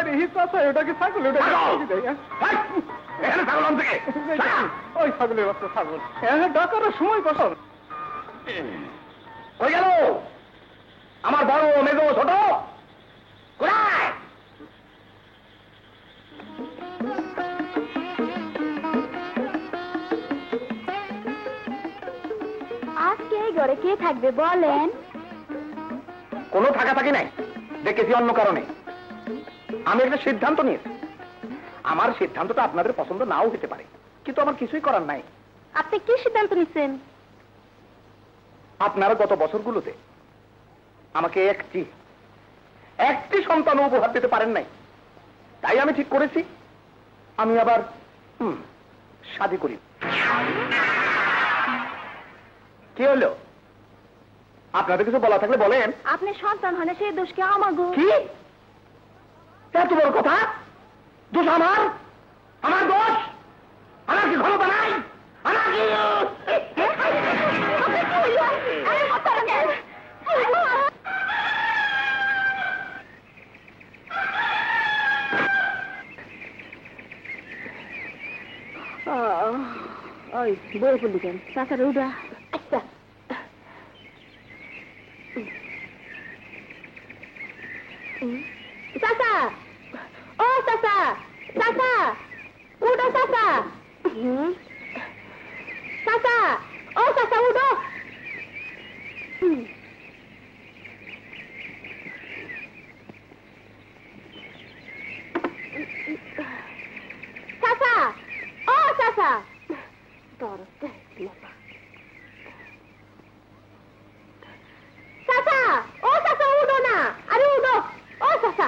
ওটা কি ছাগল? ওটা ছাগল থেকে ওই ছাগলের বাচ্চা ছাগল ডাকার সময় বসল কই গেল আমার বড় মেজ ছোট কোথায়? আজকে এই ঘরে কে থাকবে বলেন? কোনো থাকা থাকি নাই, দেখেছি অন্য কারণে। আমি একটা সিদ্ধান্ত নিয়েছি। আমার সিদ্ধান্তটা আপনাদের পছন্দ নাও হতে পারে, কিন্তু আমার কিছুই করার নাই। আপনি কি সিদ্ধান্ত নিচ্ছেন? আপনারা গত বছরগুলোতে আমাকে একটি সন্তান উপহার দিতে পারেন নাই, তাই আমি ঠিক করেছি আমি আবার শাদী করি। কি হলো? আপনাদের কিছু বলা থাকলে বলেন। আপনি সন্তান হলে সেই দোষ কি আমাগো? কি এত বড় কথা? দোষ আমার? আমার দোষ? আমার কি ক্ষমতা নাই? আমার কি ওই বই পড়লি কেন? চাচার উড়া। আচ্ছা চাচা, ও চাচা, চাচা উঠো চাচা, চাচা, ও চাচা উঠো। চাচা, ও চাচা, চাচা, ও চাচা উঠো না, আরে উঠো, ও চাচা।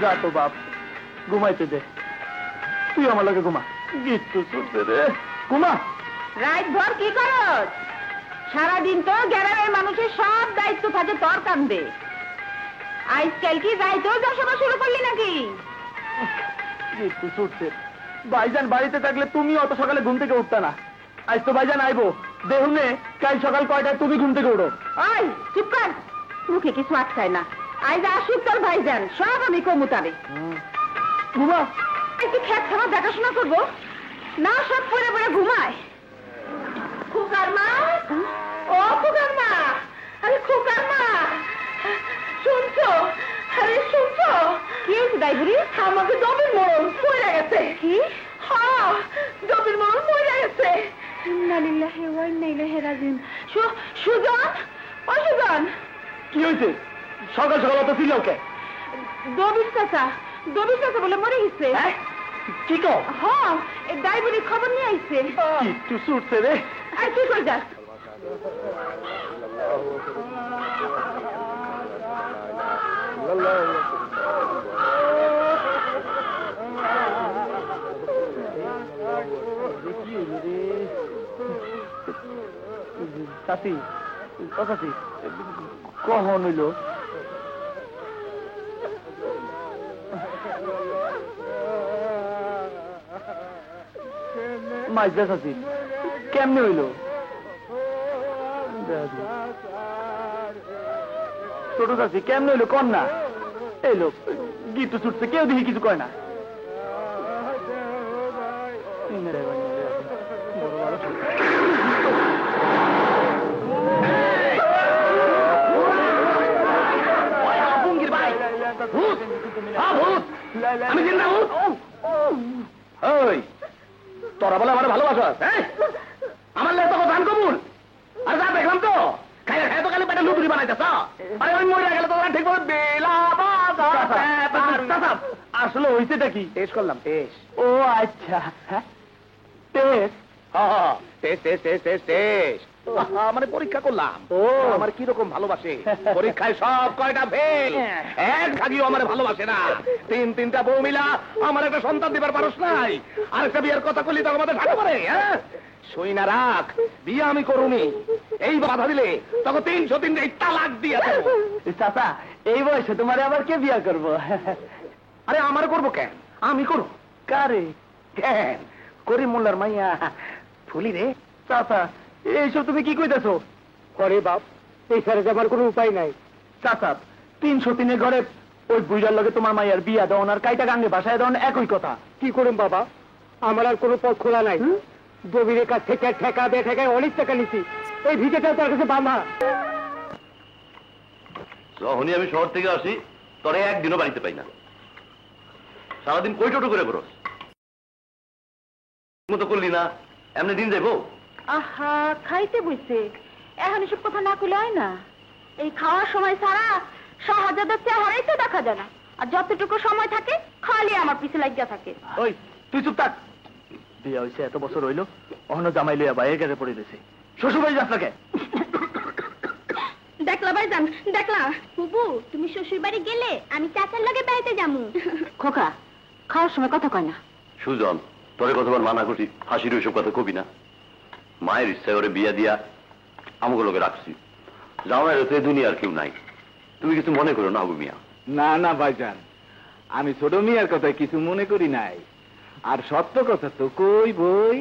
যা তো বাপ, ঘুমাইতে দে, তুই আমার লাগে ঘুমা। গিট্টু ছুটছে রে, ঘুমা। রাত ভর কি করস? সারাদিন তো গ্রামের মানুষের সব দায়িত্ব থাকে তোর কান্দে। আজকাল কি রাইতেও যাওয়া শুরু করলি নাকি? গিট্টু ছুটছে। ভাইজান বাড়িতে থাকলে তুমি অত সকালে ঘুম থেকে উঠতা না। আজ তো ভাইজান আইবো, দেহুনে কাল সকাল কয়টায় তুমি ঘুম থেকে উঠো? ওই চুপ কর, মুখে কিছু আটকায় না। আজ আসুক তোর ভাইজান, সব আমি কমুতারে। ঘুমা। একটু খেত খাবার দেখাশোনা করবো না, সব পরে পরে ঘুমায়। খুকার মা, ও খুকার মা, আরে খুকার মা, শুনছো? আরে শুনছো? কি হয়েছে দাইবুড়ি? আমাকে জমির মরণ পড়ে গেছে। কি? হ্যাঁ, জমির মরণ পড়ে গেছে। ইন্না লিল্লাহি ওয়া ইন্না ইলাইহি রাজিউন। সুজন, ও সুজন, কি হয়েছে? সকাল সকাল অত ছিল কে? দবির চাচা বলে মরে গেছে। কি কও? হ্যাঁ, এই দাইবুড়ি খবর নিয়ে আইছে। গিট্টু ছুটছে রে। আর কি করে যাস? চাচি, ও চাচি, কখন হইল? মাইজা চাচি, কেমনে হইল? ছোট চাচি, কেমনে হইল কন না? এই লোক গিট্টু ছুটছে, কেউ দেখি কিছু কয় না। তোরা বলে আমার ভালোবাসা, আমার লেগে তো ধান কবুল। আর যা দেখলাম তো খাই খাই তো খালি পেটে লুতুরি বানাইতেছ। আরে ওই মরে গেলে তোরা ঠিক করে বেলা আসলে হয়েছেটা কি? টেস্ট করলাম, টেস্ট। ও আচ্ছা, টেস্ট। মানে পরীক্ষা করলাম ও আমার কিরকম ভালোবাসে। পরীক্ষায় সব কয়টা ফেল, এক ভাগিও আমার ভালোবাসে না। তিনটা বউ মিলা আমার একটা সন্তান দিবার পারস নাই, আর একটা বিয়ের কথা করলি তো আমাদের ঢাকা পারে। সই না রাখ, বিয়ে আমি করুনি। এই বাধা দিলে তখন 303 তালাক দিয়া দেবো। চাচা, এই বয়সে তোমারে আবার কে বিয়া করবো? আরে আমার করবো কেন, আমি করবো। কারে? কেন করিম মোল্লার মাইয়া ফুলি রে। চাচা, এইসব তুমি কি কইতেছো? করে বাপ, এই ছাড়া আমার কোনো উপায় নাই। চাচা 303 ঘরে ওই বুইড়ার লগে তোমার মায়ের বিয়া দেওয়ান আর কাইটা গাঙ্গে বাসায় দেওয়ান একই কথা। কি করুন বাবা, আমার আর কোনো পথ খোলা নাই। দবিরের কাছ থেকে ঠেকা দিয়ে ঠেকায় অনেক টাকা নিছি, এই ভিটেটাও তার কাছে বাঁধা। যখনই আমি শহর থেকে আসি তোরে একদিনও বাড়িতে পাই না, সারাদিন কই টোটো করে বেরোস, মতো করলি না, এমনি দিন যাইবো। আহা, খাইতে বইছে, এখন এসব কথা না কইলে হয় না। এই খাওয়ার সময় ছাড়া শাহজাদার চেহারাই তো দেখা যায় না, আর যতটুকু সময় থাকে খালি আমার পিছে লাগিয়া থাকে। ওই তুই চুপ থাক। বিয়া হইছে এত বছর হইলো, অহনো জামাই লইয়া বাইরে গেড়ে পড়ে দিছে। শ্বশুর বাড়ি যাস নাকি? দেখলা ভাইজান, দেখলা বুবু, তুমি শ্বশুর বাড়ি গেলে আমি চাচার লগে বেড়াইতে যামু। খোকা, খাওয়ার সময় কথা কয় না। সুজন, তোরে কতবার মানা করছি হাসির ওইসব কথা কবি না। মায়ের ইচ্ছায় ওরে বিয়া দিয়া আমাকে লোকে রাখছি, জামাইয়ের তো দুনিয়ার কেউ নাই। তুমি কিছু মনে করো না, মিয়া? না না ভাইজান, আমি ছোট মিয়ার কথা কিছু মনে করি নাই, আর সত্য কথা তো কই বই।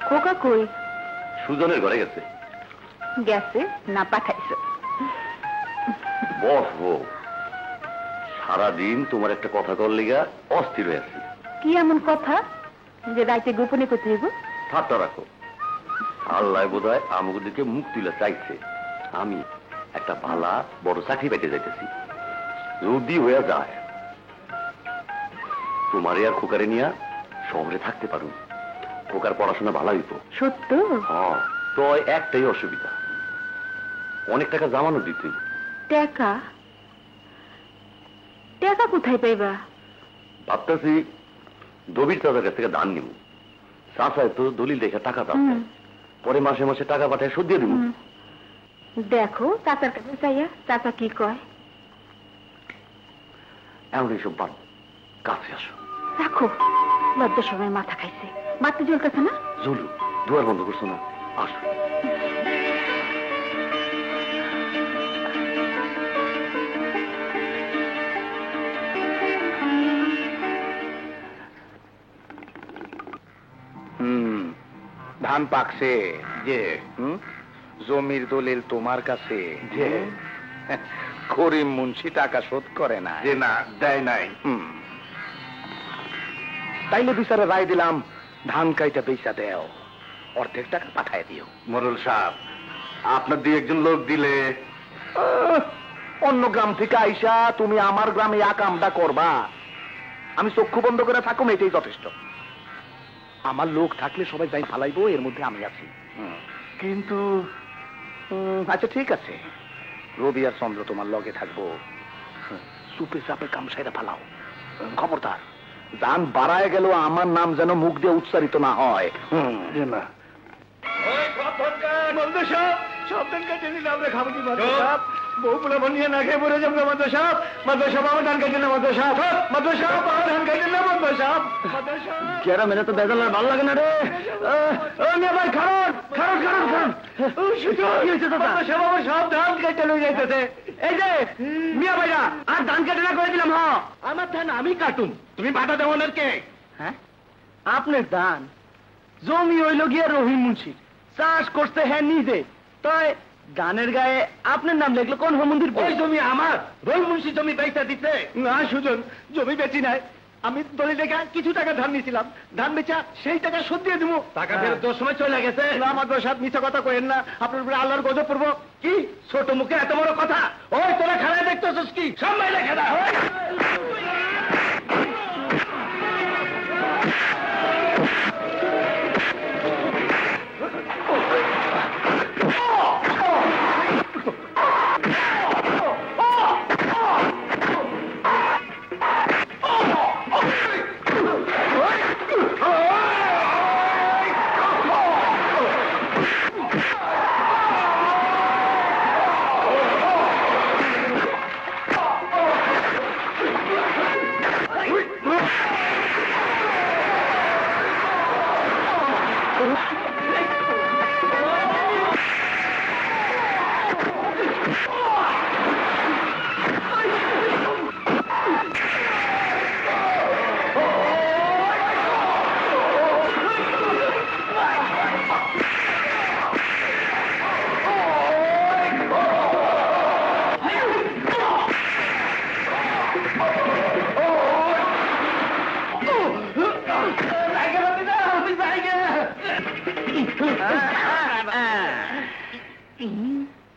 খোকা কই? সুজনের ঘরে গেছে। গেছে না পাঠাইছো? বস বউ, সারাদিন তোমার একটা কথা কর লিগা অস্থির হয়ে আছি। কি এমন কথা যে রাইতে গোপনে করতে হইব? ঠাট্টা রাখো। আল্লাহ বোধ হয় আমাকে দিকে মুখ তুলে চাইছে। আমি একটা ভালা বড় চাকরি পাইতে যাইতেছি, যদি হয়ে যায় তোমারে আর খোকারে নিয়া শহরে থাকতে পারো। খোকার পড়াশোনা ভালো হইব। সত্য? হ্যাঁ, তো একটাই অসুবিধা, অনেক টাকা জামানো দিতে। টাকা? টাকা কোথায় পাইবা? ভাবতেছি দবির চাচার কাছ থেকে দান নিব। চাচায় তো দলিল দেখে টাকা দাচ্ছে, পরে মাসে মাসে টাকা পাঠায় শোধ দিয়ে দিব। দেখো চাচার কাছে চাইয়া চাচা কি কয়। এমন এইসব বাদ, কাছে আসো। রাখো, লজ্জার সময় মাথা খাইছে, বাতি জ্বলতেছে না। জলু, দুয়ার বন্ধ করছো না, আসো। ধান পাকছে যে জমির দলিল তোমার কাছে, যে করিম মুন্সি টাকা শোধ করে না। যে না দেয় নাই। তাইলে বিচারে রায় দিলাম, ধান কাইটা পয়সা দেও, অর্ধেক টাকা পাঠায় দিও। মোরল সাহেব, আপনার দিয়ে একজন লোক দিলে। অন্য গ্রাম থেকে আইসা তুমি আমার গ্রামে কামটা করবা, আমি চক্ষু বন্ধ করে থাকুম, এটাই যথেষ্ট। আমার লোক থাকলে সবাই যাই ফালাইবো, এর মধ্যে আমি আছি। কিন্তু আচ্ছা ঠিক আছে, রবি আর চন্দ্র তোমার লগে থাকবো, চুপে চাপে কাম সাইরা ফালাও। খবরদার, দান বাড়ায় গেল আমার নাম যেন মুখ দিয়ে উচ্চারিত না হয়। না সাবধান কেটে নিলাম রে, খাবো কি মাদ্রাসা বউ পুলা বনিয়ে না খেয়ে পড়ে যাবো। মাদ্রাসা মাদ্রাসা আমার ধান কেটে না, মাদ্রাসা মাদ্রাসা আমার ধান কেটে না, মাদ্রাসা মাদ্রাসা। কেরা মেনে তো বেজাল আর ভালো লাগে না রে। ভাই খারণ খারণ খারণ খারণ সব ধান কেটে লই যাইতেছে। এই যে মিয়া ভাইরা, আর ধান কেটে না করে দিলাম। হ্যাঁ, আমার ধান আমি কাটুম, তুমি বাধা দেওয়ানের কে? হ্যাঁ, আপনার দান জমি হইল গিয়া রহিম মুন্সির, চাষ করতে হ্যাঁ নিজে, তাই গানের গায়ে আপনার নাম লেখলো কোন মন্দির? ওই জমি আমার, রহিম মুন্সি জমি বেচা দিতে। না সুজন, জমি বেচি নাই, আমি দলিল লেখা কিছু টাকা ধান নিয়েছিলাম, ধান বেচা সেই টাকা শোধ দিয়ে দিব। টাকা ফেরত দেওয়ার সময় চলে গেছে। না আমার সাথে মিথ্যা কথা কইেন না, আপনার উপরে আল্লাহর গজব পড়বো। কি ছোট মুখে এত বড় কথা? ওই তোরা খেলায় দেখতেছিস কি? সামনে লেখা দা।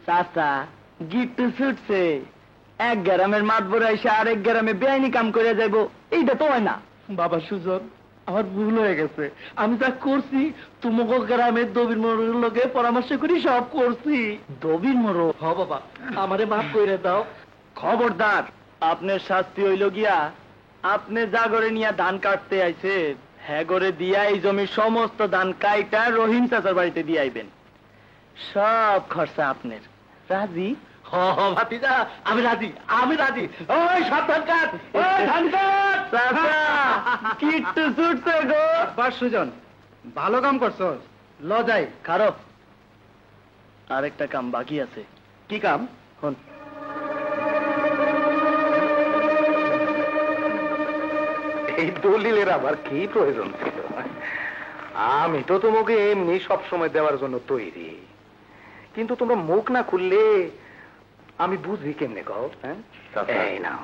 চাচা গিট্টু ছুটছে, এক গ্রামের মাতবর এসে আরেক গ্রামে বেআইনি কাম করে যাইব, এইটা তো হয় না। বাবা সুজন, আমার ভুল হয়ে গেছে। আমি যা করছি তোমাকে গ্রামের দবির মোড়ের লোকে পরামর্শ করি সব করছি। দবির মরো। হ বাবা, আমারে মাফ করে দাও। খবরদার, আপনার শাস্তি হইল গিয়া আপনি জাগরে নিয়া ধান কাটতে আইছে, হ্যাঁ করে দিয়া এই জমির সমস্ত ধান কাইটা রহিম চাচার বাড়িতে দিয়ে আইবেন। সব খরচা আপনার। রাজি? হ ভাতিজা, আমি রাজি, আমি রাজি। ওই সব ধান কাট, ওই ধান কাট। চাচা কিট্টু ছুটছে গো। বাস সুজন, ভালো কাম করছো। ল যাই। খারাপ, আরেকটা কাম বাকি আছে। কি কাম? হন, এই দলিলের আবার কি প্রয়োজন ছিল? আমি তো তোমাকে এমনি সব সময় দেওয়ার জন্য তৈরি, কিন্তু তোমরা মুখ না খুললে আমি বুঝি কেমনে কও? হ্যাঁ, এই নাও।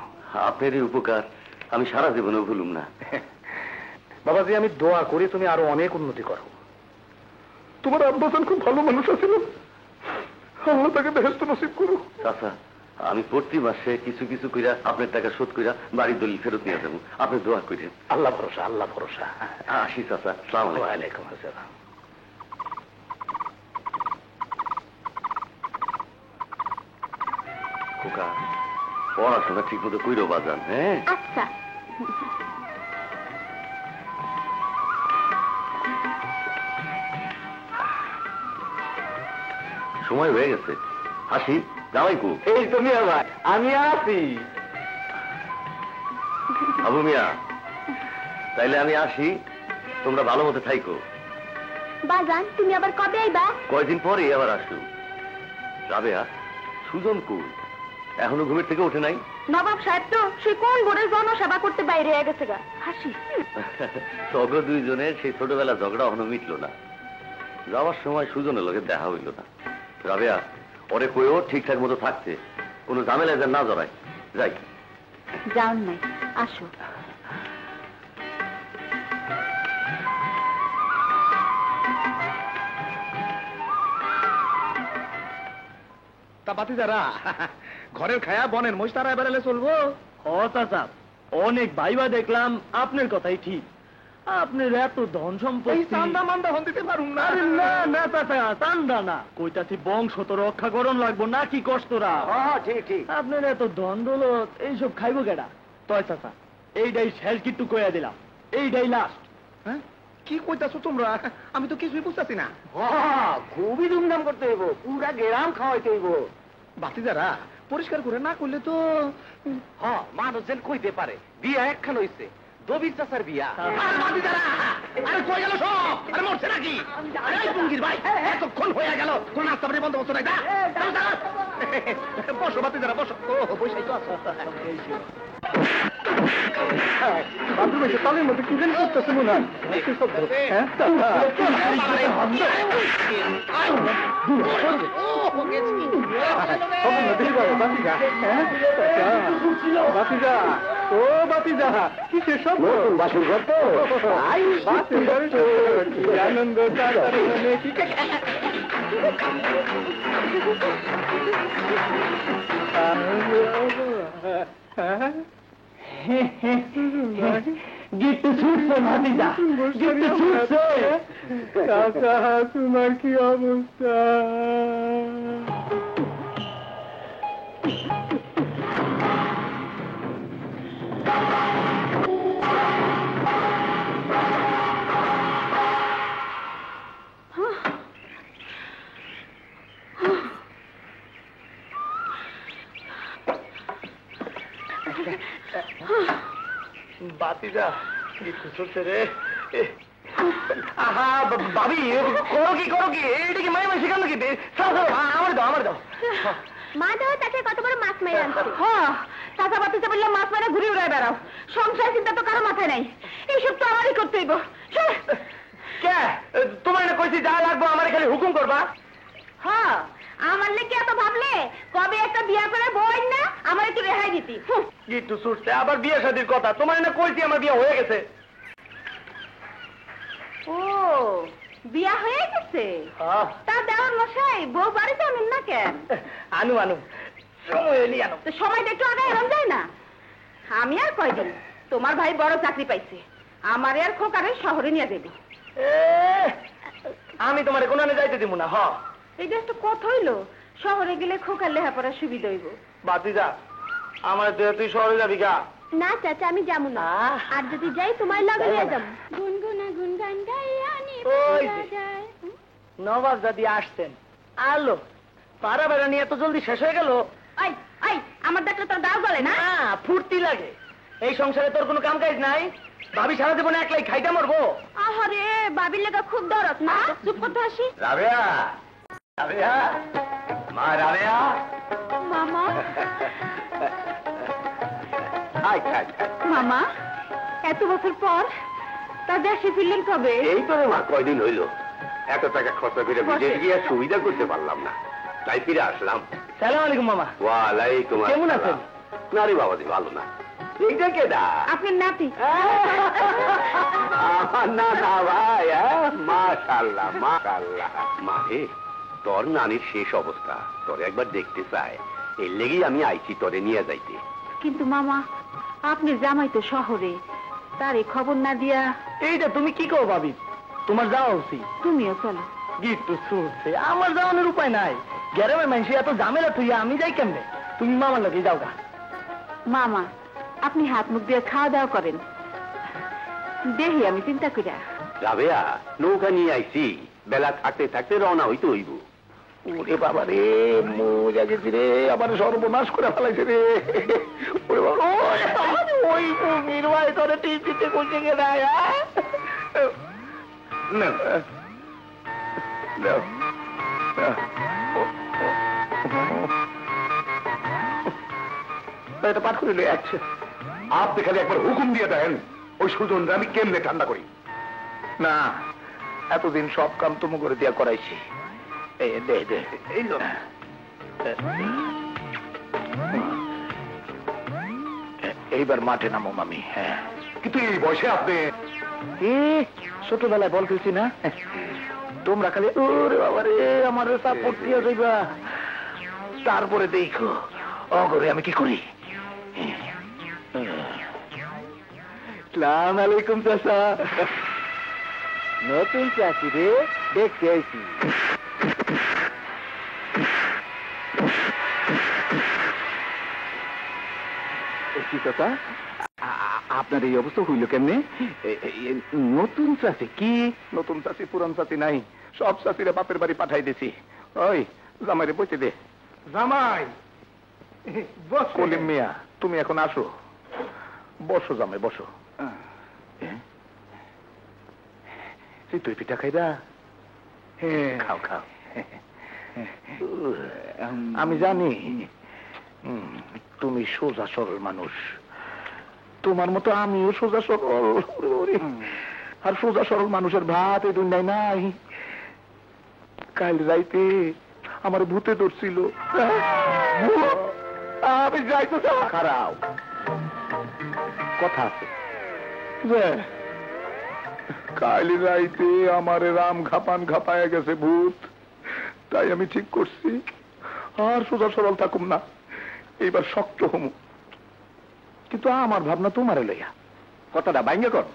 আপনার এই উপকার আমি সারা জীবনে ভুলুম না। বাবাজি, আমি দোয়া করি তুমি আরো অনেক উন্নতি করো। তোমার আব্বাসান খুব ভালো মানুষ আছিল, আল্লাহ তাকে বেহেশত নসিব করো। চাচা, আমি প্রতি মাসে কিছু কিছু কইরা আপনার টাকা শোধ কইরা বাড়ির দলিল ফেরত নিয়ে যাবো। আপনি দোয়া করেন। আল্লাহ ভরসা, আল্লাহ ভরসা। আসি চাচা, সালাম আলাইকুম। ওয়ালাইকুম আসসালাম। খোকা, পড়াশোনা ঠিক মতো কইরো বাজান। হ্যাঁ, আচ্ছা। সময় হয়ে গেছে। হাসি, জামাই কু? এই তো মিয়া ভাই, আমি আছি। আবু মিয়া, তাইলে আমি আসি, তোমরা ভালো মতো থাইকো। বাজান, তুমি আবার কবে আইবা? কয়দিন পরে আবার আসু। রাবেয়া, সুজন কুল এখনো ঘুমের থেকে ওঠে নাই? নবাব সাহেব তো সে কোন বোর্ডের জনসেবা করতে বাইরে হয়ে গেছে গা। হাসি। তবে দুইজনের সেই ছোটবেলা ঝগড়া এখনো মিটলো না। যাওয়ার সময় সুজনের লোকের দেখা হইল না। রাবেয়া, ওরে কইও ঠিকঠাক মতো থাকতে, কোনো ঝামেলা যেন না জড়ায়। যাই। যাও নাই, আসো। তা বাতি যারা ঘরের খায়া বনের মহিষ তারা বেড়ালে চলবো? ও চাচা, অনেক ভাইবা দেখলাম আপনার কথাই ঠিক। আপনার এত ধন এই সম্পত্তি। চান্দা মান্দা হন দিতে পারুম না। আরে না না চাচা, চান্দা না, কইতাছি বংশ তো রক্ষা করণ লাগবো নাকি কষ্টরা। হ্যাঁ, ঠিক ঠিক। আপনার এত ধন দৌলত এইসব খাইবো কেডা? তয় চাচা, এইটাই শেষ কিট্টু কইয়া দিলাম, এইটাই লাস্ট। হ্যাঁ, কি কইতাছো তোমরা? আমি তো কিছুই বুঝতেছি না। খুবই ধুমধাম করতে হইব, পুরা গেরাম খাওয়াইতে হইব। বাতি যারা পরিষ্কার করে না করলে তো মানুষ যেন কইতে পারে বিয়া একখান হইছে, দবির চাচার বিয়া। আরে কই গেল সব? আরে মরছে নাকি? আরে এই টুঙ্গির ভাই, এতক্ষণ হয়ে গেল কোন নাস্তা পানি বন্ধ হচ্ছে না। বসো বাতি যারা, বসো। ও বসেই তো আছো। বাথরুমে এসে তালের মধ্যে কি জানি করতেছে মনে হয়। কি শব্দ? হ্যাঁ? বাতিজা, হ্যাঁ? বাতিজা, ও বাতিজা, কিসের শব্দ? বাসুর ঘর তো। বাতিজার শব্দ, কি আনন্দ চাচার মনে, কি গিট্টু ছুটছে ভাতিজা, গিট্টু ছুটছে। চাচা, তোমার কি অবস্থা? বাতিজা কিছু চলছে রে। আহা ভাবি, করো কি করো কি? এইটা কি মাই মাই শিখানো কি? আমার দাও, আমার দাও। মা দেওয়া তাকে কত বড় মাছ মেরে আনছে। চাচা বাতিচা বললে মাছ মারা ঘুরে উড়ায় বেড়াও। সংসার চিন্তা তো কারো মাথায় নাই, এইসব তো আমারই করতে হইব। কে তোমার না কইছি যা লাগবো আমার খালি হুকুম করবা? হ্যাঁ, আমার লেগে এত ভাবলে কবে একটা বিয়া করে বই না আমার একটু রেহাই দিতি। গিট্টু ছুটছে, আবার বিয়ে শাদীর কথা। তোমার না কইছি আমার বিয়ে হয়ে গেছে। ও বিয়া হয়ে গেছে তা দেওয়ার মশাই বউ বাড়িতে আনুন না কেন? আনু আনু সময় এলি আনু। তো সময়টা একটু আগে এরম যায় না? আমি আর কয়দিন, তোমার ভাই বড় চাকরি পাইছে, আমার আর খোকারে শহরে নিয়ে যাবি। আমি তোমার কোনানে যাইতে দিব না। এইটা একটা কথা হইলো, শহরে গেলে খোকার লেখাপড়ার সুবিধা হইব। বাতিজা আমার তুই শহরে যাবি গা? না চাচা আমি যাবো না, আর যদি যাই তোমার লগে নিয়ে যাবো। গুনগুনা গুনগান গাইয়া ওই যে। নবাব দাদি আসছেন। আলো পাড়া বেড়া নিয়ে এত জলদি শেষ হয়ে গেল? আই আই আমার দেখলে তোর দাও বলে না? না ফুর্তি লাগে। এই সংসারে তোর কোনো কাম কাজ নাই? ভাবি সারা জীবনে একলাই খাইতে মরবো? আহারে বাবির লেগা খুব দরদ না? চুপ করতে আসি। রাবেয়া, রাবেয়া, মা রাবেয়া। মামা আয়, আয়, আয়। মামা এত বছর পর তা দেশে ফিরলেন কবে? এই তো রে মা, কয়দিন হইলো। এত টাকা খরচা করে বিদেশ গিয়ে সুবিধা করতে পারলাম না, তাই ফিরে আসলাম। সালাম আলাইকুম মামা। ওয়ালাইকুম আসসালাম। কেমন আছেন? না রে বাবাজি, ভালো না। এইটা কেডা? আপনার নাতি। না না ভাই, মাশাআল্লাহ মাশাআল্লাহ। মানে তোর নানির শেষ অবস্থা তোরে একবার দেখতে চায়, এর লেগেই আমি আইছি তোরে নিয়ে যাইতে। কিন্তু মামা আপনি জামাই তো শহরে, তার এই খবর না দিয়া এইটা তুমি কি কও ভাবি? তোমার যাওয়া উচিত। তুমিও চলো। গিট্টু শুনছে আমার যাওয়ানোর উপায় নাই। গ্রামের মানুষ এত ঝামেলা তুই আমি যাই কেমনে? তুমি মামার লোকে যাও গা। মামা আপনি হাত মুখ দিয়ে খাওয়া দাওয়া করেন, দেখি আমি চিন্তা করিয়া। রাবেয়া, নৌকা নিয়ে আইছি, বেলা থাকতে থাকতে রওনা হইতে হইব। ওরে বাবা রে, মজা গেছি রে, আবার সর্বনাশ করে ফেলাইছে রে। ওরে বাবা, ওই কুমির ভাই তোরে টিপিতে বসে গেলে এটা পাঠ করিল। আচ্ছা আপনি খালি একবার হুকুম দিয়ে দেন, ওই সুজন আমি কেমনে ঠান্ডা করি। না এতদিন সব কাম তুমি করে দিয়া করাইছি। এইবার মাঠে নামো মামি। হ্যাঁ কিন্তু এই বয়সে আপনি ছোটবেলায় বল খেলছি না, তোমরা খালি ওরে বাবা রে আমার সাপোর্ট দিয়ে যাইবা, তারপরে দেখো অগরে আমি কি করি। সালাম আলাইকুম চাচা। নতুন চাচি রে, দেখতে আইছি। কি কথা? আপনার এই অবস্থা হইল কেমনে? নতুন চাষি? কি নতুন চাষি পুরান চাষি নাই, সব চাষিরা বাপের বাড়ি পাঠাই দিছি। ওই জামাইরে বসে দে। জামাই কলিম মিয়া, তুমি এখন আসো, বসো জামাই বসো। তুই পিঠা খাইবা? খাও খাও। আমি জানি তুমি সোজা সরল মানুষ, তোমার মতো আমিও সোজা সরল। আর সোজা সরল মানুষের ভাত এই দুনিয়ায় নাই। কাল রাইতে আমার ভূতে ধরছিল, আমি যাইতে খারাপ কথা আছে। কাল রাইতে আমার রাম ঘাপান ঘাপায় গেছে ভূত, তাই আমি ঠিক করছি আর সোজা সরল থাকুম না, এইবার শক্ত হমু। কিন্তু আমার ভাবনা তোমারে লইয়া, কথাটা বাইঙ্গে কর।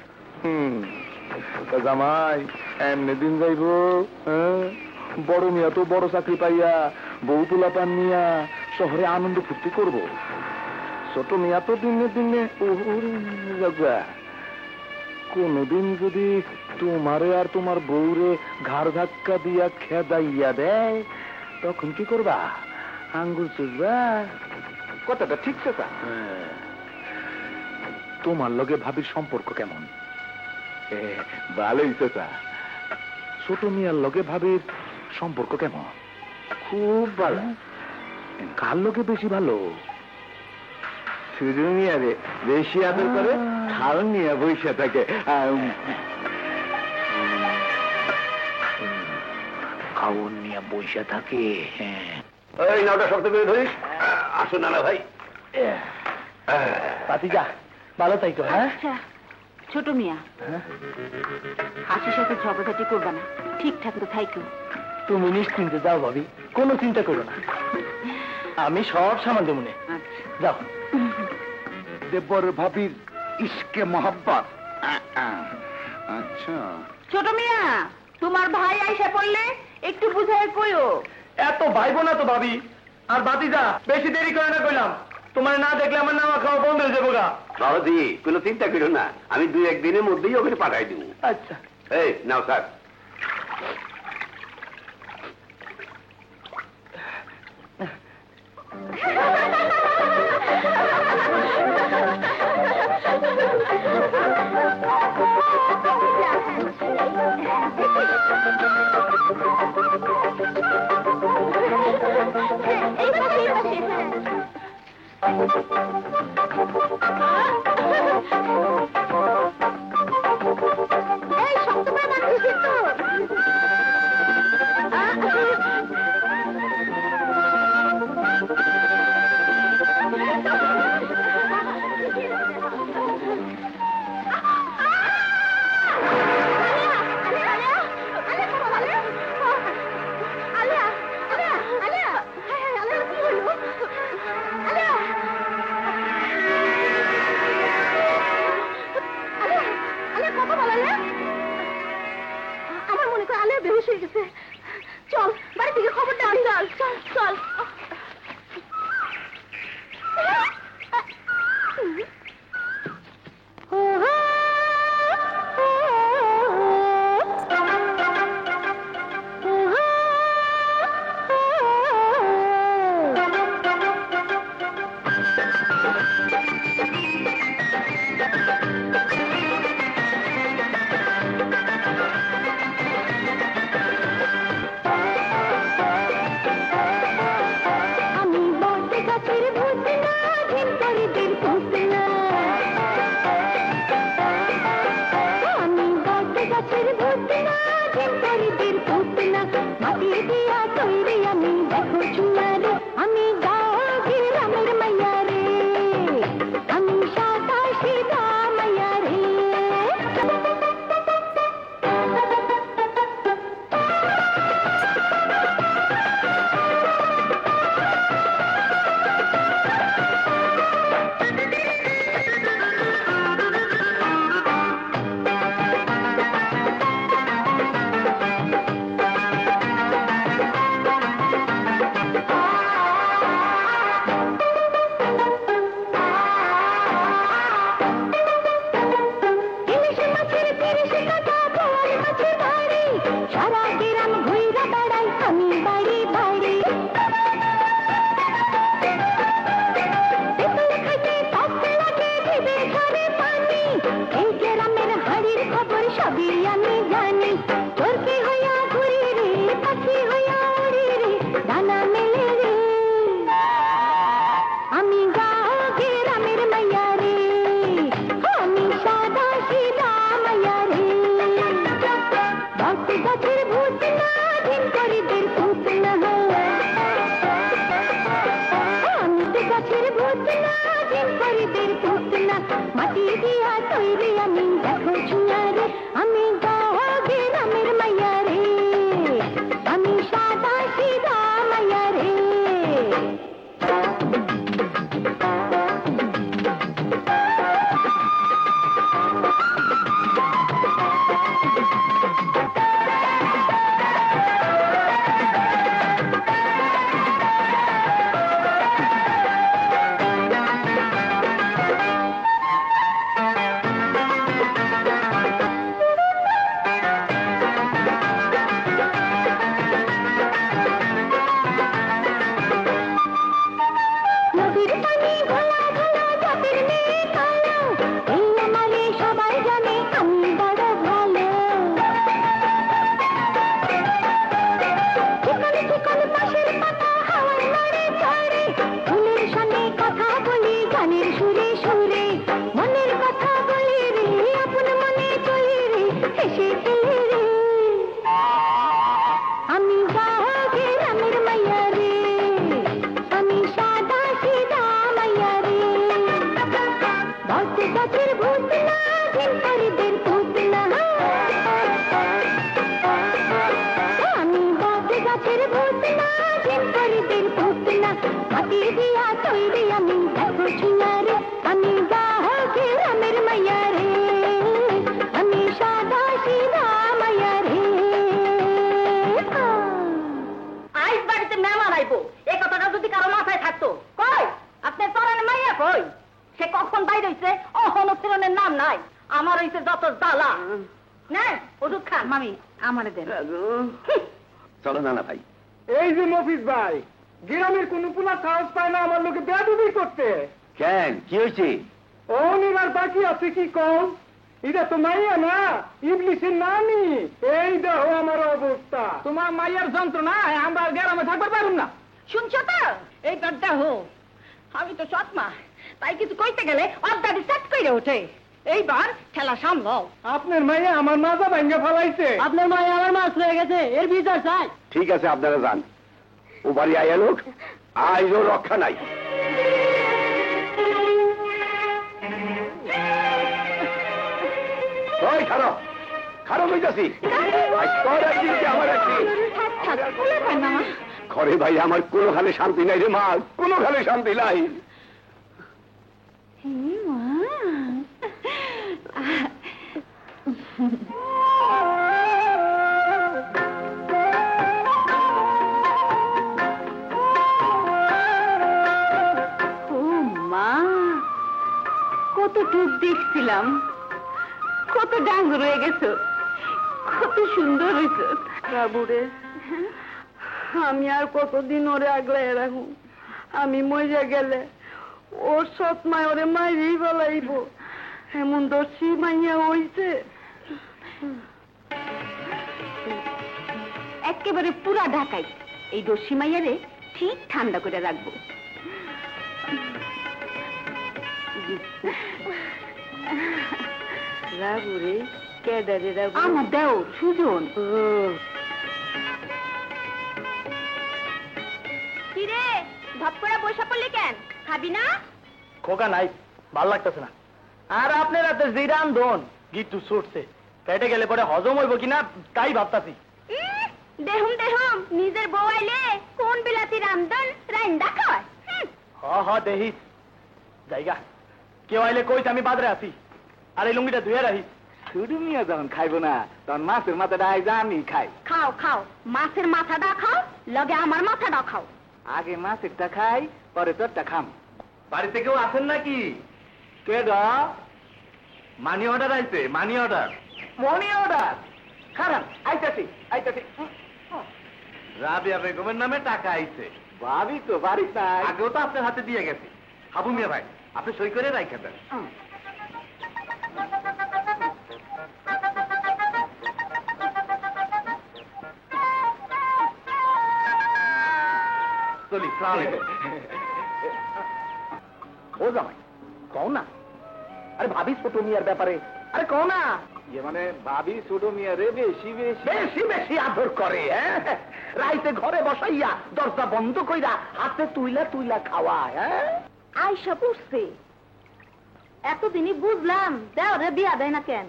জামাই এমনি দিন যাইব, বড় মিয়া তো বড় চাকরি পাইয়া বউ তোলা পান নিয়া শহরে আনন্দ ফুর্তি করবো, ছোট মিয়া তো দিনে দিনে কোনদিন যদি তোমারে আর তোমার বউরে ঘাড় ধাক্কা দিয়া খেদাইয়া দেয়, তখন কি করবা? আঙ্গুল চুষবা? কথাটা ঠিক আছে। তোমার লগে ভাবির সম্পর্ক কেমন? ভালোই চেতা। ছোট মিয়ার লগে ভাবির সম্পর্ক কেমন? খুব ভালো। কার লগে বেশি ভালো? সুজন মিয়া রে বেশি আদর করে, খাল নিয়ে বসে থাকে। খাওন নিয়ে বসে থাকে। এই নাওটা শক্ত করে ধরিস। আসুন না ভাই। পাতি যা, ভালো তাই তো। হ্যাঁ ছোট মিয়া, হাসির সাথে ঝগড়াঝাটি করবা না, ঠিকঠাক তো থাইকো। তুমি নিশ্চিন্তে যাও ভাবি, কোনো চিন্তা করো না, আমি সব সামাল দেবো নে। যাও। দেবর ভাবির ইশকে মোহাব্বত। আচ্ছা, ছোট মিয়া, তোমার ভাই আইসা পড়লে একটু বুঝায় কইও। এত ভাইবো না তো ভাবি। আর বাতিজা, বেশি দেরি করে না কইলাম, তোমার না দেখলে আমার নামা খাওয়া বন্ধ হয়ে যাবো গা। বাবাজি কোনো চিন্তা করো না, আমি 2-1 দিনের মধ্যেই ওখানে পাঠাই দিব। আচ্ছা। এই নাও স্যার। এই শক্ত করে বাঁধতেছি তো। আমার মনে করে আলিয়া বেহুশ হয়ে গেছে। চল বাড়ি থেকে খবরটা আনি। চল চল চল। আমি বট গাছের ভূত না, ঝিম করে বের ভূত না। আমি বট গাছের ভূত না, ঝিম করে বের ভূত না। মাটি দিয়া তৈরি আমি, দেখো চুয়া রে, আমি গাঁও গ্রামের মাইয়া রে, আমি সাদা সিধা মাইয়া রে। ইলিশ মাছের তিরিশ কাটা, বোয়াল মাছের বাড়ি, সারা গ্রাম ঘুইরা বেড়াই আমি বাড়ি বাড়ি। তেঁতুল খাইতে টক লাগে, জিভে ঝরে পানি, এই গ্রামের হাড়ির খবর সবই আমি জানি। চরকি হইয়া ঘুরি রে, পাখি হইয়া উড়ি রে, ডানা মেলে রে, আমি গাঁও গ্রামের মাইয়া রে, আমি সাদা সিধা মাইয়া রে। বট গাছের ভূত না, ঝিম করে বের ভূত না। আমি তো গাছের ভূত না, ঝিম করে বের ভূত না। মাটি দিয়া তৈরি আমি, দেখো চুয়া রে, আমি গাঁও গ্রামের মাইয়া রে, আমি সাদা সিধা মাইয়া রে। মাটি দিয়া তৈরি আমি দেখো ছুঁয়া রে আমি গ্রামের মাইয়া রে আমি সাদা সিধা মাইয়া রে। আইস বাড়িতে মেহমান আইবো এই কথাটা যদি কারো মাথায় থাকতো। কই আপনার পরানে মাইয়া কই? সে কখন বাইরে হইছে অহন ফিরনের নাম নাই। আমার হইছে যত জ্বালা। না ওষুধ খান। মামি আমারে দেন। চলো না ভাই। এই যে মফিজ ভাই, গ্রামের কোন পুলা সাহস পায় না আমার লোকে বেয়াদবি করতে। কেন কি হয়েছে? ও নিবার বাকি আছে কি কম? এটা তো মাইয়া না, ইবলিসের নানি। এই দেখো আমার অবস্থা। তোমার মাইয়ার যন্ত্রণা আমরা আর গ্রামে থাকতে পারুম না। শুনছো তো? এই গাড্ডা হো আমি তো সৎমা, তাই কিছু কইতে গেলে অর্ধাদি সেট কইরে ওঠে। এইবার খেলা সামলাও। আপনার মাইয়া আমার মাজা ভাঙ্গা ফেলাইছে। আপনার মায়ে আমার মাছ রয়ে গেছে, এর বিচার চাই। ঠিক আছে আপনারা যান, ও বাড়ি আয়া লোক আইজও রক্ষা নাই। ওই খারাপ খারাপ হইতাছি ঘরে ভাই আমার কোনো খালে শান্তি নাই রে মা, কোনো খালে শান্তি নাই। কত টুক দেখছিলাম, কত ডাঙ্গ রয়ে গেছো, কত সুন্দর হয়েছ বাবুরে। আমি আর কতদিন ওরে আগলে রাখু? আমি মরে গেলে ওর সৎ মায় ওরে মাইরেই বলাইব, এমন দর্শি মাইয়া হইছে। একেবারে পুরা ঢাকাই এই দর্শি মাইয়ারে ঠিক ঠান্ডা করে রাখবো। রাবুরে কেডারে রাবু? আমার দেও সুজন। কিরে ধপ করে বসে পড়লি কেন? খাবি না? খোকা নাই, ভাল লাগতেছে না। আর আপনার রাতে যে রান্ধন গিট্টু ছুটছে, পেটে গেলে পরে হজম হইব কিনা তাই ভাবতাছি। দেহুম দেহুম নিজের বউ আইলে কোন বিলাতি রান্ধন রাইন্দা খাওয়ায়। হ দেহি জায়গা কেউ আইলে কইতে আমি বাদরে আছি, আর এই লুঙ্গিটা ধুয়ে রাখিস। শুধু মিয়া যখন খাইবো না তখন মাছের মাথাটা আইজা আমি খাই। খাও খাও, মাছের মাথাটা খাও, লগে আমার মাথাটা খাও। আগে মাছেরটা খাই, পরে তোরটা খাম। বাড়িতে কেউ আছেন নাকি? কেডা? মানি অর্ডার আইছে, মানি অর্ডার। মনি অর্ডার? খারাপ, আইতাছি আইতাছি। রাবিয়া বেগমের নামে টাকা আইছে। ভাবি তো বাড়ি নাই। আগেও তো আপনার হাতে দিয়ে গেছে। হাবু মিয়া ভাই আপনি সই করে রাইখা দেন। চলি ও জামাই কও না। আরে ভাবি ছোট মিয়ার ব্যাপারে আরে কও না। যে মানে ভাবি ছোট মিয়ারে বেশি বেশি বেশি বেশি আদর করে। হ্যাঁ রাইতে ঘরে বসাইয়া দরজা বন্ধ কইরা হাতে তুইলা তুইলা খাওয়ায়। হ্যাঁ আইসা পড়ছে, এতদিনই বুঝলাম দেওরে বিয়া দেয় না কেন।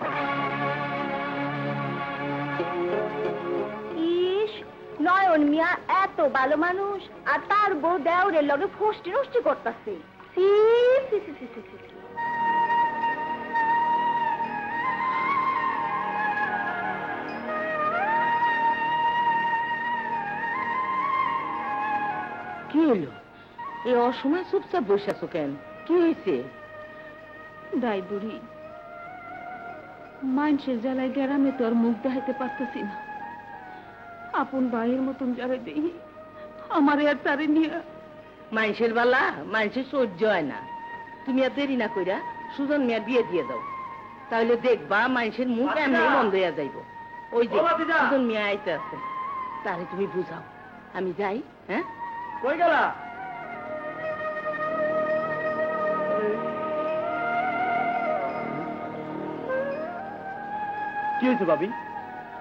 ইস নয়ন মিয়া এত ভালো মানুষ, আর তার বউ দেওরের লগে ফষ্টি নষ্টি করতেছে। কি হলো? এই অসময় চুপচাপ বসে আছো কেন? কি হয়েছে? দাই বুড়ি, মানুষের জ্বালায় গ্রামে তো আর মুখ দেখাইতে পারতেছি না। আপন ভাইয়ের মতন যারা দেখি আমার আর তারে নিয়ে মানুষের বেলা মানুষের সহ্য হয় না। তুমি আর দেরি না কইরা সুজন মিয়ার বিয়ে দিয়ে দাও, তাহলে দেখবা মানুষের মুখ এমনি বন্ধ হইয়া যাইব। ওই যে সুজন মিয়া আইতে আছে, তারে তুমি বুঝাও। আমি যাই। হ্যাঁ কই গেলা? কি হয়েছে ভাবি?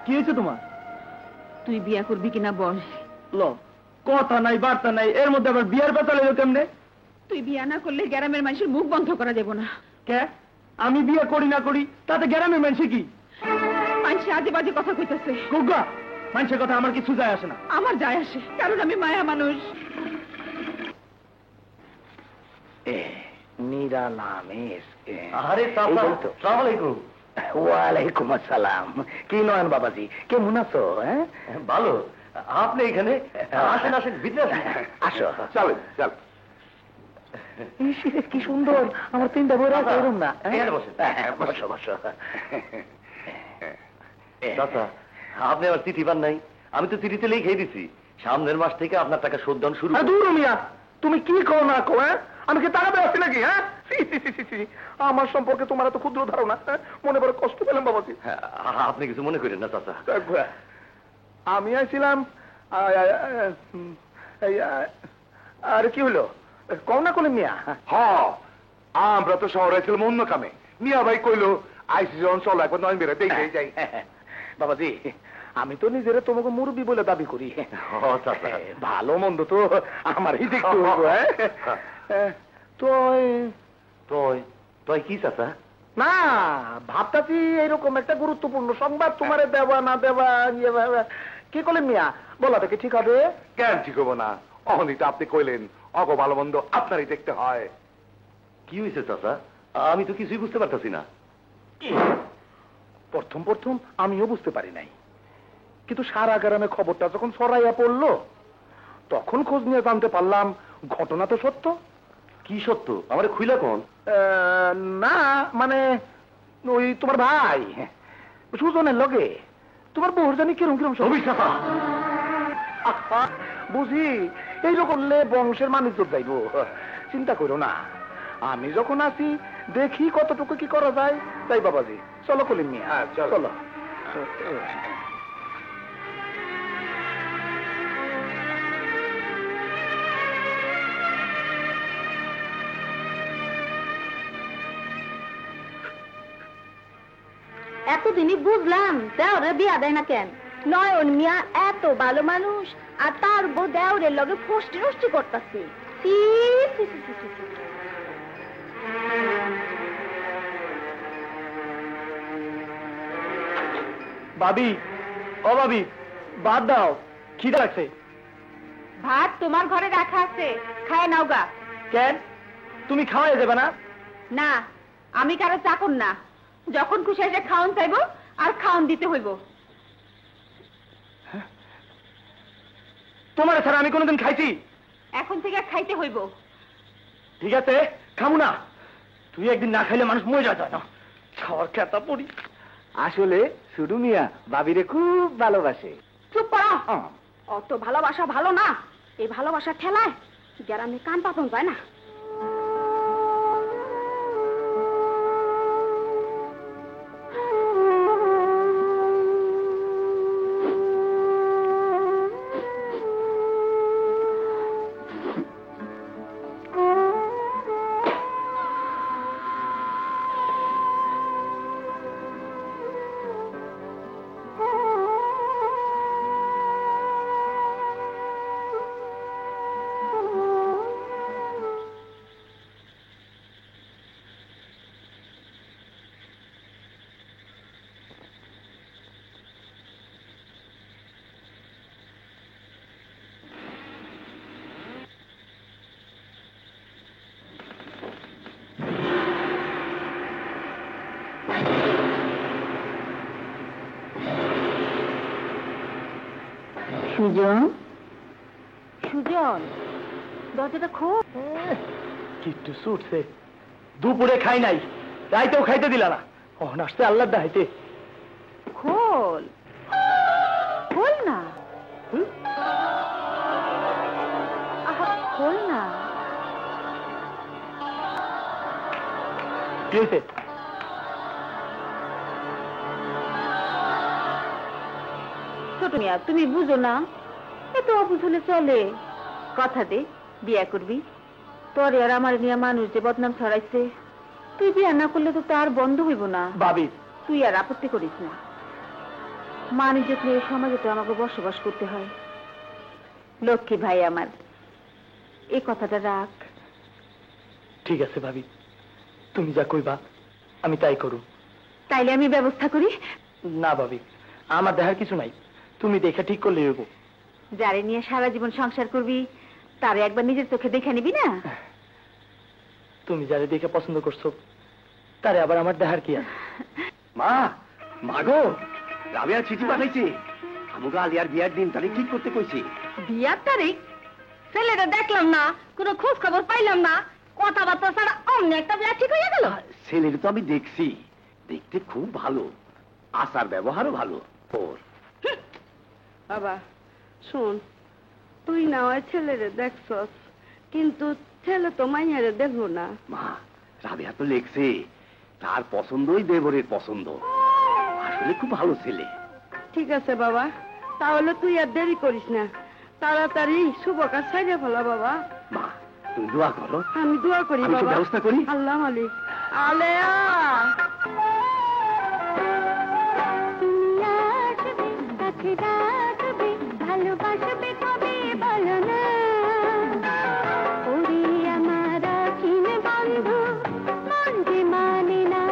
কি হয়েছে তোমার? তুই বিয়া করবি কিনা বল। ল কথা নাই বার্তা নাই, এর মধ্যে আবার বিয়ার কথা লেলো কেমনে? তুই বিয়া না করলে গ্রামের মানুষের মুখ বন্ধ করা যাব না। কে? আমি বিয়ে করি না করি তাতে গ্রামের মানুষে কি? মানুষ আজে বাজে কথা কইতেছে। গুগা, মানুষের কথা আমার কিছু যায় আসে না। আমার যায় আসে, কারণ আমি মায়া মানুষ। নিরালামেশ। আরে চাচা, সালাম আলাইকুম। ওয়ালাইকুম আসসালাম। কি নয়ন বাবাজি, কেমন আছো? ভালো। আপনি এখানে? আসেন আসেন, ভিতরে আসেন। আসো, চল চল। কি সুন্দর, আমার তিনটা বই রাখা এরকম না। এখানে বসেন। বসো বসো। চাচা, আপনি আমার চিঠি পান নাই? আমি তো চিঠিতে লিখে দিছি সামনের মাস থেকে আপনার টাকা শোধ দেওয়া শুরু। দূর মিয়া, তুমি কি কো না কো? আমি কি টাকা দেওয়া নাকি? হ্যাঁ, আমার সম্পর্কে তোমার এত ক্ষুদ্র ধারণা। মনে বড় কষ্ট পেলাম বাবাজি। আপনি কিছু মনে করেন না চাচা। আমি আইছিলাম, আর কি হলো কও না কোন মিয়া? আমরা তো শহরে ছিলাম অন্য কামে। মিয়া ভাই কইলো আইসি যখন চলো একবার নয় বেড়ে দেখে যাই। বাবাজি, আমি তো নিজের তোমাকে মুরব্বী বলে দাবি করি। ভালো মন্দ তো আমারই দেখতে হবে। তুই কি চাচা? না, ভাবতাছি এরকম একটা গুরুত্বপূর্ণ সংবাদ তোমারে দেওয়া না দেওয়া। কি করলেন মিয়া, বলাটা কি ঠিক হবে? কেন ঠিক হবো না? অহনিত আপনি কইলেন অগো ভালো মন্দ আপনারই দেখতে হয়। কি হয়েছে চাচা? আমি তো কিছুই বুঝতে পারতেছি না। প্রথম প্রথম আমিও বুঝতে পারি নাই, কিন্তু সারা গ্রামে খবরটা যখন ছড়াইয়া পড়লো তখন খোঁজ নিয়ে জানতে পারলাম ঘটনা তো সত্য। কি সত্য? আমার খুইলা কোন? না মানে ওই তোমার ভাই সুজনের লগে তোমার বউর জানি কিরম কিরম বুঝি এইরকম করলে বংশের মানিজ্য যাইব। চিন্তা করো না, আমি যখন আছি দেখি কতটুকু কি করা যায়। তাই বাবাজি চলো কলিম মিয়া, চলো। এতদিনই বুঝলাম দেওরে বিয়া দেয় না কেন। নয়ন মিয়া এত ভালো মানুষ, আর তার বউ দেওরের লগে ফষ্টি নষ্টি করতেছে। ভাবি, ও ভাবি, ভাত দাও, খিদে লাগছে। ভাত তোমার ঘরে রাখা আছে, খায় নাও গা। কেন, তুমি খাওয়াই দেবে না? না, আমি কারো চাকর না। যখন খুশি এসে খাওন চাইবো আর খাওন দিতে হইব। তোমার ছাড়া আমি কোনোদিন খাইছি? এখন থেকে খাইতে হইব। ঠিক আছে, খামু না। তুই একদিন না খাইলে মানুষ মরে যায় না। খাওয়ার খেতা পড়ি। আসলে শুধু মিয়া ভাবিরে খুব ভালোবাসে। চুপ করো, অত ভালোবাসা ভালো না। এই ভালোবাসা ঠেলায় গ্রামে কান পাতন যায় না। সুজন, সুজন, দরজাটা খোল। কিট্টু ছুটছে। দুপুরে খাই নাই, রাইতেও খাইতে দিলা না। অহন আসছে আল্লাহ দাহাইতে। খোল, খোল না। আহা, খোল না। কি হয়েছে? ছোট মিয়া, তুমি বুঝো না, এত অবুঝ হলে চলে। কথা দে, বিয়া করবি। তোরে আর আমার নিয়ে মানুষ যে বদনাম ছড়াইছে, তুই বিয়া না করলে তো তার বন্ধ হইব না। ভাবি, তুই আর আপত্তি করিস না। মানুষ যে সমাজে তো আমাকে বসবাস করতে হয়। লক্ষ্মী ভাই আমার, এই কথাটা রাখ। ঠিক আছে ভাবি, তুমি যা কইবা আমি তাই করু। তাইলে আমি ব্যবস্থা করি। না ভাবি, আমার দেখার কিছু নাই। তুমি দেখে ঠিক করলে হইব। যারে নিয়ে সারা জীবন সংসার করবি, তারে একবার নিজের চোখে দেখে নিবি না? তুমি যারে দেখে পছন্দ করছো তারে আবার আমার দেখার কি আছে? মা মাগো রাবেয়া চিঠি পাঠাইছে আমাকে আলিয়ার বিয়ার দিন তারিখ ঠিক করতে কইছি। বিয়ার তারিখ? ছেলেটা দেখলাম না, কোনো খোঁজ খবর পাইলাম না, কথাবার্তা ছাড়া অন্য একটা বিয়া ঠিক হয়ে গেল। ছেলের তো আমি দেখছি, দেখতে খুব ভালো, আচার ব্যবহারও ভালো ওর। বাবা শোন, তুই না হয় ছেলেরে দেখছস, কিন্তু ছেলে তো মাইয়ারে দেখবো না। মা রাবেয়া তো লেখছে তার পছন্দই দেবরের পছন্দ, আসলে খুব ভালো ছেলে। ঠিক আছে বাবা, তাহলে তুই আর দেরি করিস না, তাড়াতাড়ি শুভ কাজ সাইডে ফেলা বাবা। মা তুমি দোয়া করো, আমি দোয়া করি আমি সব বাবা। ব্যবস্থা করি। আল্লাহ মালিক। আলেয়া তুমি আসবে কাছে ডাকবে ভালোবাসবে কবে বলো না ওরে আমার চিন বন্ধু মন যে মানে না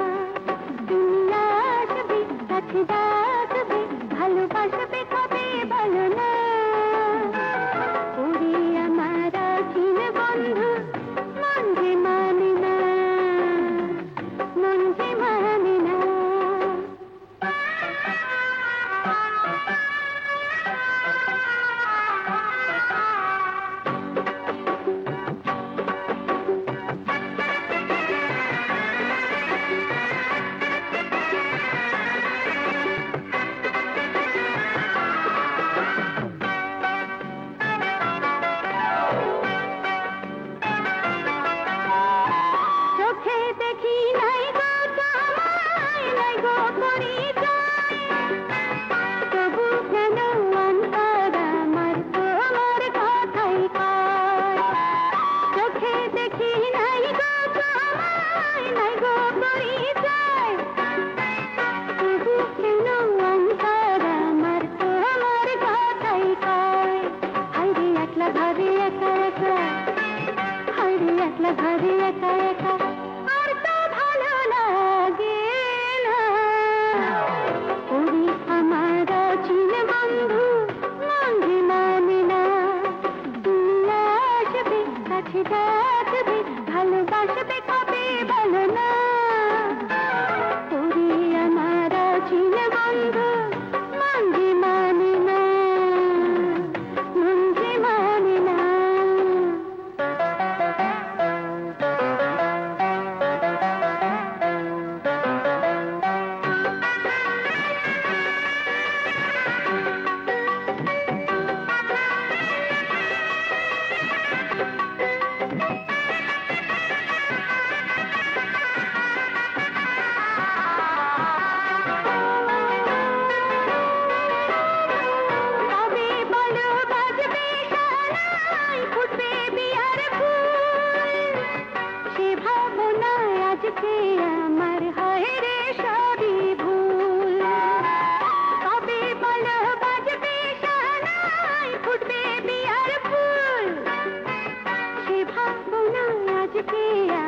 তুমি আসবে কাছে ডাকবে ভালোবাসবে কবে বলো না ওরে আমার চিন বন্ধু মন যে মানে না মন যে মানে না চোখে দেখি নাই গো তোমায় নাই গো পরিচয় তবু কেন অন্তর আমার তোমার কথাই কয় চোখে দেখি নাই গো তোমায় নাই গো পরিচয় তবু কেন অন্তর আমার তোমার কথাই কয় হায়রে একলা ঘরে একা একা হায়রে একলা ঘরে একা একা আর তো ভালো লাগে না ওরে আমার চিন বন্ধু মন যে মানে না তুমি আসবে কাছে ডাকবে ভালোবাসবে কবে বলো না ওরে আমার চিন বন্ধু মন যে মানে না মন যে মানে না কবে বলো বাজবে সানাই ফুটবে বিয়ার ফুল সে ভাবনা আজকে আমার হয় রে সবই ভুল কবে বলো বাজবে সানাই ফুটবে বিয়ার ফুল সে ভাবনা আজকে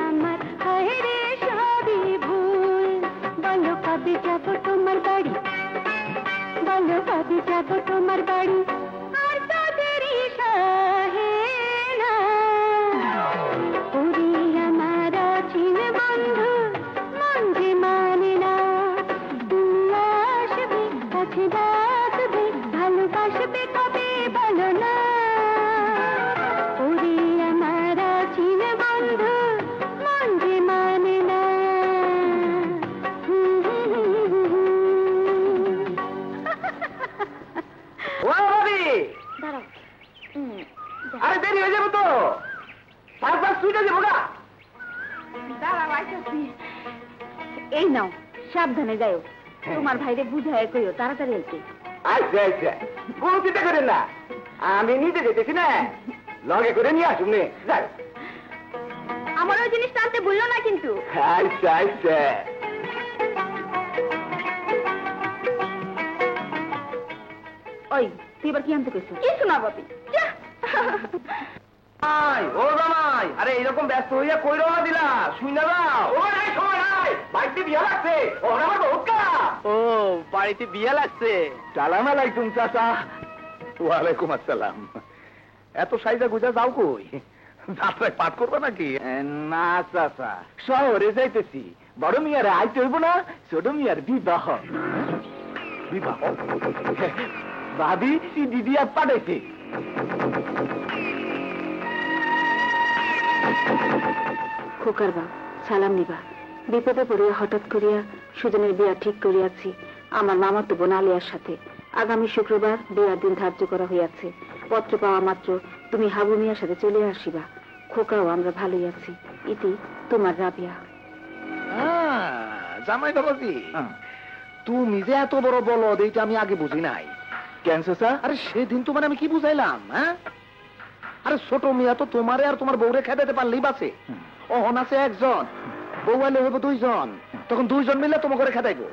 আমার হয় রে সবই ভুল বলো কবে যাবো তোমার বাড়ি বলো কবে যাবো তোমার বাড়ি আর তো দেরি সহে না ওরে আমার চিন বন্ধু মন যে মানে না তুমি আসবে কাছে ডাকবে ভালোবাসবে কবে বলো না ওরে আমার চিন বন্ধু মন যে মানে না ও ভাবি দাঁড়াও আরে দেরি হয়ে যাবে তো, তারপর সুইটা যাবো গা। দাঁড়াও আইতাছি। এই নাও, সাবধানে যাও, তোমার ভাইরে বুঝায় কইও তাড়াতাড়ি আইতে। আচ্ছা আচ্ছা, কোনো চিন্তা করেন না, আমি নিজে যেতেছি না, লগে করে নিয়ে আসুন নে। যাই। আমার ওই জিনিসটা আনতে ভুললো না কিন্তু। আচ্ছা আচ্ছা। ওই তুই এবার কি আনতে কইছো? কিছু না বাপি, যা। ও জামাই, আরে এইরকম ব্যস্ত হইয়া কই রওনা দিলা? শুই না যাও। ও নাই সময় নাই, বাড়িতে বিয়া লাগছে, ওর আমার বহুকা। ও বাড়িতে বিয়া লাগছে? সালাম আলাইকুম চাচা। ওয়ালাইকুম আসসালাম। এত সাইজা গুজা যাও কই? যাত্রায় পাঠ করবে নাকি? না চাচা, শহরে যাইতেছি, বড় মিয়ারে আইতে হইব না, ছোট মিয়ার বিবাহ। বিবাহ? ভাবি দিদি আর পাঠাইছে। খোকার বাপ, সালাম নিবা। বিপদে পড়িয়া হঠাৎ করিয়া সুজনের বিয়া ঠিক করিয়াছি আমার মামাতো বোন আলিয়ার সাথে। আগামী শুক্রবার বিয়ার দিন ধার্য করা হইয়াছে। পত্র পাওয়া মাত্র তুমি হাবু মিয়ার সাথে চলে আসিবা। খোকাও আমরা ভালোই আছি। ইতি তোমার রাবিয়া। জামাই বাবাজি, তুমি যে এত বড় বলদ এইটা আমি আগে বুঝি নাই। কেন চাচা? আরে সেদিন তোমার আমি কি বুঝাইলাম? হ্যাঁ, আরে ছোট মিয়া তো তোমারে আর তোমার বউরে খেদাতে পারলেই বাঁচে। অহন আছে একজন, বউ আলে হইব দুইজন, তখন দুইজন মিলে তোমার ঘরে খেদাইবো।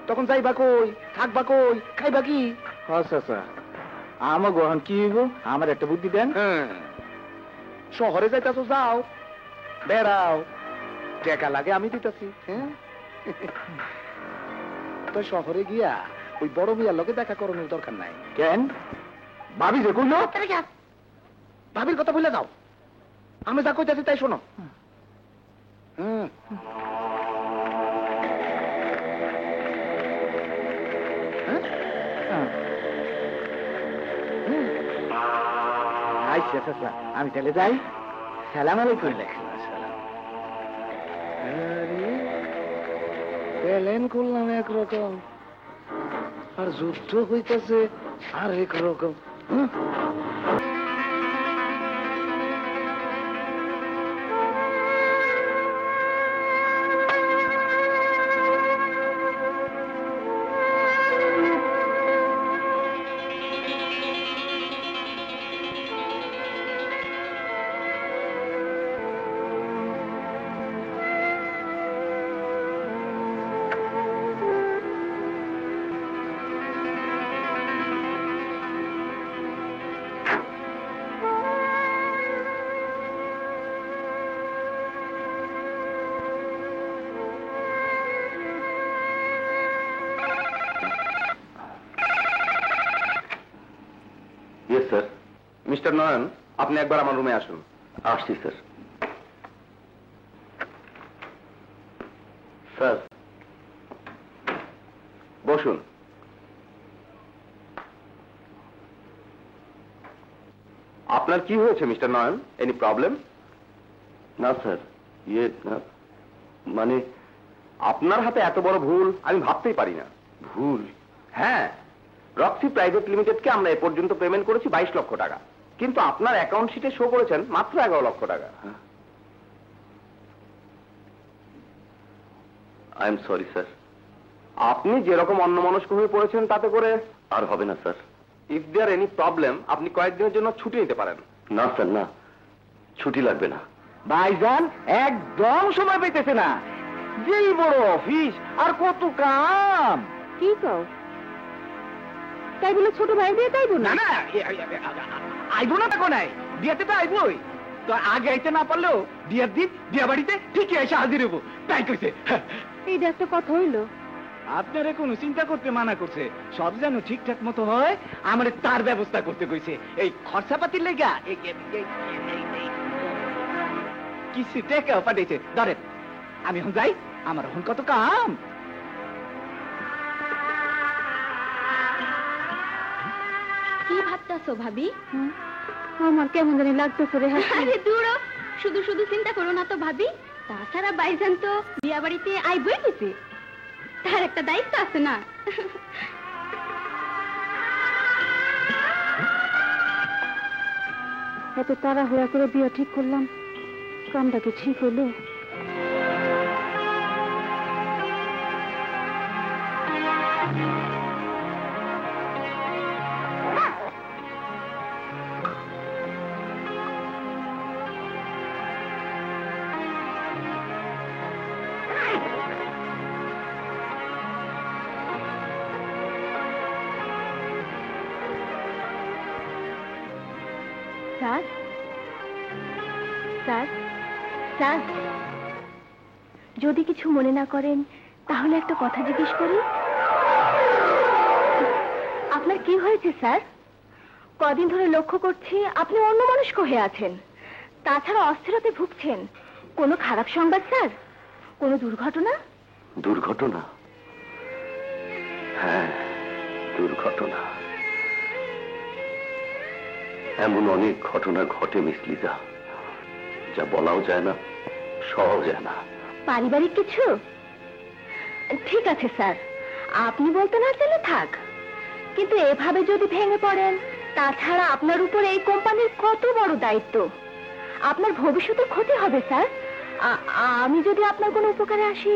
তখন যাইবা কই, থাকবা কই, খাইবা কি? চাচা, আমার গ্রহণ কি হইব? আমার একটা বুদ্ধি দেন। শহরে যাইতাছো, যাও, বেড়াও, টাকা লাগে আমি দিতেছি। হ্যাঁ, তো শহরে গিয়া ওই বড় মিয়ার লগে দেখা করানোর দরকার নাই। কেন? ভাবি যে কইল, ভাবির কথা বলে দাও, আমি যা কইতাছি তাই শোনো। আচ্ছা চাচা, আমি তাহলে যাই। সালাম আলাইকুম। প্লেন করলাম একরকম, আর যুদ্ধ হইতেছে আর একরকম। Yes sir. মিস্টার নয়ন, আপনি একবার আমার রুমে আসুন। আসছি স্যার। স্যার বসুন। আপনার কি হয়েছে মিস্টার নয়ন? Any problem? না স্যার, মানে আপনার হাতে এত বড় ভুল আমি ভাবতেই পারি না। ভুল? হ্যাঁ, রক্সি প্রাইভেট লিমিটেডকে আমরা এ পর্যন্ত পেমেন্ট করেছি 22 লক্ষ টাকা, কিন্তু আপনার অ্যাকাউন্ট শিটে শো করেছেন মাত্র 11 লক্ষ টাকা। I am sorry sir. আপনি যেরকম অন্যমনস্ক হয়ে পড়েছেন তাতে করে আর হবে না sir. If there any problem, আপনি কয়েকদিনের জন্য ছুটি নিতে পারেন। না স্যার, না, ছুটি লাগবে না। ভাইজান একদম সময় পেতেছে না। যেই বড় অফিস আর কত কাম। কি কও? তাই বলে ছোট ভাই দিয়ে তাইবো না? না না, আইবো না দেখো নাই, বিয়াতে তো আইবোই। তো আগে আইতে না পারলেও বিয়ার দিন বিয়া বাড়িতে ঠিকই এসে হাজির হবো, তাই কইছে। এইটা একটা কথা হইলো। আপনারে কোনো চিন্তা করতে মানা করছে, সব যেন ঠিকঠাক মতো হয় আমার তার ব্যবস্থা করতে কইছে। এই খরচাপাতির লেগা কিছু টাকা পাঠিয়েছে। ধরেন, আমি এখন যাই, আমার এখন কত কাম। কি ভাবতাছো ভাবি? আমার কেমন জানি লাগতেছে রে। আরে দূর, শুধু শুধু চিন্তা করো না তো ভাবি। তাছাড়া বাইজান তো বিয়া বাড়িতে আইবই দিছে, তার একটা দায়িত্ব আছে না? এত তাড়াহুড়া করে বিয়া ঠিক করলাম, কামটা কি ঠিক হলো? স্যার, স্যার, স্যার, যদি কিছু মনে না করেন তাহলে একটা কথা জিজ্ঞেস করি। আপনার কি হয়েছে স্যার? কদিন ধরে লক্ষ্য করছি আপনি অন্যমনস্ক হয়ে আছেন। তাছাড়া অস্থিরতে ভুগছেন। কোনো খারাপ সংবাদ স্যার? কোনো দুর্ঘটনা? দুর্ঘটনা? হ্যাঁ, দুর্ঘটনা। এমন অনেক ঘটনা ঘটে মিস লিজা, যা বলাও যায় না, সহজ যায় না। পারিবারিক কিছু? ঠিক আছে স্যার, আপনি বলতে না চাইলে থাক, কিন্তু এভাবে যদি ভেঙে পড়েন, তাছাড়া আপনার উপর এই কোম্পানির কত বড় দায়িত্ব, আপনার ভবিষ্যতের ক্ষতি হবে স্যার। আমি যদি আপনার কোনো উপকারে আসি,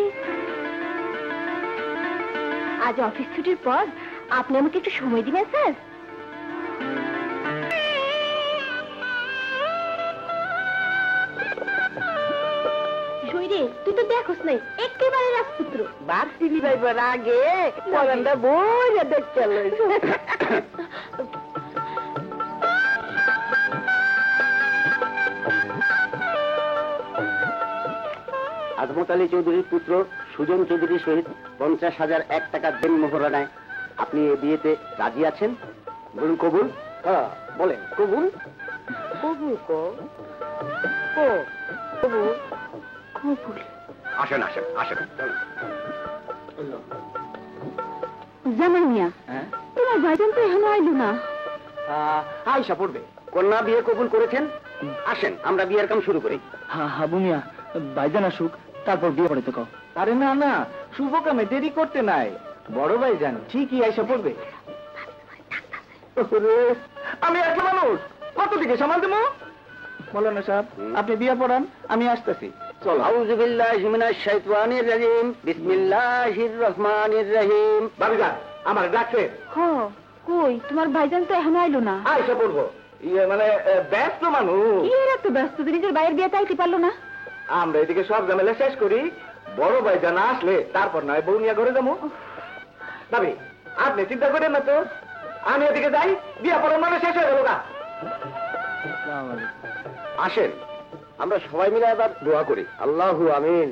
আজ অফিস ছুটির পর আপনি আমাকে একটু সময় দিবেন স্যার? তুই তো দেখোস নাই, একেবারে রাজপুত্র। বার্ষিক ভাইবার আগে পরানটা বইয়া দেখতে আজমত আলী চৌধুরীর পুত্র সুজন চৌধুরীর সহিত 50,001 টাকা দেন মোহরানায় আপনি এ বিয়েতে রাজি আছেন? বলুন কবুল। হ্যাঁ বলেন কবুল। কবুল কবুল। আসেন আসেন আসেন। জামাই মিয়া, তোমার ভাইজান তো এখনো আইলো না। আয়সা পড়বে। কন্যা বিয়ে কবুল করেছেন, আসেন আমরা বিয়ের কাম শুরু করি। হাবু মিয়া, ভাইজান আসুক, তারপর বিয়ে করে তো কও। আরে না না, শুভ কামে দেরি করতে নাই, বড় ভাইজান ঠিকই আয়সা পড়বে। আমি একটা মানুষ, কত দিকে সামাল দেবো? মৌলানা সাহেব, আপনি বিয়ে পড়ান, আমি আসতেছি। চলো। আউযু বিল্লাহি মিনাশ শাইতানির রাজিম, বিসমিল্লাহির রহমানির রহিম। ভাবিজা, আমার ডাকছে। হ্যাঁ, কই তোমার ভাইজান তো এখনো আইলো না। আয়সা পড়বো। মানে ব্যস্ত মানুষ। কি এর এত ব্যস্ত, নিজের ভাইয়ের বিয়ে তাইতে পারলো না? আমরা এদিকে সব ঝামেলা শেষ করি, বড় ভাইজান আসলে তারপর নয় বউ নিয়ে ঘরে যাবো। ভাবি, আপনি চিন্তা করেন না তো, আমি এদিকে যাই, বিয়া পড়ার মানে শেষ হয়ে গেল না। আসেন আমরা সবাই মিলে এবার দোয়া করি। আল্লাহু আমিন।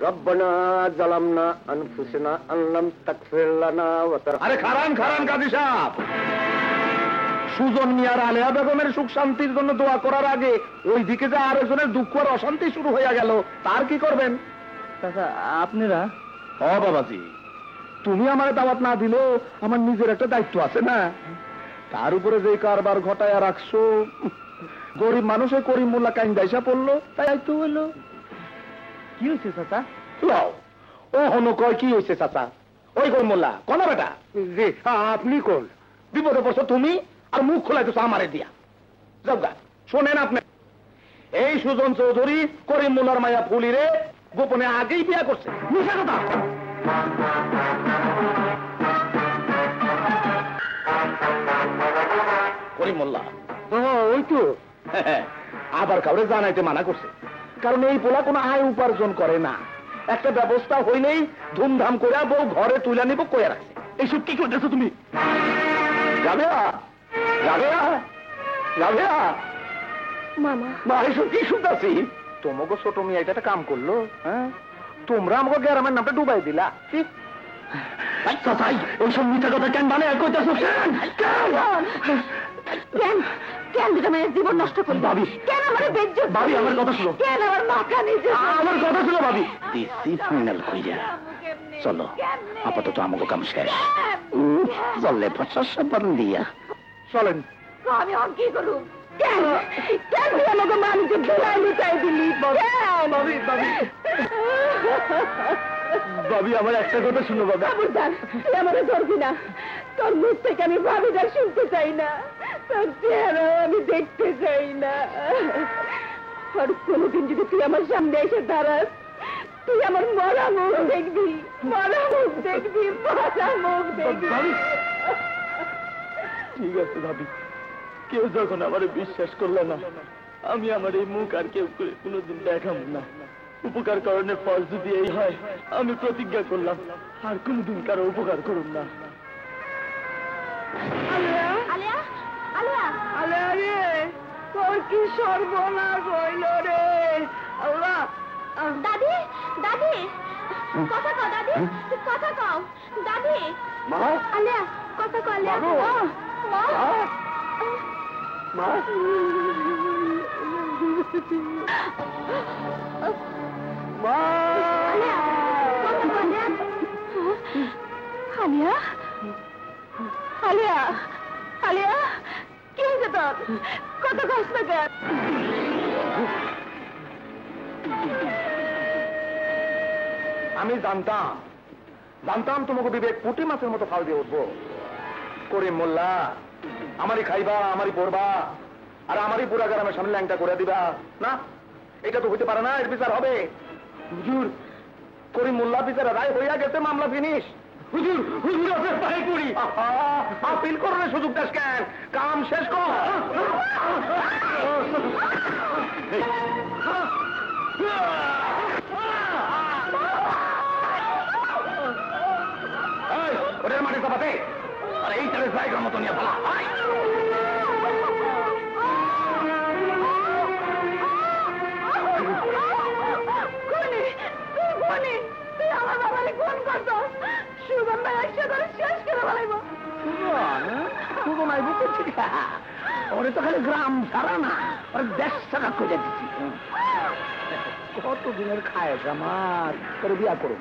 রব্বানা যালামনা আনফুসানা আল্লাম তাগফির লানা ওয়া তারহামনা। আরে খারান খারান কাজী সাহেব, সুজন মিয়ার আলেয়া বেগমের সুখ শান্তির জন্য দোয়া করার আগে ওই দিকে যে আরেকজনের দুঃখ আর অশান্তি শুরু হয়ে গেল, তার কি করবেন? চাচা, আপনারা? ও বাবাজি, তুমি আমার দাওয়াত না দিলেও আমার নিজের একটা দায়িত্ব আছে না? তার উপরে যে কারবার ঘটায় রাখছো, গরিব মানুষে করিম মোল্লা কাইন দাইসা পড়লো, তাই দায়িত্ব হইলো। কি হয়েছে চাচা? লও, ও হনো কয় কি হয়েছে চাচা? ওই করিম মোল্লা কোন বেটা? জি আপনি কোন? বিপদে পড়ছো তুমি, আর মুখ খোলাইতেছো আমারে দিয়া। যাও গা, শোনেন আপনি, এই সুজন চৌধুরী করিম মোল্লার মায়া ফুলিরে গোপনে আগেই বিয়া করছে। মিশা কথা। করিম মোল্লা ওই তো আবার কাউরে জানাইতে মানা করছে, কারণ এই পোলা কোনো আয় উপার্জন করে না। একটা ব্যবস্থা হইলেই ধুমধাম করে বউ ঘরে তুলে নিব কয়ে রাখছে। এইসব কি করতেছো তুমি? যাবে যাবে যাবে মামা, মা, এইসব কি শুনতেছি? তোমাকে ছোট মেয়ে এটা একটা কাম করলো, হ্যাঁ? তোমরা আমাকে গ্রামের নামটা ডুবাই দিলা। ওইসব মিথ্যা কথা কেন মানে কইতেছো? কেন কেন দুটা মেয়ের জীবন নষ্ট করলি? ভাবি, কেন আমার বেজ্জত? ভাবি আমার কথা শুনো। কেন আমার মাথা নিজে? আমার কথা শুনো ভাবি। দিছি ফাইনাল কইরা চলো, আপাতত আমাকে কাম শেষ। চললে 50 বন্ধ দিয়া চলেন। আমি আর কি করব? কেন কেন তুই আমাকে মানুষের দোলাই লুটাই দিলি? ভাবি ভাবি ভাবি, আমার একটা কথা শুনো বাবা। খবরদার, তুই আমাকে ধরবি না। তোর মুখ থেকে আমি ভাবিটা শুনতে চাই না, তোর চেহারা আমি দেখতে চাই না। আর কোনোদিন যদি তুই আমার সামনে এসে দাঁড়াস, তুই আমার মরা মুখ দেখবি, মরা মুখ দেখবি, মরা মুখ দেখবি। ঠিক আছে ভাবি, কেউ যখন আমার বিশ্বাস করলো না, আমি আমার এই মুখ আর কেউ করে কোনোদিন দেখাবো না। উপকার করণের ফল যদি এই হয়, আমি প্রতিজ্ঞা করলাম আর কোনোদিন কারো উপকার করুন না। আলিয়া, আলিয়া, আলিয়া, আলিয়া রে, তোর কি সর্বনাশ হইল রে? আল্লাহ। দাদি, দাদি, কথা কও দাদি, কথা কও দাদি। মা, আলিয়া, কথা কও আলিয়া। মা, মা, আলিয়া আলিয়া আলিয়া কি হয়েছে তোর? কত কষ্ট কর। আমি জানতাম তোমাকে বিবেক পুঁটি মাছের মতো খাল দিয়ে উঠবো। করিম মোল্লা, আমারই খাইবা, আমারই পড়বা, আর আমারই পুরা গ্রামের সামনে ল্যাংটা করে দিবা না? এটা তো হইতে পারে না, এর বিচার হবে। হুজুর, করিম মোল্লা বিচার রায় হইয়া গেছে, মামলা ফিনিশ। হুজুর হুজুর আপনার পায়ে পড়ি, আপিল করলে সুযোগ দাস কেন? কাম শেষ কর। ওদের মাটি চাপাতে আর এই তাদের জায়গার মতো নিয়ে ফেলা। ওরে তো খালি গ্রাম ছাড়া না, ওর দেশ ছাড়া খুঁজে দিচ্ছি। কত দিনের খায়স আমার, তোর বিয়া করো।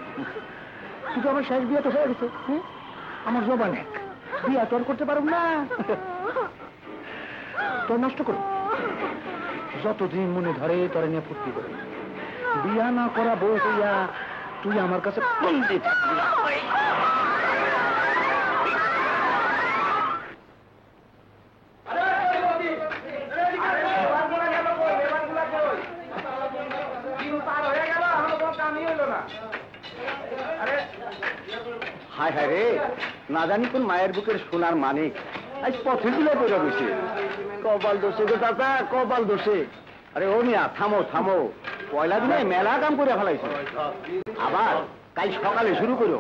কিন্তু আমার শেষ বিয়ে তো হয়ে গেছে, আমার জবান এক বিয়া তোর করতে পারব না। তোর নষ্ট করো, যতদিন মনে ধরে তোর নিয়ে ফুর্তি করে। বিয়া না করা বউ হইয়া তুই আমার কাছে বন্দি থাকবি। হায় হায় রে, না জানি কোন মায়ের বুকের সোনার মানিক আজ পথে দিলে পড়ে বসে। কপাল দোষে গো চাচা, কপাল দোষে। আরে ও মিয়া, থামো থামো, পয়লা দিনে মেলা কাম করে ফেলাইছো, আবার কাল সকালে শুরু করো।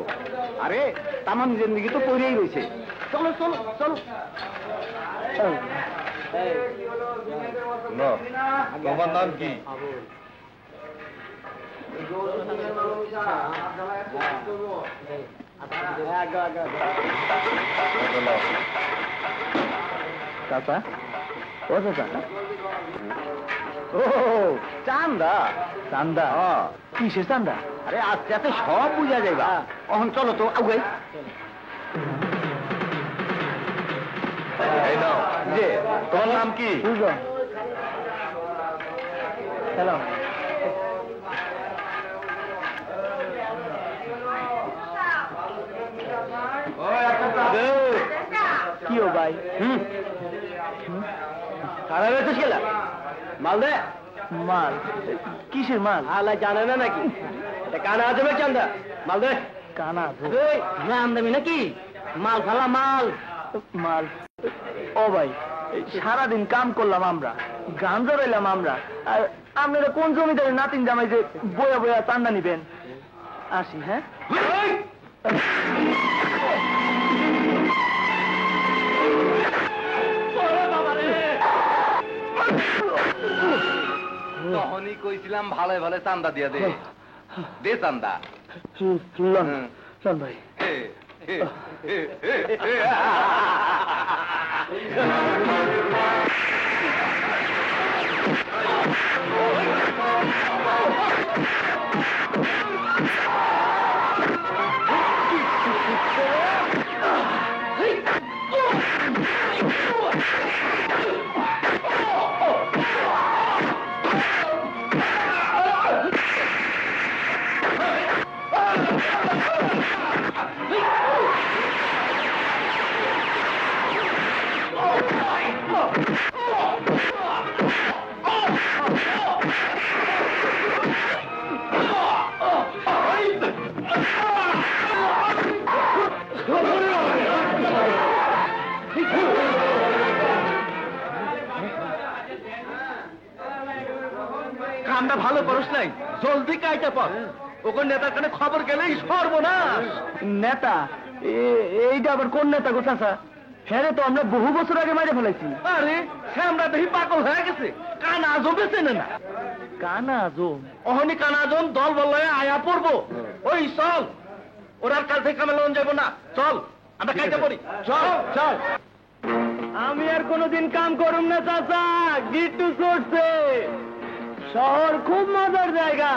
আরে তামান জিন্দিগি তো পড়েই রয়েছে। চলো চলো চলো। তোমার নাম কি? চাচা, ও চাচা, ও চান্দা। চান্দা? কিসের চান্দা? আরে আজকে এত সব বুঝা যাইবা। এখন চলো তো আগে। যে তোমার নাম কি? হ্যালো, কি ও ভাই? খারাপ হয়েছে খেলা? মাল দে। মাল? কিসের মাল? আলা জানে না নাকি? কানা আজমের চান্দা, মাল দে। কানা আমদামি নাকি? মাল ফালা মাল। মাল? ও ভাই, সারাদিন কাম করলাম আমরা, গান জড়াইলাম আমরা, আর আপনারা কোন জমিদারের নাতিন জামাই যে বয়া বয়া চান্দা নিবেন? আসি। হ্যাঁ, তখনই কইছিলাম ভালো ভালো চান্দা দিয়া দে। দে চান্দা। ভাই কামটা ভালো করস নাই, জলদি কাইটা পর। ওখানে নেতার কানে খবর গেলেই সর্বনাশ। নেতা? এইটা আবার কোন নেতা গো চাচা? হ্যাঁ তো আমরা বহু বছর আগে মারে ফেলাইছি। আরে আমরা দেখি পাগল হয়ে গেছে, কানা আজমে চেনে না। কানা আজম? অহনি কানা আজম দল বললে আয়া পড়বো। ওই চল, ওরার কাল থেকে কামেলন যাবো না, চল আমরা কাইটা পড়ি। চল চল। আমি আর কোনোদিন কাম করুম না চাচা, গিট্টু চড়ছে। শহর খুব মজার জায়গা।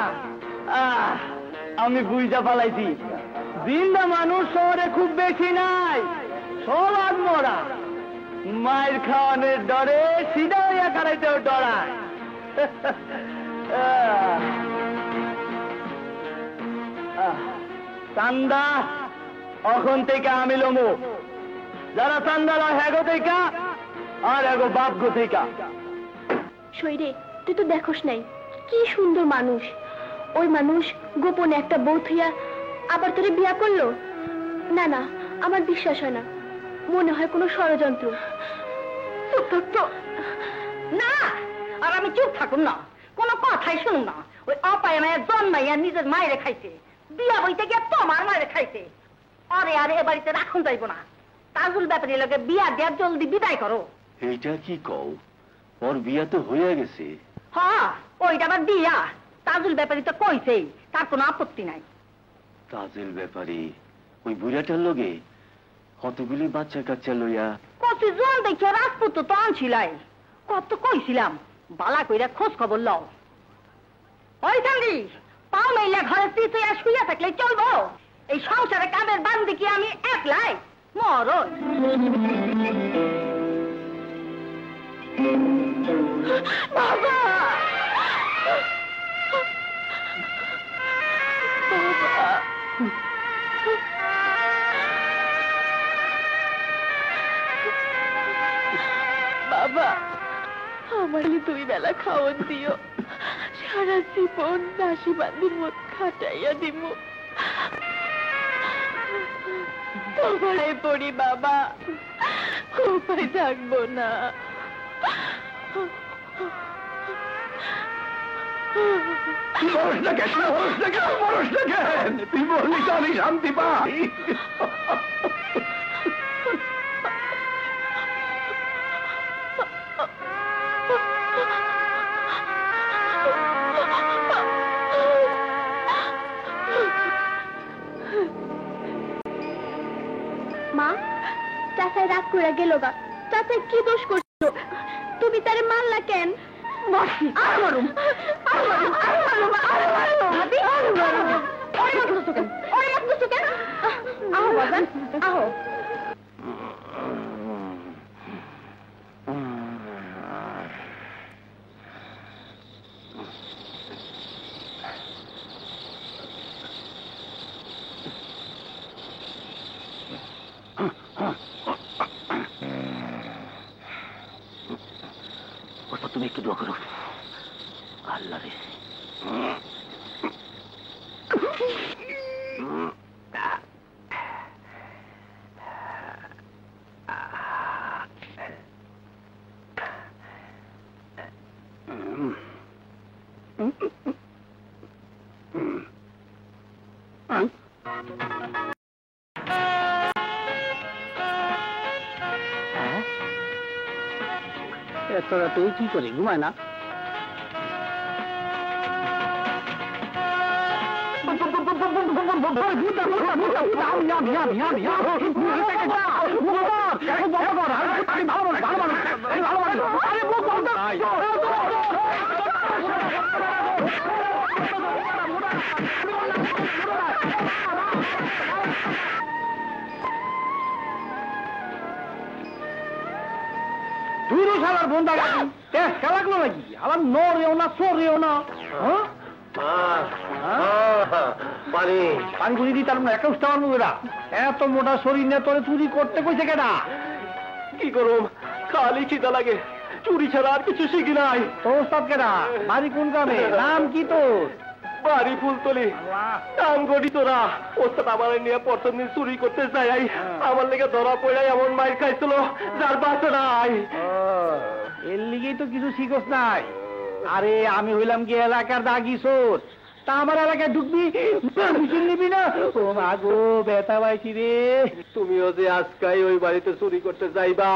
আমি বুঝা পালাইছি, জিন্দা মানুষ শহরে খুব বেশি নাই, সব আত্মরা। মায়ের খাওয়ানোর ডরে সিধা হইয়া কারাইতেও ডরায়। চান্দা এখন থেকে আমি লমু, যারা চান্দারা হ্যাগো থেকে আর এগো বাপ গো থেকে। শৈরে, তুই তো দেখোস নাই কি সুন্দর মানুষ। ওই মানুষ গোপনে একটা বউ থইয়া আবার তোরে বিয়া করলো? না না, আমার বিশ্বাস হয় না, মনে হয় কোনো ষড়যন্ত্র। না, আর আমি চুপ থাকুন না, কোনো কথাই শুনুন না। ওই অপায় মায়ের জন্মাইয়া নিজের মায়ের খাইছে, বিয়া বইতে গিয়ে তোমার মায়ের খাইছে। আরে আরে এ বাড়িতে রাখুন যাইব না। তাজুল ব্যাপারী লোকে বিয়া দেওয়া জলদি বিদায় করো। এইটা কি কও? ওর বিয়া তো হয়ে গেছে। হ্যাঁ, ওইটা আবার বিয়া। তাজুল ব্যাপারী তো কইছেই, তার কোনো আপত্তি নাই। তাজেল ব্যাপারী ওই বুড়াটার লগে কতগুলি বাচ্চা কাচ্চা লইয়া কত জন দেখে রাজপুত তো আনছিলাই, কত কইছিলাম বালা কইরা খোঁজ খবর লও। ওই চান্দি, পাও মেলা ঘরে পিছিয়ে শুইয়া থাকলে চলবো? এই সংসারে কাদের বান্দি কি আমি একলাই? মরণ। বাবা, বাবা, আমার 2 বেলা খাওয়ান দিও, সারা জীবন দাসী বান্দির মত খাটাইয়া দিব। তোমারে পড়ি বাবা, উপায় থাকবো না। তুই বললি তো আমি শান্তি পাই। মা, চাচাই রাগ করে গেল গা। চাচাই কি দোষ করছো? তুমি তারে মারলা কেন? তুমি একটু দোয়া করো। আল্লাহ রে, তোরা তুই কি করি, ঘুমায় না? শালার বন্ধা খেলাগুলো নাকি আমার নরেও না চোরেও না। পানি পানি করে দিই তার একটা উঠতে পারবো এরা। এত মোটা শরীর নিয়ে তোরে চুরি করতে কইছে কেনা? কি করব, খালি খিদা লাগে, চুরি ছাড়া আর কিছু শিখি নাই। তোর ওস্তাদ কেনা? বাড়ি কোন গ্রামে? নাম কি তোর? বাড়ি ফুলতলি, নাম গড়ি তোরা। ওস্তাদ আমার নিয়ে প্রথম দিন চুরি করতে যাই, আমার লেগে ধরা পড়াই এমন মাইর খাইছিল যার বাঁচা নাই। এর লিগেই তো কিছু শিখস নাই। আরে আমি হইলাম কি এলাকার দাগি চোর, তা আমার এলাকায় ঢুকবি নিবি না? ও মা গো, ব্যথা পাইছি রে। তুমিও যে আজকাই ওই বাড়িতে চুরি করতে যাইবা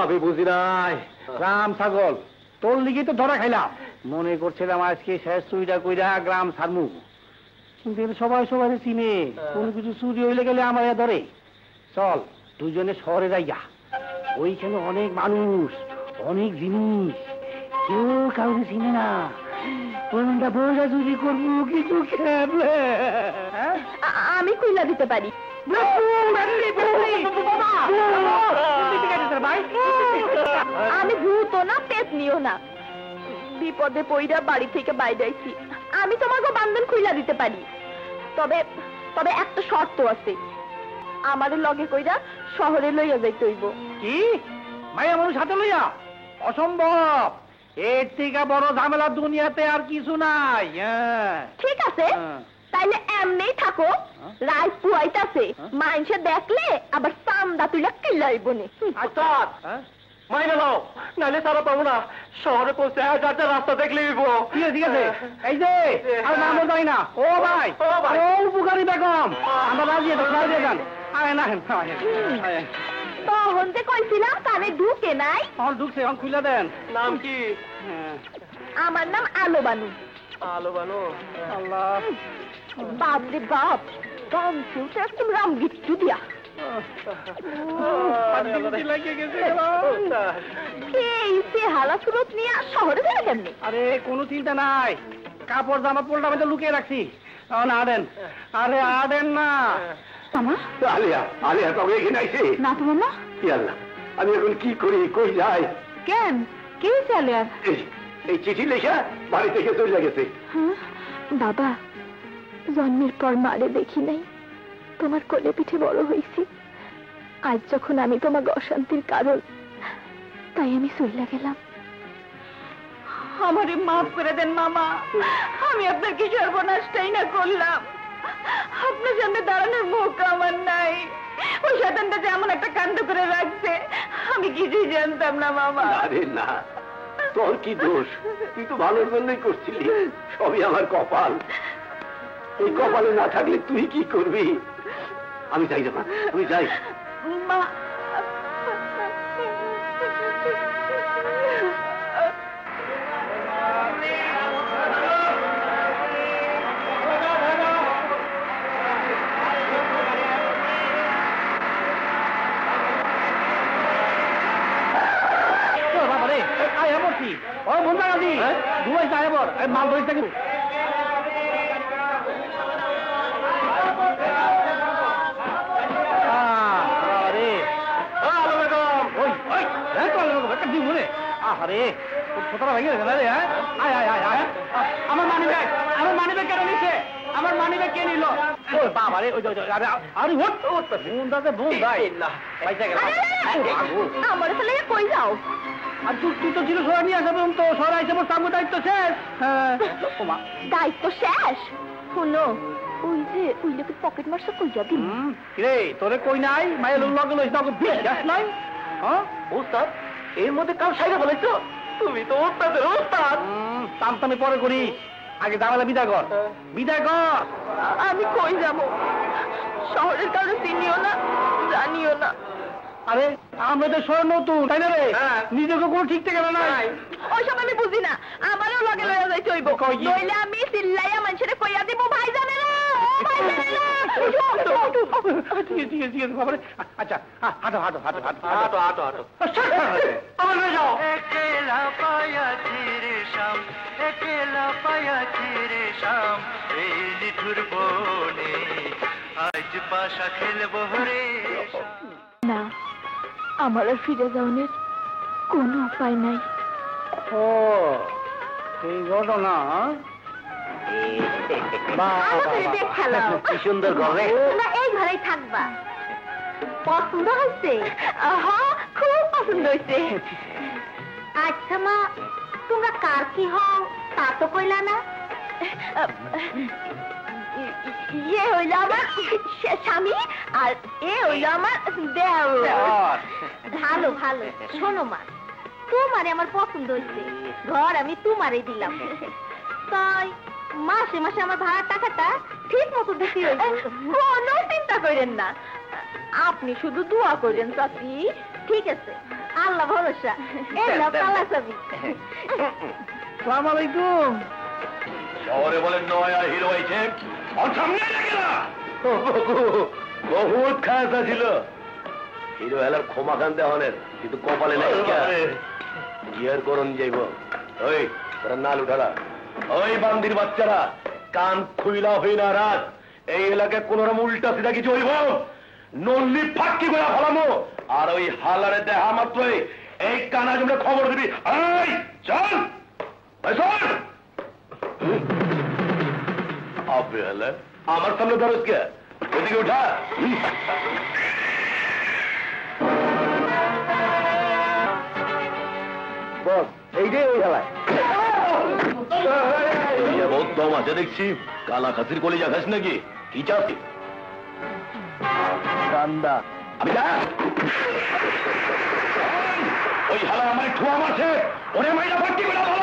আমি বুঝি নাই। রাম ছাগল, তোর লিগেই তো ধরা খাইলাম। মনে করছিলাম আজকে শেষ চুরিটা কইরা গ্রাম ছাড়মু, কিন্তু সবাই সবাই চিনে। কোনো কিছু চুরি হইলে গেলে আমার ধরে। চল দুজনে শহরে যাইয়া, ওইখানে অনেক মানুষ, অনেক জিনিস, কেউ কাউকে চিনে না। কোনটা পয়সা চুরি করবো কিছু খেলে আমি কইলা দিতে পারি। আমি ভূত না পেতনিও না, বিপদে পইরা বাড়ি থেকে বাইরে আইছি। আমি তোমাকে বান্ধন খুইলা দিতে পারি, তবে তবে একটা শর্ত আছে, আমাদের লগে কইরা শহরে লইয়া যাইতে হইব। কি মাইয়া মানুষ হাতে লইয়া? অসম্ভব, এর থেকে বড় ঝামেলা দুনিয়াতে আর কিছু নাই। ঠিক আছে, তাইলে এমনি থাকো, রাত পুয়াইতাছে, মানুষে দেখলে আবার চান্দা তুইলা কিল্লাইব নি। আচ্ছা মাইনে নাও, নাইলে তারা পাবো না। শহরে পৌঁছে রাস্তা দেখলে ঠিক আছে। এই যে আর নামও যাই না। ও ভাই, ও উপকারী বেগম, আমরা রাজি দিয়ে যান। তখন যে কইছিলাম কানে ঢুকে নাই। ঢুকছে, এখন খুলে দেন। নাম কি? আমার নাম আলো বানু। আলো বানু? আল্লাহ, বাপরে বাপ, গামছেও তো একদম রাম গিট্টু দিয়া। এই চেহারা সুরত নিয়ে শহরে যাবে কেমনি? আরে কোনো চিন্তা নাই, কাপড় জামা পোলটা আমি তো লুকিয়ে রাখছি। না দেন, আরে আদেন না। আলিয়া, আলিয়া তবে এখানে আইছে না তো মামা। কি আল্লাহ, আমি এখন কি করি, কই যাই? কেন, কে চলে আর? এই চিঠি লেখা বাড়ি থেকে চলে গেছে। বাবা, জন্মের পর মারে দেখি নাই, তোমার কোলে পিঠে বড় হয়েছি। আজ যখন আমি তোমাকে অশান্তির কারণ, তাই আমি চলে গেলাম। আমারে মাফ করে দেন মামা, আমি আপনার কি সর্বনাশটাই না করলাম। আপনার সামনে দাঁড়ানোর মুখ আমার নাই। ওই শয়তানটা যে এমন একটা কাণ্ড করে রাখছে, আমি কিছুই জানতাম না মামা। আরে না, তোর কি দোষ? তুই তো ভালোর জন্যই করছিলি, সবই আমার কপাল। এই কপালে না থাকলে তুই কি করবি? আমি যাই না, আমি যাই। মা, ও বন্ধা গাছি ধুয়াই যায় এবার মাল ধরে থাকি। আমার মানি ব্যাগ, আমার মানি ব্যাগ কেন নিচ্ছে? আমার মানি ব্যাগ কে নিল? বাবারে, আমার তাহলে কই যাও? আর তুই তো ছিল সরাই নিয়ে আসবে তো, সরাই হিসেবে সামনে দায়িত্ব শেষ। দায়িত্ব শেষ? শুনো, ওই যে ওই লোকের পকেট মারছে কই যাবি? রে তোরে কই নাই, মায়ের লগে লইছ না, বিশ্বাস নাই? ওস্তাদ, এর মধ্যে কাল সাইরা বলেছ? তুমি তো ওস্তাদের ওস্তাদ। তামতামি পরে করিস, আগে দাঁড়ালে বিদায় কর, বিদায় কর। আমি কই যাব? শহরের কারণে চিনিও না, জানিও না। আরে আমরা তো শহর নতুন, তাই না রে? নিজেকে কোনো ঠিক থেকে নাই। ওইসব আমি বুঝি না, আমারও লগে লইয়া যাইতে হইব, নইলে আমি চিল্লাইয়া মানুষের কইয়া দিব ভাই জানে না, ভাই জানে না। ঠিক আছে বাবারে। আচ্ছা হাঁটো হাঁটো হাঁটো হাঁটো হাঁটো হাঁটো হাঁটো। আমার যাও। একেলা পায়া ছিরে শাম, একেলা পায়া ছিরে শাম, এই নিঠুর বনে আজ পাশা খেলবো রে। না, আমার আর ফিরে যাওয়ার কোনো উপায় নাই। ও এই ঘটনা। কি সুন্দর ঘরে। তোমরা এই ঘরেই থাকবা? পছন্দ হয়েছে? হ্যাঁ, খুব পছন্দ হয়েছে। আচ্ছা মা, তোমরা কার কি হও তা তো কইলা না। ইয়ে হইল আমার স্বামী, আর এ হইল আমার দেওর। ভালো ভালো। শোনো মা, তোমারে আমার পছন্দ হয়েছে, ঘর আমি তোমারে দিলাম, তাই মাসে মাসে আমার ভাড়ার টাকাটা ঠিক মতো দিতে হইবে। কোনো চিন্তা করেন না, আপনি শুধু দোয়া করেন চাচি। ঠিক আছে, আল্লাহ ভরসা। এই নাও কালা চাবি। সালাম আলাইকুম। শহরে বলেন নয়া হিরো হয়েছে, সামনে লাগে না। বহুত খাওয়া ছিল হিরো হেলার ক্ষমা খান দেওয়ানের, কিন্তু কপালে নাই। কি আর করুন যাইব? ওই তোরা নাল উঠালা, ওই বান্দির বাচ্চারা কান খুইলা হই না রাত, এই এলাকায় কোন রকম উল্টা সিধা কিছু হইব নল্লি ফাঁকি করে ফেলামো, আর ওই হালারে দেখা মাত্রই এই কানা জমে খবর দিবি। এই চল আমার সামনে ধরস কে? ওদিকে উঠা। বস এইটাই ওই খেলায় বহুত দম আছে দেখছি, কালা খাসির কলিজা খাস নাকি? কি চাচ্ছি? কান্দা আমি যা ওই হালা আমার ঠুয়া মারছে, ওরে মাইরা ভর্তি করে ভালো।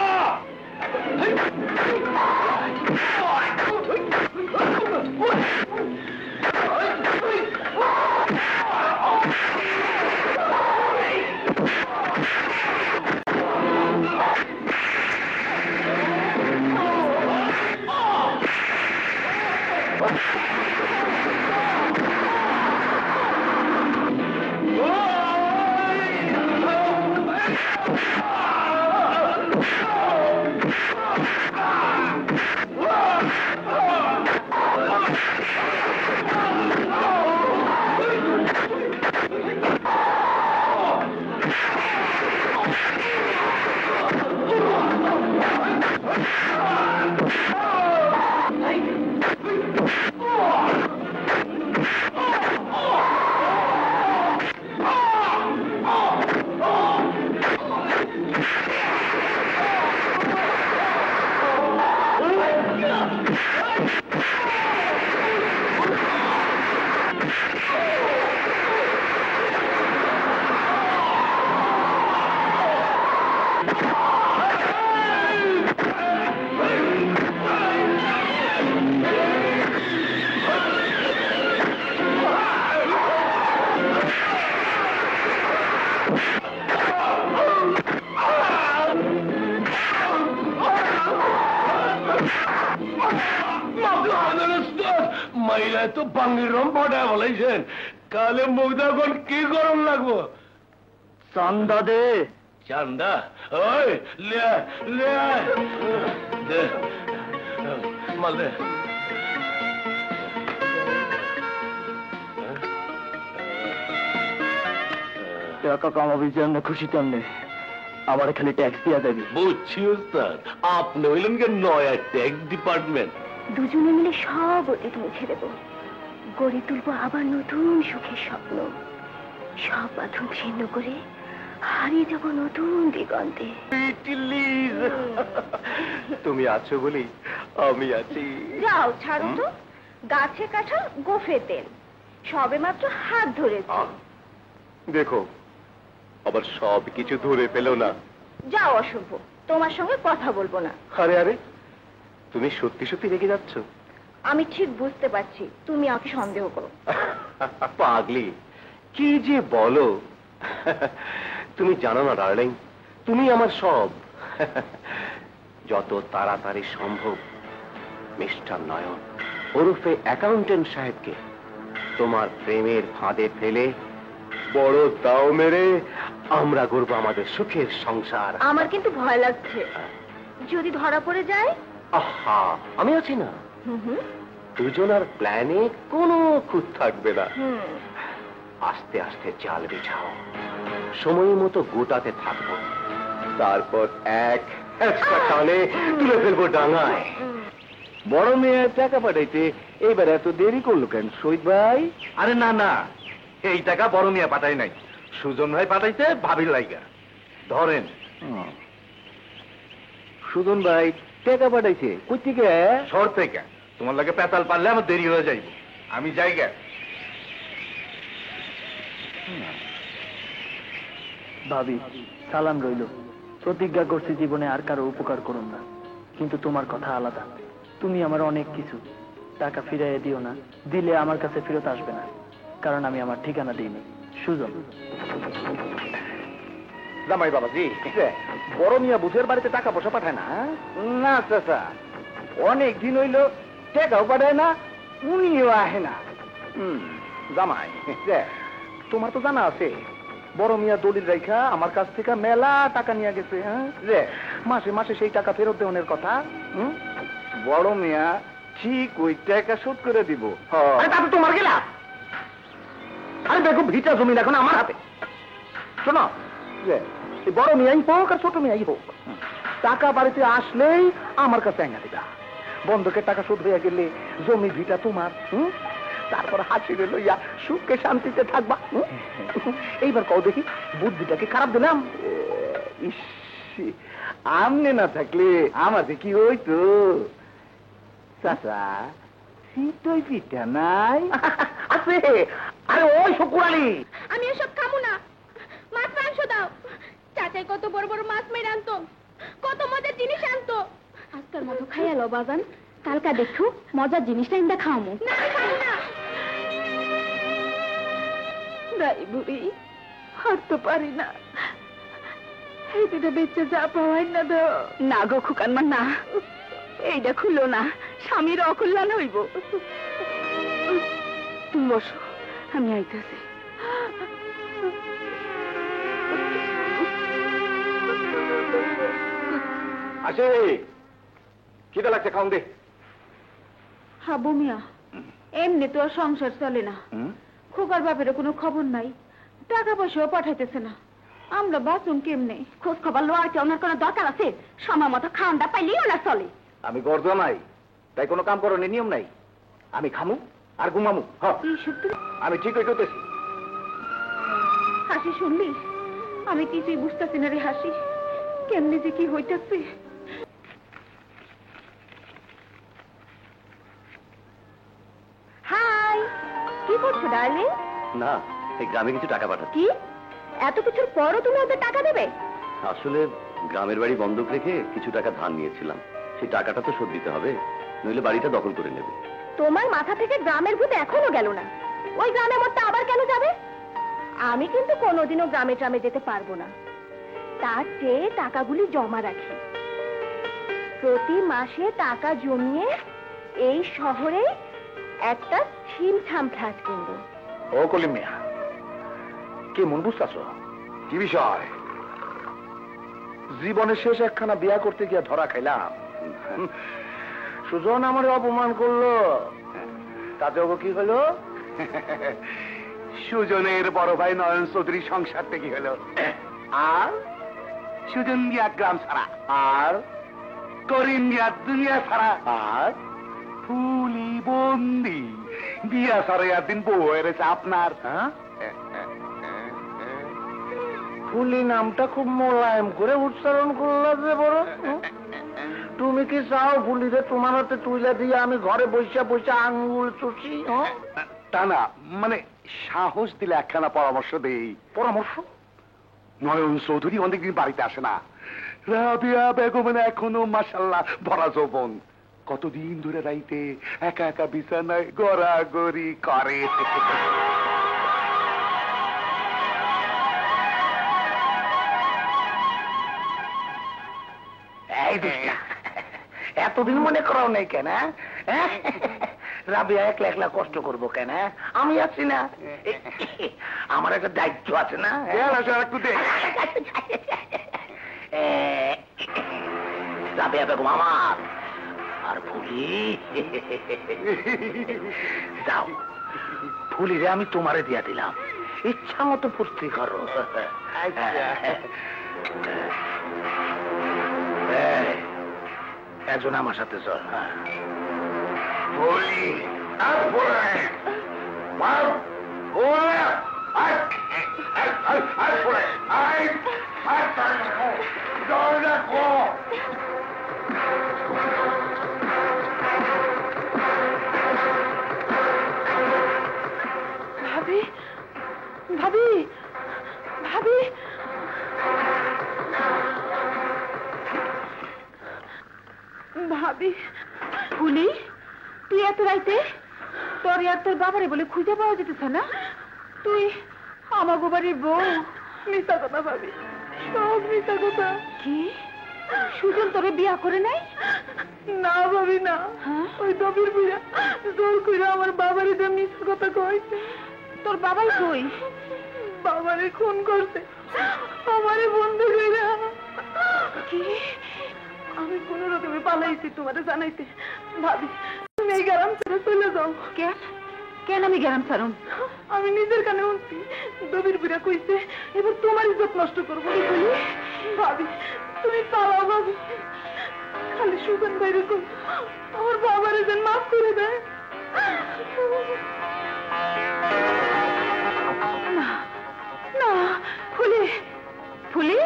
মাইরা তো বাঙ্গির রম পড়া বলেছেন, কালে মুখ দেখুন কি গরম লাগবো। চান্দা দে। চান্দা? ওই লে লে দে মাল দে। টাকা কামাবি যেমন খুশি তেমনি আমার খালি ট্যাক্স দিয়া দেবি। বুঝছি ওস্তাদ, আপনি হইলেন কি নয়া ট্যাক্স ডিপার্টমেন্ট। দুজনে মিলে সব অতীত মুছে দেব, গড়ে তুলবো আবার নতুন সুখের স্বপ্ন। সব বাঁধন ছিন্ন করে হারিয়ে যাব নতুন দিগন্তে। তুমি আছো বলি আমি আছি। যাও ছাড়ো তো, গাছে কাঁঠাল গোফে তেল, সবে মাত্র হাত ধরেছি। দেখো আবার সব কিছু ধরে পেলো না। যাও অসভ্য, তোমার সঙ্গে কথা বলবো না। আরে আরে তুমি সত্যি সত্যি রেগে যাচ্ছ? আমি ঠিক বুঝতে পারছি তুমি আমাকে সন্দেহ করো। পাগলি কি যে বলো। তুমি জানো না ডার্লিং, তুমি আমার সব। যত তাড়াতাড়ি সম্ভব মিস্টার নয়ন ওরফে অ্যাকাউন্টেন্ট সাহেবকে তোমার প্রেমের ফাঁদে ফেলে বড় দাও মেরে আমরা গড়বো আমাদের সুখের সংসার। আমার কিন্তু ভয় লাগছে, যদি ধরা পড়ে যায়। আহা আমি আছি না, দুজনার প্ল্যানে কোনো খুঁত থাকবে না। আস্তে আস্তে চাল বিছাও, সময় মতো গোটাতে থাকবো, তারপর এক একটা টানে তুলে ফেলবো ডাঙায়। বড় মেয়ে টাকা পাঠাইতে এইবার এত দেরি করলো কেন শহীদ ভাই? আরে না না, এই টাকা বড় মিয়া পাঠাই নাই, সুজন ভাই পাঠাইছে ভাবির লাইগা। ধরেন। সুজন ভাই টাকা পাঠাইছে কই থেকে? শহর থেকে। তোমার লাগে পেতাল পারলে আমার দেরি হয়ে যাইব, আমি যাইগা। ভাবি সালাম রইল, প্রতিজ্ঞা করছি জীবনে আর কারো উপকার করুন না, কিন্তু তোমার কথা আলাদা। তুমি আমার অনেক কিছু, টাকা ফিরাইয়ে দিও না, দিলে আমার কাছে ফেরত আসবে না, কারণ আমি আমার ঠিকানা দিইনি। সুজন। জামাই বাবাজি, বড় মিয়া বুঝের বাড়িতে টাকা পয়সা পাঠায় না? না চাচা, অনেক দিন হইল টাকাও পাঠায় না, উনিও আহে না। জামাই তোমার তো জানা আছে বড় মিয়া দলিল রেখা আমার কাছ থেকে মেলা টাকা নিয়ে গেছে। হ্যাঁ মাসে মাসে সেই টাকা ফেরত দেওয়ার কথা। বড় মিয়া ঠিক ওই টাকা শোধ করে দিব। আরে তা তো তোমার গেলা। আরে দেখো ভিটা জমি এখন আমার হাতে। শোনো, এই বড় মিয়াই হোক আর ছোট মিয়াই হোক, টাকা বাড়িতে আসলেই আমার কাছে আইনা দিবা। বন্ধকের টাকা শোধ হয়ে গেলে জমি ভিটা তোমার। তারপর হাসিরে লইয়া সুখে শান্তিতে থাকবা। এইবার কও দেখি, বুদ্ধিটাকে খারাপ দিলাম? আমনে না থাকলে আমাদের কি হইতো? চাচা চিতই পিঠা নাই? আছে। আরে ওই শুকুরালি, আমি এসব খাবো না, মাছ মাংস দাও। চাচাই কত বড় বড় মাছ মেরে আনতো, কত মজার জিনিস আনতো। আজকাল মতো খাইয়া লো বাজান, কালকা দেখো মজার জিনিসটা ইন্দা খাওয়ামো। না আমি খাবো না। নাই বুড়ি, হাঁটতে পারি না, এই দুটো বেঁচে যা পাওয়াই না দাও। না গো খুকানমা না, এইটা খুললো না, স্বামীর অকল্যাণ হইব। তুমি বসো, আমি আইতাছি। আসে খিদে লাগছে, খাওন দে। হাবু মিয়া, এমনি তো আর সংসার চলে না। খোকার বাপের কোনো খবর নাই, টাকা পয়সাও পাঠাইতেছে না, আমরা বাঁচুন কেমনে? খোঁজ খবর লোয়ার কি ওনার কোনো দরকার আছে? সময় মতো খাওয়ানটা পাইলেই ওনার চলে। আমি গর্দ নাই, তাই কোনো কাম করার নিয়ম নাই। আমি খামু আর ঘুমামু। আমি ঠিক হইতেছি। হাসি শুনলি? আমি কিছুই বুঝতেছি না রে হাসি, কেমনে যে কি হইতেছে। হাই, কি করছো ডার্লিং? না, এই গ্রামে কিছু টাকা পাঠাচ্ছি। কি এত কিছুর পরও তুমি ওদের টাকা দেবে? আসলে গ্রামের বাড়ি বন্ধক রেখে কিছু টাকা ধার নিয়েছিলাম, সেই টাকাটা তো শোধ দিতে হবে, নইলে বাড়িটা দখল করে নেবে। তোমার মাথা থেকে গ্রামের ভূত এখনো গেল না। ওই গ্রামের মধ্যে আবার কেন যাবে? আমি কিন্তু কোনোদিনও গ্রামে ট্রামে যেতে পারবো না। তার চেয়ে টাকাগুলি জমা রাখি, প্রতি মাসে টাকা জমিয়ে এই শহরে একটা ছিমছাম ফ্ল্যাট কিনবো। ও কলিম মিয়া, কি মন বুঝতেছ? কি বিষয়? জীবনের শেষ একখানা বিয়া করতে গিয়া ধরা খাইলাম। সুজন আমার অপমান করলো, তাতেও কি হলো? সুজনের বড় ভাই নয়ন চৌধুরী সংসার থেকে হলো, আর সুজন গিয়া গ্রাম ছাড়া, আর করিম গিয়া দুনিয়া ছাড়া, আর ফুলি বন্দি বিয়া সারা একদিন বউ হয়েছে আপনার। ফুলি নামটা খুব মোলায়েম করে উচ্চারণ করলো যে বড়। তুমি কি চাও ফুলিরে তোমার হাতে তুইলা দিয়ে আমি ঘরে বসে বসে আঙ্গুল চুষি? তা না, মানে সাহস দিলে একখানা পরামর্শ দেই। পরামর্শ? নয়ন চৌধুরী অনেকদিন বাড়িতে আসে না, রাবিয়া বেগমের এখনো মাশাআল্লাহ ভরা যৌবন, কতদিন ধরে রাইতে একা একা বিছানায় গড়াগড়ি করে। এতদিন মনে করাও নেই কেন? রাবিয়া একলা একলা কষ্ট করবো কেন? আমি আছি না, আমার একটা দায়িত্ব আছে না? রাবিয়া বেগম আমার আর ফুলি, যাও ফুলিরে আমি তোমারে দিয়া দিলাম, ইচ্ছা মতো ফুর্তি করো। একজন আমার সাথে চল। ভাবি, ভাবি, ভাবি, ভাবি। ফুলি, তুই এত রাইতে তোর আর তোর বাবারে বলে খুঁজে পাওয়া যেতেছে না? তুই আমাগো বাড়ির বউ? মিথ্যা কথা ভাবি, সব মিথ্যা কথা। কি সুজন তোরে বিয়া করে নাই? না ভাবি না, ওই দবির বিয়া জোর করে আমার বাবারে যে মিথ্যা কথা কইছে। তোর বাবাই কই? বাবারে খুন করছে আমারে বন্ধু কইরা। কি আমি কোনো রকমে পালাইছি তোমারে জানাইতে। ভাবি তুমি এই গ্রাম ছেড়ে চলে যাও। কেন কেন আমি গ্রাম ছাড়ুন? আমি নিজের কানে শুনছি দবির বুড়া কইছে এবার তোমার ইজ্জত নষ্ট করবো বলি। ভাবি তুমি পালাও ভাবি, খালি সুজন বাইরে কই আমার বাবার যেন মাফ করে দেয়। না না ফুলে ফুলে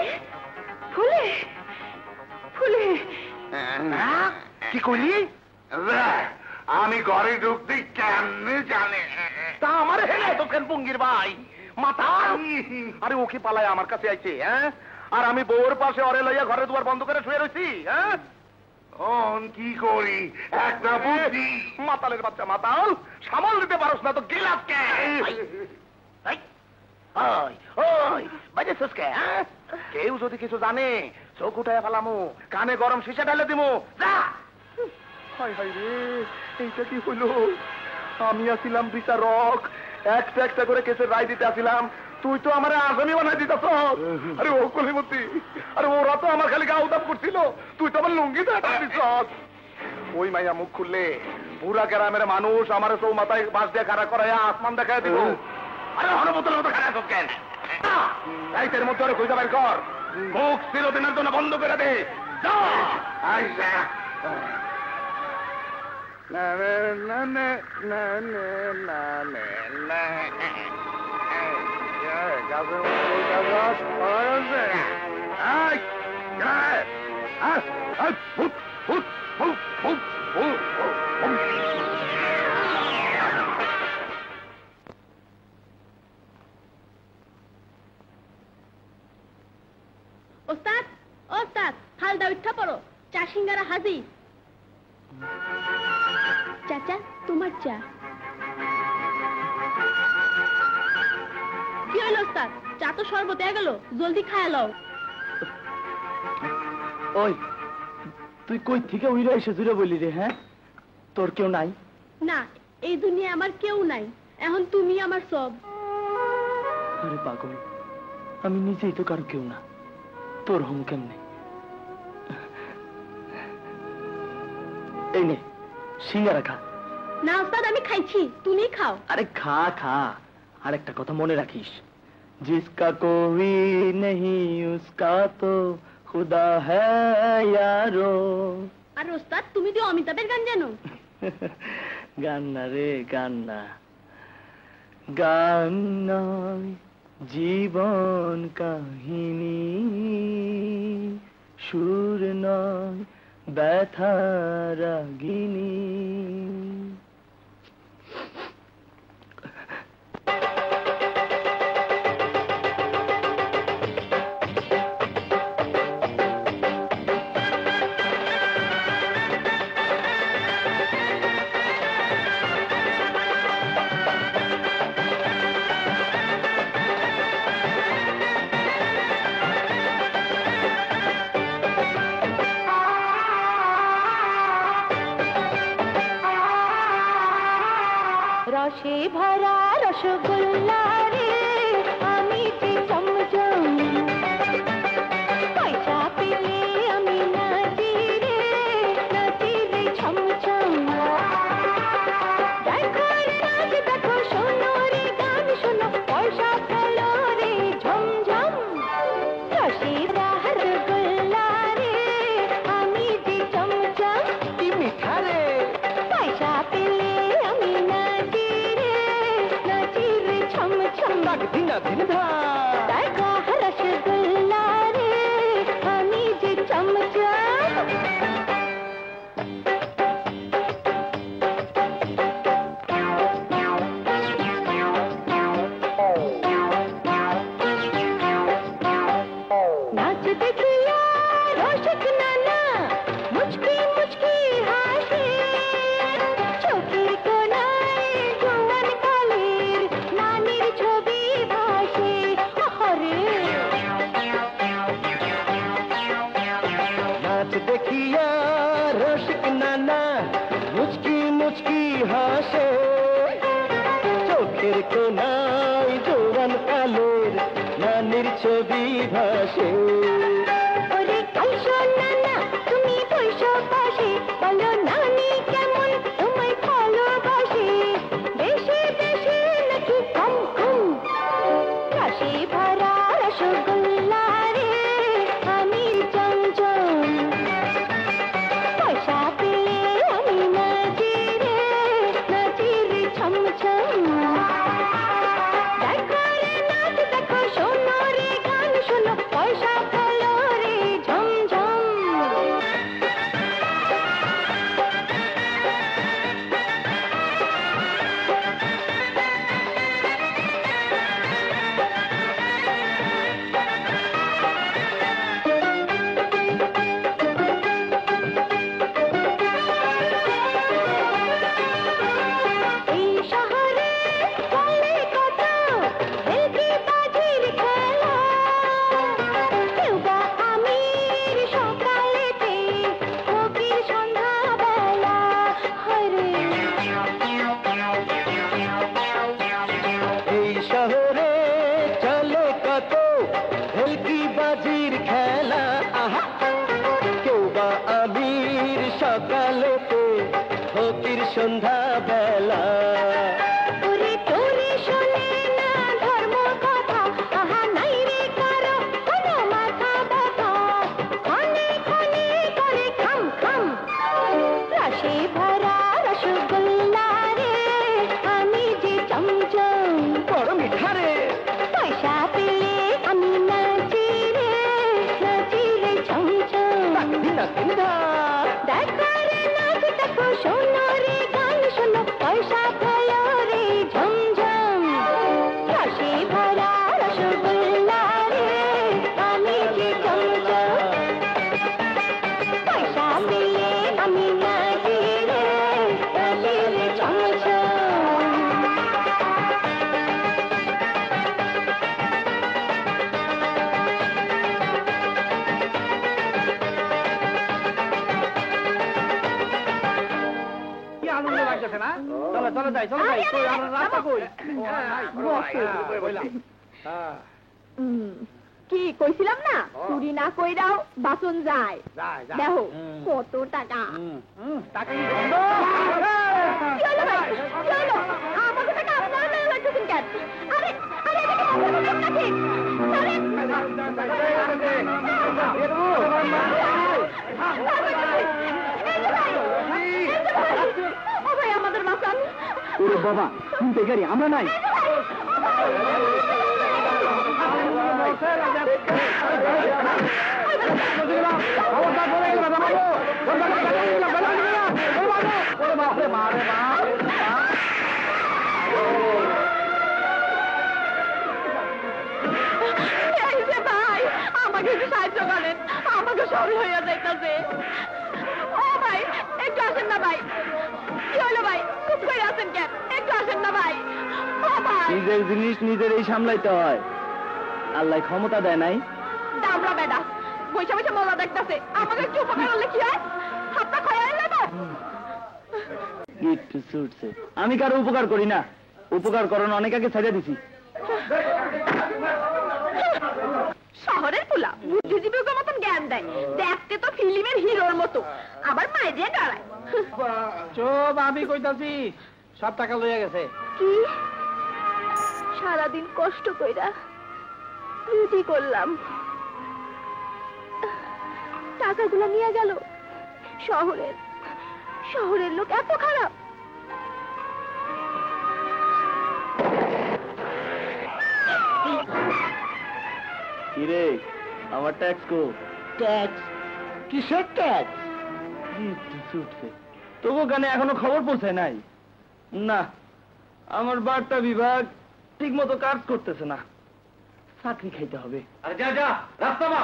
ফুলে ফুলে কি করলি? আমি ঘরে ঢুকতে কেমনে জানে? তা আমার হেলে তোকেন পঙ্গির ভাই মাথা। আরে ওকে পালায় আমার কাছে আইছে, হ্যাঁ? আর আমি বউর পাশে অরে লইয়া ঘরে দুয়ার বন্ধ করে শুয়ে রয়েছি, হ্যাঁ? কি করি একটা বুদ্ধি। মাতালের বাচ্চা মাতাল, সামাল দিতে পারস না তো গেলাস কে? কেউ যদি কিছু জানে চোখ উঠায় ফেলামু, কানে গরম শিশা ঢেলে দিমু। যা। হাই হাই রে, এইটা কি হইল? আমি আসিলাম বিচারক, একটা একটা করে কেসের রায় দিতে আসিলাম, তুই তো আমার আসামি বানাই দিতেছ। আরে ও কলিমতি, আরে ওরা তো আমার খালি গাউদাম করছিল, তুই তো আমার লুঙ্গি দিছ। ওই মাইয়া মুখ খুললে পুরা গ্রামের মানুষ আমার চৌ মাথায় বাঁশ দিয়ে খাড়া করাইয়া আসমান দেখায় দিব। আরে হরবোতলের মতো খাড়া কেন? রাইতের মধ্যে আরে খুঁজে বের কর, মুখ চিরদিনের জন্য বন্ধ করে দে। ওস্তাদ ওস্তাদ হালদা উঠা পড়ো, চা সিঙ্গারা হাজির। চাচা তোমার চা। কি হইল ওস্তাদ? চা তো শরবত হয়ে গেল, জলদি খায়া লও। ওই তুই কই থেকে উইরা এসে জুড়ে বলি রে? হ্যাঁ, তোর কেউ নাই? না, এই দুনিয়া আমার কেউ নাই, এখন তুমি আমার সব। আরে পাগল, আমি নিজেই তো কারো কেউ না, তোর হোম কেমনে? এই নে সিঙ্গারা খা। না ওস্তাদ, আমি খাইছি, তুমি খাও। আরে খা খা, আর একটা কথা মনে রাখিস, जिसका कोई नहीं उसका तो खुदा है यारो। আর ওস্তাদ তুমি তো অমিতাভের গান জানো? গান না রে, গান না, গান নয় জীবন কাহিনী, সুর নয় ব্যথা রাগিনী। রসে ভরা রসগোল্লা রে, আমি যে চমচম, পয়সা পেলে আমি নাচি রে, নাচি রে ছমছম। দেখো রে নাচ দেখো, শোনো রে গান শোনো, পয়সা পেলো রে ঝমঝম। রসে ভরা রসগোল্লা রে, আমি যে চমচম, কি মিঠা রে। পয়সা পেলে আমি নাচি রে, নাচি রে ছমছম। দিনা দিন ধা দেখো রসগোল্লা রে, আমি যে চমচম। नाच देखिया रोशक नाना, मुचकी मुचकी हासे, চোখের কোনায় জোয়ান কালের নানির ছবি ভাসে। হরে नाच देखिया रसिक नाना, मुचकी मुचकी हासे, চোখের কোনায় জোয়ান কালের নানির ছবি ভাসে। ওরে কাইসো নানা, তুমি চলো চলো যাই চলো যাই কই আর রাস্তা কই কি কইছিলাম না চুরি না কইরাও বাসন যায় দেখো কত টাকা টাকা কি কি হলো ভাই? কি হলো? আমাকে টাকা আপনারা নিয়ে যাচ্ছেন কেন? আরে আরে এটা কি মজার কথা নাকি? আরে ও ভাই আমাদের বাঁচান। ওরে বাবা শুনতে গাড়ি আমরা নাই এই যে ভাই আমাকে একটু সাহায্য করেন, আমাকে সরল হইয়া যাইতাছে। ও ভাই একটু আসেন না ভাই। কি হলো ভাই? চুপ করে আছেন কেন? একটু আসেন না ভাই। ও ভাই নিজের জিনিস নিজেরই সামলাইতে হয়, আল্লাহ ক্ষমতা দেয় নাই। দামরা বেডা বৈশা বৈশা মজা দেখতাছে, আমাকে একটু উপকার হলে কি হয়? হাতটা খয়া এলে না। একটু ছুটছে, আমি কারো উপকার করি না, উপকার করানো অনেক আগে ছেড়ে দিছি। শহরের পোলা বুদ্ধিজীবীর মতন জ্ঞান দেয়, দেখতে তো ফিল্মের হিরোর মতো, আবার মাই দিয়ে ডরায়। চুপ, আমি কইতাছি সব টাকা লইয়া গেছে। কি সারাদিন কষ্ট কইরা রুটি করলাম, টাকাগুলো নিয়ে গেল। শহরের লোক এত খারাপ। কিরে আমার ট্যাক্স কো? ট্যাক্স? কিসের ট্যাক্স? ছুটছে, তবু কানে এখনো খবর পৌঁছায় নাই। না, আমার বার্তা বিভাগ ঠিক মতো কাজ করতেছে না, চাকরি খাইতে হবে। আরে যা যা রাস্তা মা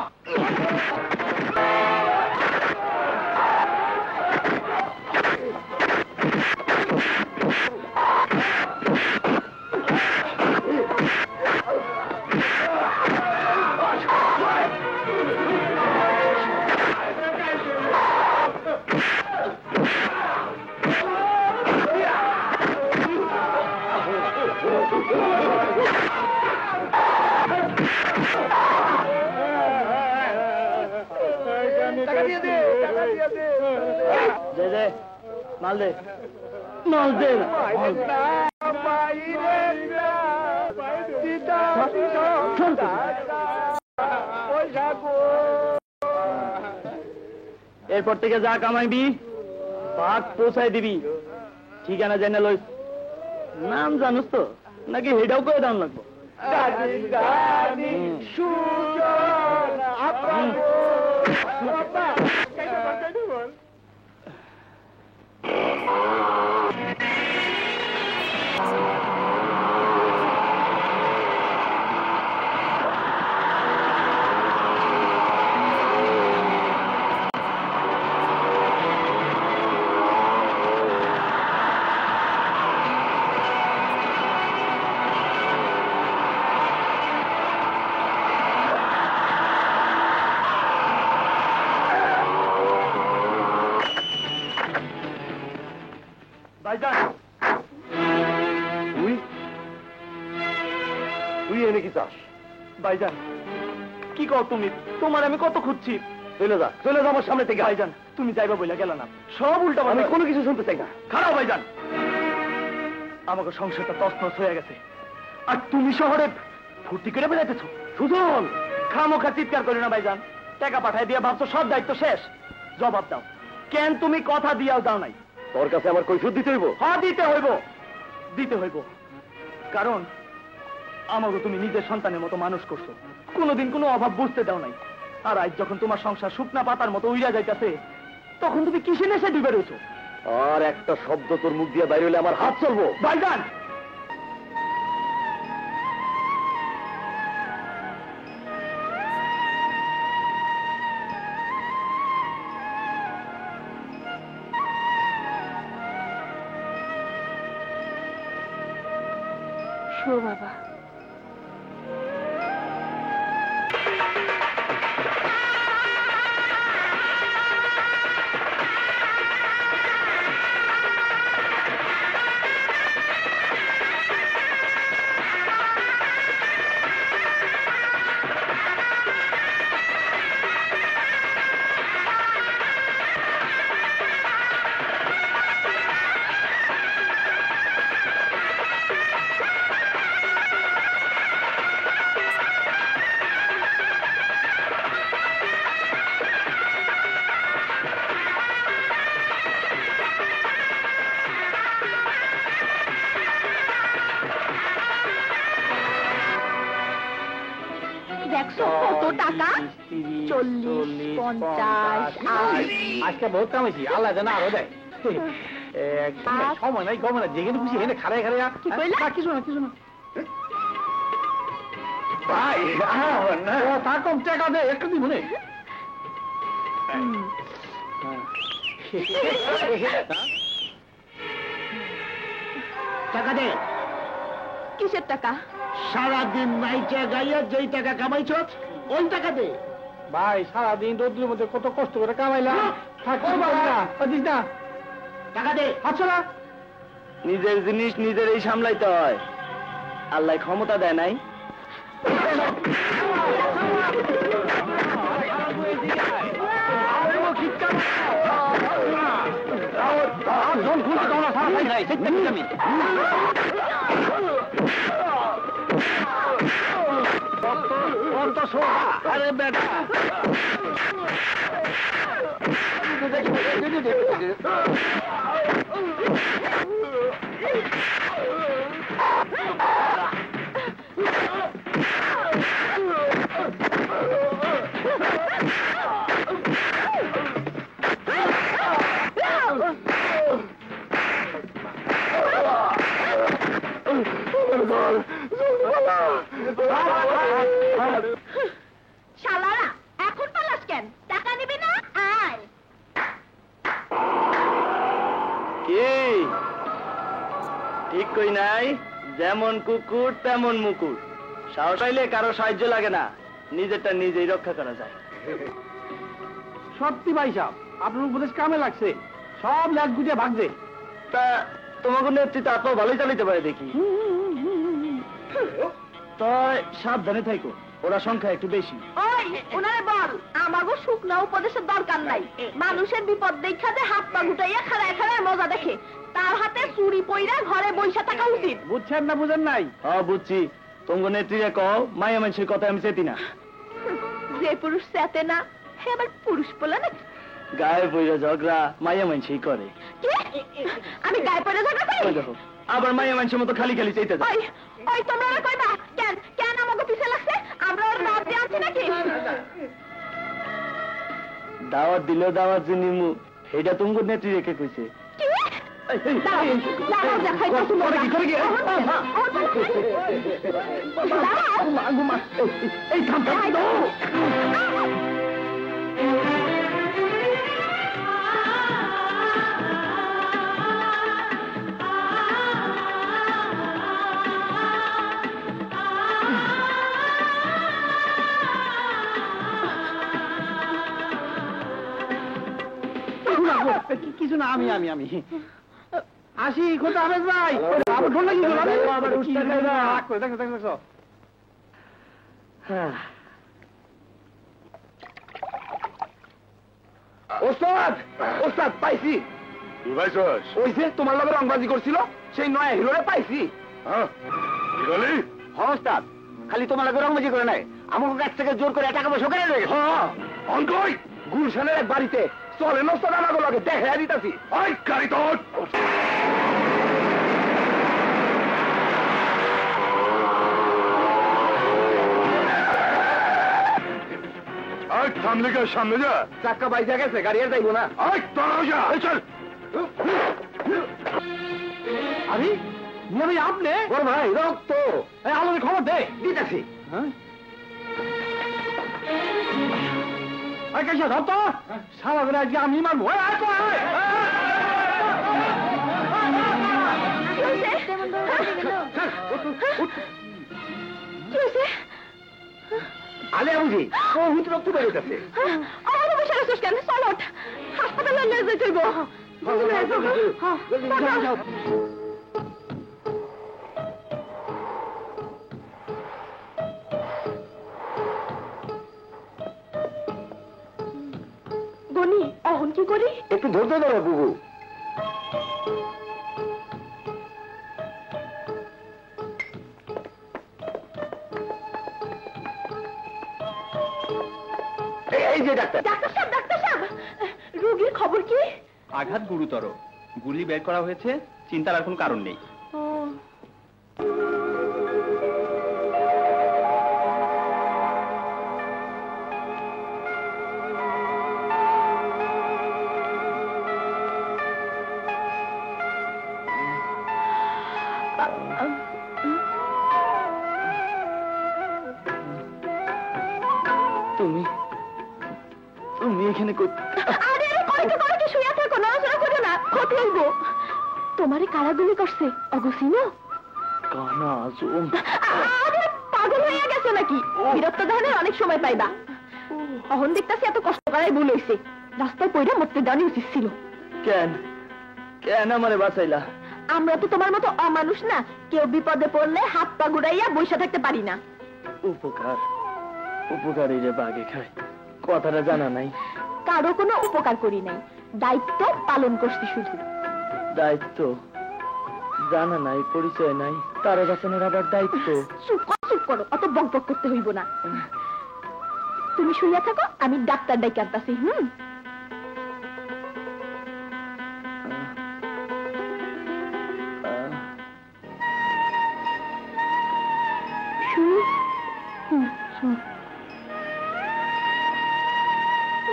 দে দে মাল দে, মাল দে না। এরপর থেকে যা কামাইবি ভাগ পৌঁছাই দিবি, ঠিকানা জেনে লইস। নাম জানোস তো নাকি হেডাও করে দাম লাগবো? ভাইজান, তুই এনে কি চাস? ভাইজান কি কও তুমি? তোমার আমি কত খুঁজছি। চলে যা আমার সামনে থেকে। ভাইজান তুমি যাইবা বইলা গেল না, সব উল্টা। আমি কোনো কিছু শুনতে চাই না। খারাপ ভাইজান, আমাকে সংসারটা তছনছ হয়ে গেছে, আর তুমি শহরে ফুর্তি করে বেড়াইতেছো। সুজন খামোখা চিৎকার করি না ভাইজান, টাকা পাঠাই দিয়ে ভাবছো সব দায়িত্ব শেষ। জবাব দাও, কেন তুমি কথা দিয়াও দাও নাই? তোর কাছে আমার কৈফিয়ত দিতে হইব? হ্যাঁ দিতে হইব, কারণ আমাকে তুমি নিজের সন্তানের মতো মানুষ করছো, কোনোদিন কোনো অভাব বুঝতে দাও নাই। আর আজ যখন তোমার সংসার শুকনা পাতার মতো উইরা যাইতেছে, তখন তুমি কিসে নেশে ডুবে রয়েছো? আর একটা শব্দ তোর মুখ দিয়ে বাইরে হলে আমার হাত চলবো। ভাইজান শো বাবা। দেখছো কত টাকা? 40, 50, 80। আজকে বহুত কামাইছি, আল্লাহ জানে আরো দেয়। সময় নাই কমে না, যেখানে খুশি হেনে খারাই খারাই। কি কইলা? কিছু না কিছু না ভাই, তা কম টাকা দে, একটু দিব নে। টাকা দে। কিসের টাকা? সারাদিন নাইচা গাইয়া যেই টাকা কামাইছ ওই টাকা দে। ভাই সারাদিন রোদ্রের মধ্যে কত কষ্ট করে কামাইলাম, টাকা দে। আচ্ছা না, নিজের জিনিস নিজেরই সামলাইতে হয়, আল্লাহ ক্ষমতা দেয় নাই। আরে বেটা শালারা এখন পালাস কেন? টাকা নিবি না? আয়। কি ঠিক কই নাই? যেমন কুকুর তেমন মুকুর, সাহস পাইলে কারো সাহায্য লাগে না, নিজেরটা নিজেই রক্ষা করা যায়। সত্যি ভাই সাহেব, আপনার উপদেশ কামে লাগছে, সব লাখ গুটিয়ে ভাগছে। তা তোমাকে নেতৃত্ব আপনার ভালোই চালিতে পারে দেখি। তাই সাবধানে থাকো, ওরা সংখ্যা একটু বেশি। ওই ওনারে বল আমাগো শুকনা উপদেশের দরকার নাই। মানুষের বিপদ দেখা দে হাত পা গুটাইয়া খাড়ায় খাড়ায় মজা দেখে, তার হাতে চুরি পইরা ঘরে বইসা থাকা উচিত। বুঝছেন না বুঝেন নাই? হ্যাঁ বুঝছি, তোমাকে নেত্রীরা কও মায়া মানুষের কথা আমি চেতি না। যে পুরুষ চেতে না সে আবার পুরুষ বলে না। গায়ে পইরা ঝগড়া মায়া মানুষই করে। কি? আমি গায়ে পড়ে ঝগড়া করি? ওই দেখো, আবার মায়া মানুষের মতো খালি খালি চাইতে যায়। ওই ওই তোমরা ওরা কইবা কেন কেন আমাকে পিছে লাগছে? আমরা ওর দাওয়াত দিয়ে আনছি নাকি? দাওয়াত দিলেও দাওয়াত যে নিমু, এটা তোমাকে নেত্রী রেখে কইছে। কি? দাঁড়াও, দাঁড়াও, দেখাইতেছি মজা। দাঁড়াও। এই থাম থাম দাও। কিছু না, আমি আমি আমি আসি। খোঁজা আবেদ ভাই, আবার ঢোল লাগিয়ে দিল। আবার উঠতে দেয় না। দেখো দেখো দেখো। ওস্তাদ ওস্তাদ পাইছি। কি পাইছস? ওই যে তোমার লগে রংবাজি করছিল সেই নয়া হিরোরে পাইছি। হ্যাঁ কি বলি? হ্যাঁ ওস্তাদ, খালি তোমার লগে রংবাজি করে নাই, আমাকে কাছ থেকে জোর করে টাকা পয়সা করে নেই। হ্যাঁ অঙ্কই গুলশানের এক বাড়িতে চলে ওস্তাদ, আমাকে লগে দেখা দিতাছি। ওই গাড়ি তোর। আই থামলে গা, সামনে যা। চাক্কা বাইজা গেছে, গাড়ি আর যাইবো না। আই তোরা যা, এই চল। আরে ভাই আপনি? ওর ভাই রক্ত। আমাদের খবর দে, দিতেছি। হ্যাঁ ধর তো, সারা করে আজকে আমি মারবো। আলে বুঝি বহুত রক্ত বেরোতেছে। আমাকে বসে রাখছিস কেন? চল ওঠ, হাসপাতালে নিয়ে যেতে হইব। গনি অহন কি করি? একটু ধরতে ধরো বুবু। এই যে ডাক্তার। ডাক্তার সাহেব, ডাক্তার সাহেব, রোগীর খবর কি? আঘাত গুরুতর, গুলি বের করা হয়েছে, চিন্তার আর কোনো কারণ নেই। তুমি তুমি এখানে আরে আরে কয়েকটা শুয়ে থাকো, নড়াচড়া করো না, ক্ষতি হইব। তোমারে কারাগুলি করছে অগসিনো? কানা জুম। আরে পাগল হইয়া গেছে নাকি? বিরক্ত ধারণের অনেক সময় পাইবা। অহন দেখতাছি এত কষ্ট করাই ভুল হইছে। রাস্তায় পয়রা মরতে দেওয়া উচিত ছিল। কেন কেন আমারে বাঁচাইলা? আমরা তো তোমার মতো অমানুষ না, কেউ বিপদে পড়লে হাত পা গুড়াইয়া বসে থাকতে পারি না। উপকার উপকারী রে বাগে খায়, কথাটা জানা নাই। কারো কোনো উপকার করি নাই, দায়িত্ব পালন করছি শুধু। দায়িত্ব জানা নাই, পরিচয় নাই, তারা বাঁচানোর আবার দায়িত্ব। চুপ করো, অত বক বক করতে হইব না। তুমি শুইয়া থাকো, আমি ডাক্তার ডাইকে আনতাছি।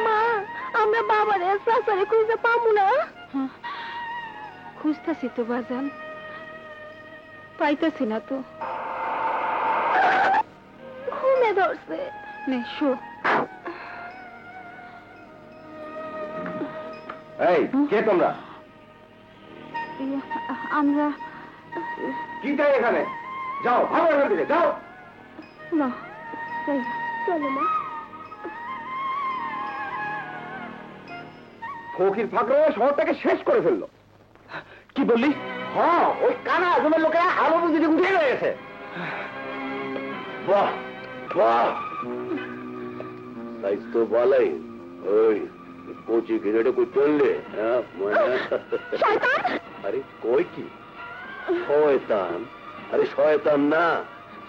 মা, আমরা বাবার সাসারে খুঁজে পাবো না। খুঁজতেছি তো বাজান, পাইতেছি না তো। ঘুমে ধরছে। নে শো। এই কে তোমরা? আমরা কি চাই এখানে? যাও, ভালো এখান থেকে যাও। না, চলো মা। ফকির ফাকরে শহরটাকে শেষ করে ফেললো। কি বললি? হ্যাঁ, ওই কানা আজমের লোকেরা আলো বুঝি উঠে গেছে। বাহ বাহ, তাই তো বলাই। ওই কোচি গিরেটা কই চললে? আরে কই কি শয়তান? আরে শয়তান না,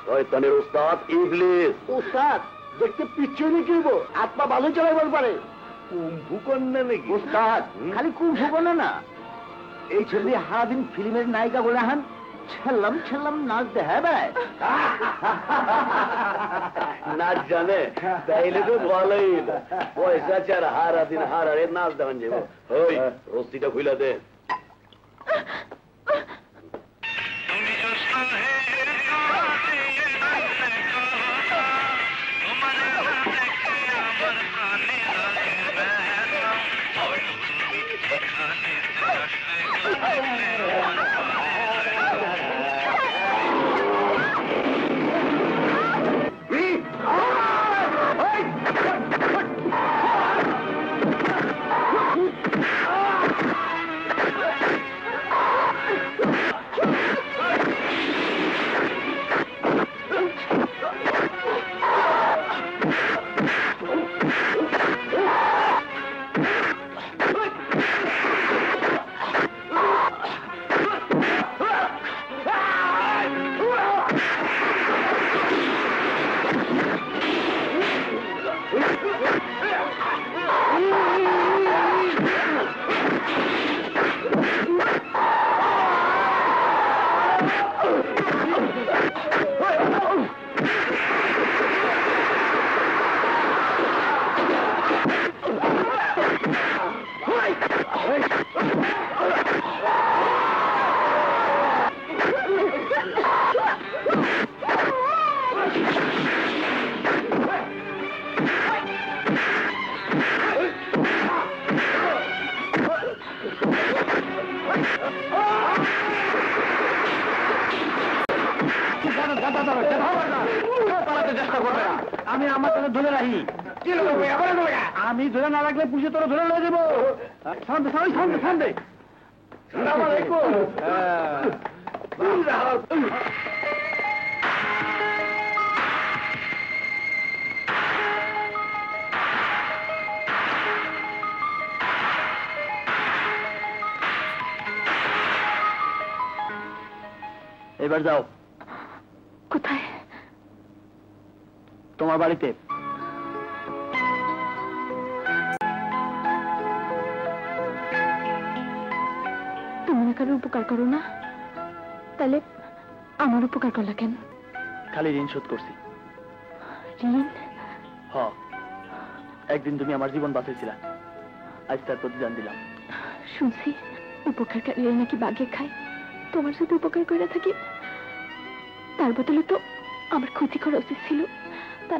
শয়তানের উস্তাদ ইবলিস। উস্তাদ দেখতে পিছনে কি হইব? আত্মা ভালো চালাইবার পারে। কুম্ভু কন্যা নাকি? উস্তাদ খালি কুম্ভু কন্যা না, এই ছেলে সারাদিন ফিল্মের নায়িকা বলে হান ছেল্লাম ছেল্লাম নাচ দেখায় বেড়ায়। নাচ জানে তাইলে তো ভালোই। পয়সা চার হারা দিন হারারে নাচ দেখান যাব। ওই রস্তিটা খুইলা দে। আমি আমার তোকে ধরে রাখি। আমি ধরে না রাখলে পুষে তোরা ধরে লয়ে দেবো। শান্তি শান্তি শান্তি শান্তি। এবার যাও। কোথায়? তোমার বাড়িতে। তুমি না কারো উপকার করো না, তাহলে আমার উপকার করলা কেন? খালি ঋণ শোধ করছি। ঋণ? হ, একদিন তুমি আমার জীবন বাঁচাইছিলা, আজ তার প্রতিদান দিলাম। শুনছি উপকারকারীরা নাকি বাঘে খায়। তোমার সাথে উপকার করে থাকি, তার বদলে তো আমার ক্ষতি করা উচিত ছিল। তা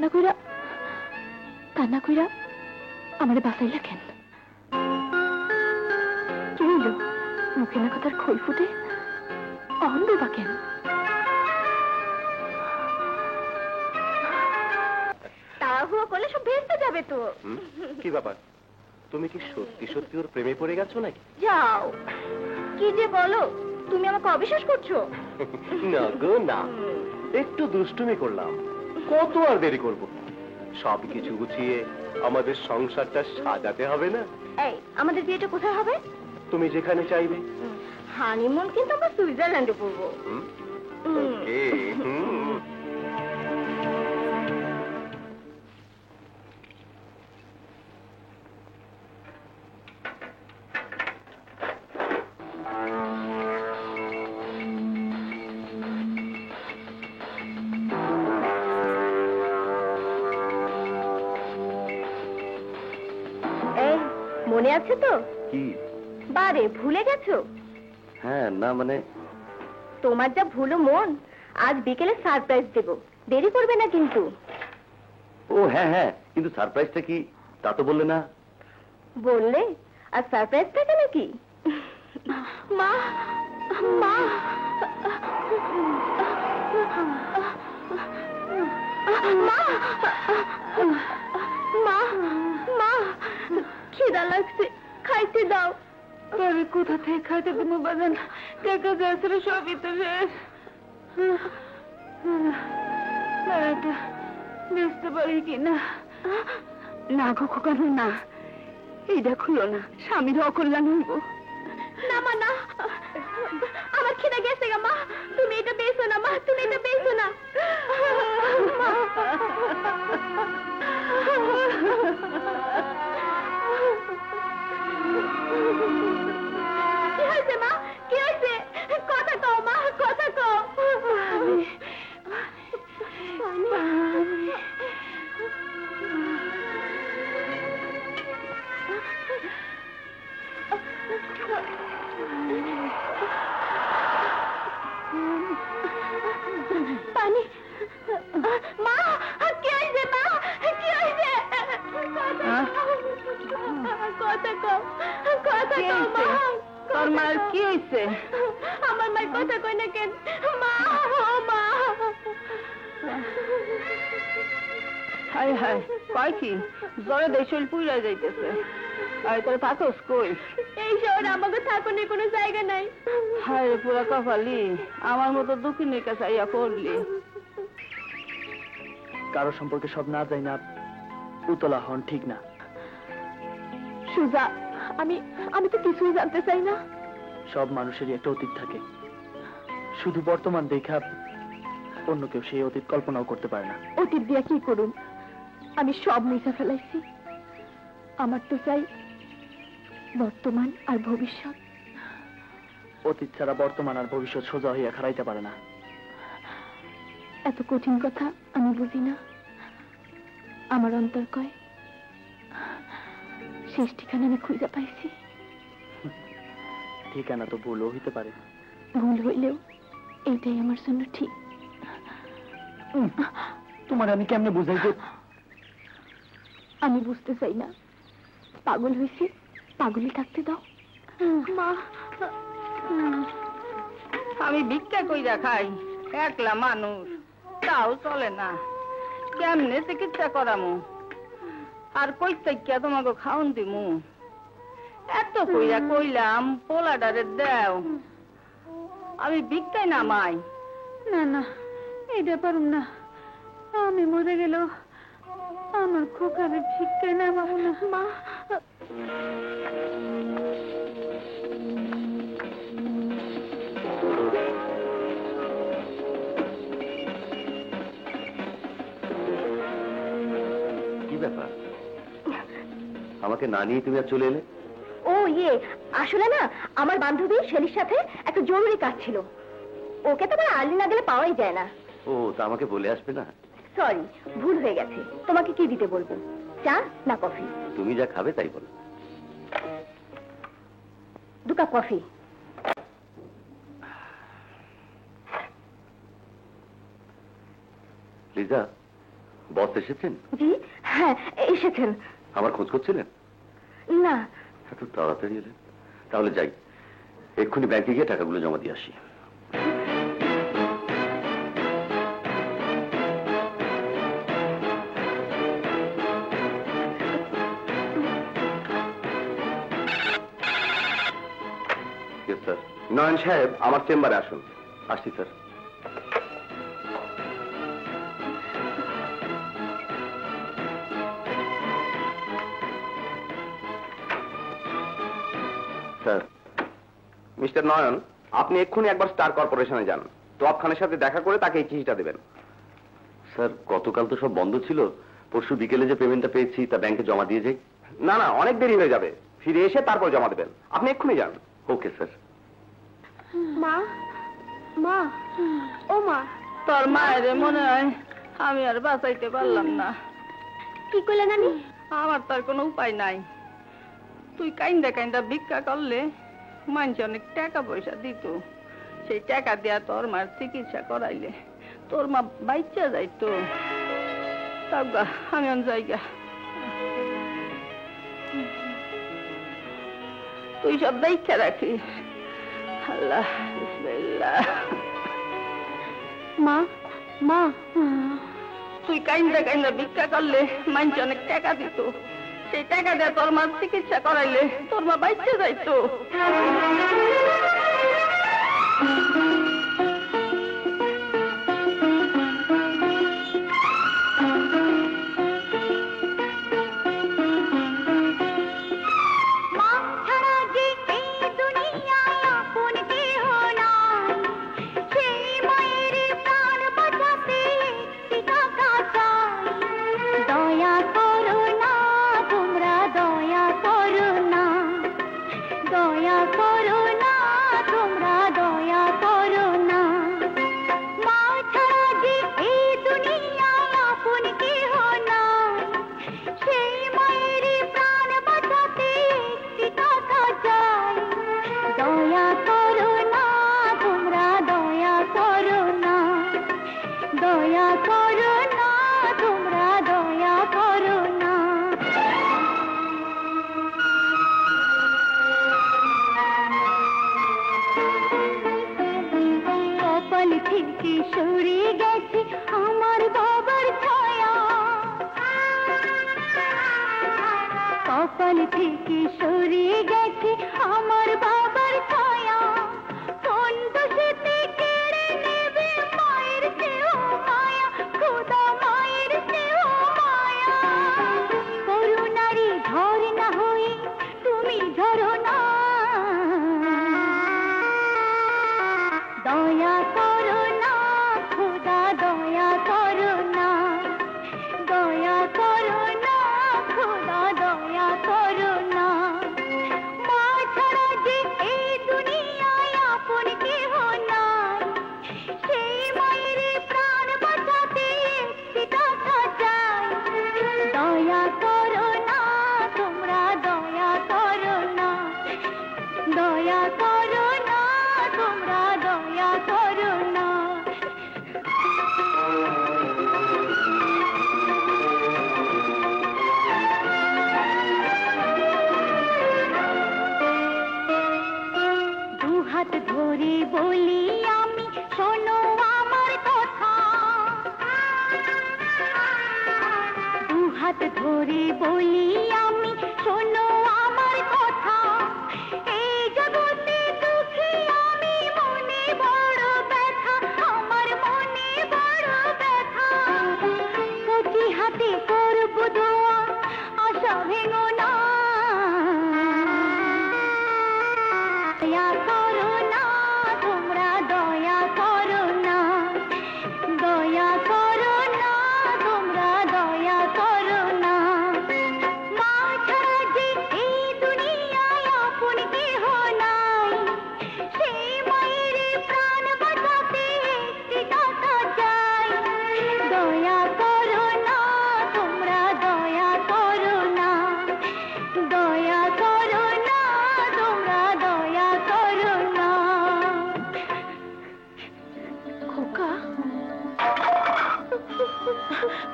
না কইরা আমারে বাঁচাইলা কেন? কি হইল? মুখে না কথার খই ফুটে অহন বা কেন? তাড়াহুড়ো করলে সব ভেস্তে যাবে তো। কি ব্যাপার, তুমি কি সত্যি সত্যি ওর প্রেমে পড়ে গেছো নাকি? যাও, কি যে বলো, তুমি আমাকে অবিশ্বাস করছো? না গো না, একটু দুষ্টুমি করলাম, কত আর দেরি করব? সবকিছু গুছিয়ে আমাদের সংসারটা সাজাতে হবে না? এই, আমাদের বিয়েটা কোথায় হবে? তুমি যেখানে চাইবে। হানিমুন কিন্তু আমরা সুইজারল্যান্ডে করবো। ওকে। এই, মনে আছে তো? কি? বারে ভুলে গেছো? হ্যাঁ, না মানে তোমার যা ভুলো মন, আজ বিকেলে সারপ্রাইজ দেব, দেরি করবে না কিন্তু। ও হ্যাঁ হ্যাঁ, কিন্তু সারপ্রাইজটা কি তা তো বললে না। বললে আর সারপ্রাইজ থাকে নাকি? মা, মা, মা, মা, মা, খিদা লাগছে, খাইতে দাও। তবে কোথা থেকে খাইতে দেবো বাজান? টাকা যাচ্ছে সবই তো শেষ। এটা বেচতে পারি কিনা? না গো খোকানো, না, এইটা খুলো না, স্বামীর অকল্যাণ হইব। না মা, না, আমার খিদা গেছে গা মা, তুমি এটা বেচো না মা, তুমি এটা বেচো না। কি হয়েছে মা, কি হয়েছে? কথা কও মা, কথা কও। পানি, মা, কি হয়েছে মা, কি হয়েছে? কথা কও, কথা কও মা। তোর মার কি হয়েছে? আমার মায়ের কথা কই না কেন? মা, ও মা। হায় হায়, কয় কি? জ্বরে দেশল পুইরা যাইতেছে। আরে তোর থাকোস কই? এই শহরে আমাকে থাকুনের কোনো জায়গা নাই। হায় রে পুরা কপালি, আমার মতো দুঃখিনীর কাছে আইয়া পড়লি। কারো সম্পর্কে সব না যাই না উতলা হন ঠিক না। সুজা, আমি তো কিছুই জানতে চাই না। সব মানুষেরই একটা অতীত থাকে, শুধু বর্তমান দেখা অন্য কেউ সেই অতীত কল্পনাও করতে পারে না। অতীত দিয়া কি করুন? আমি সব মুছে ফেলাইছি। আমার তো চাই বর্তমান আর ভবিষ্যৎ। অতীত ছাড়া বর্তমান আর ভবিষ্যৎ সোজা হইয়া খারাইতে পারে না। এত কঠিন কথা আমি বুঝি না। আমার অন্তর কয় শেষ ঠিকানা আমি খুঁজে পাইছি। ঠিকানা তো ভুলও হইতে পারে। ভুল হইলেও এইটাই আমার জন্য ঠিক। তোমার আমি কেমনে বুঝাই যে আমি বুঝতে চাই না। পাগল হয়েছি, পাগলই থাকতে দাও। মা, আমি ভিক্ষা কইরা খাই, একলা মানুষ, তাও চলে না। কেমনে চিকিৎসা করামু? আর কই থেকে তোমাকে খাওন দিমু? এত কইরা কইলাম পোলাডারে দেও, আমি ভিক্ষাই নামাই। না না, এইটা পারুম না। আমি মরে গেল আমার খোকারে ভিক্ষায় নামাবো না। মা, কি ব্যাপার, আমাকে না নিয়ে তুমি আর চলে এলে? ও ইয়ে, আসলে না আমার বান্ধবী শেলির সাথে একটা জরুরি কাজ ছিল। ওকে তো আবার আর্লি না গেলে পাওয়াই যায় না। ও, তা আমাকে বলে আসবে না? সরি, ভুল হয়ে গেছে। তোমাকে কি দিতে বলবো, চা না কফি? তুমি যা খাবে তাই বলো। 2 কাপ কফি। লিজা, বস এসেছেন? জি হ্যাঁ এসেছেন। আমার খোঁজ করছিলেন? না। এত তাড়াতাড়ি এলেন? তাহলে যাই, এক্ষুনি ব্যাংকে গিয়ে টাকাগুলো জমা দিয়ে আসি। স্যার। নয়ন সাহেব আমার চেম্বারে আসুন। আসছি স্যার। স্যার। মিস্টার নয়ন, আপনি এক্ষুনি একবার স্টার কর্পোরেশনে যান, তোয়াব খানের সাথে দেখা করে তাকে এই চিঠিটা দেবেন। স্যার, গতকাল তো সব বন্ধ ছিল, পরশু বিকেলে যে পেমেন্টটা পেয়েছি তা ব্যাংকে জমা দিয়ে যাই। না না, অনেক দেরি হয়ে যাবে, ফিরে এসে তারপর জমা দেবেন। আপনি এক্ষুনি যান। Okay sir. মা, মা, ও মা। তোর মায়ের মনে হয় আমি আর বাঁচাইতে পারলাম না। কি করলে নানি? আমার তার কোনো উপায় নাই। তুই কাইন্দা কাইন্দা ভিক্ষা করলে মানুষ অনেক টাকা পয়সা দিত, সেই টাকা দিয়া তোর মার চিকিৎসা করাইলে তোর মা বাইচা যাইতো। তাগা আমি অন জায়গা, তুই সব দেখা রাখিস। আল্লাহ বিসমিল্লাহ। মা, মা, তুই কাইন্দা কাইন্দা ভিক্ষা করলে মানুষ অনেক টাকা দিত, সেই টাকা দিয়ে তোর মার চিকিৎসা করাইলে তোর মা বাইচা যাইতো।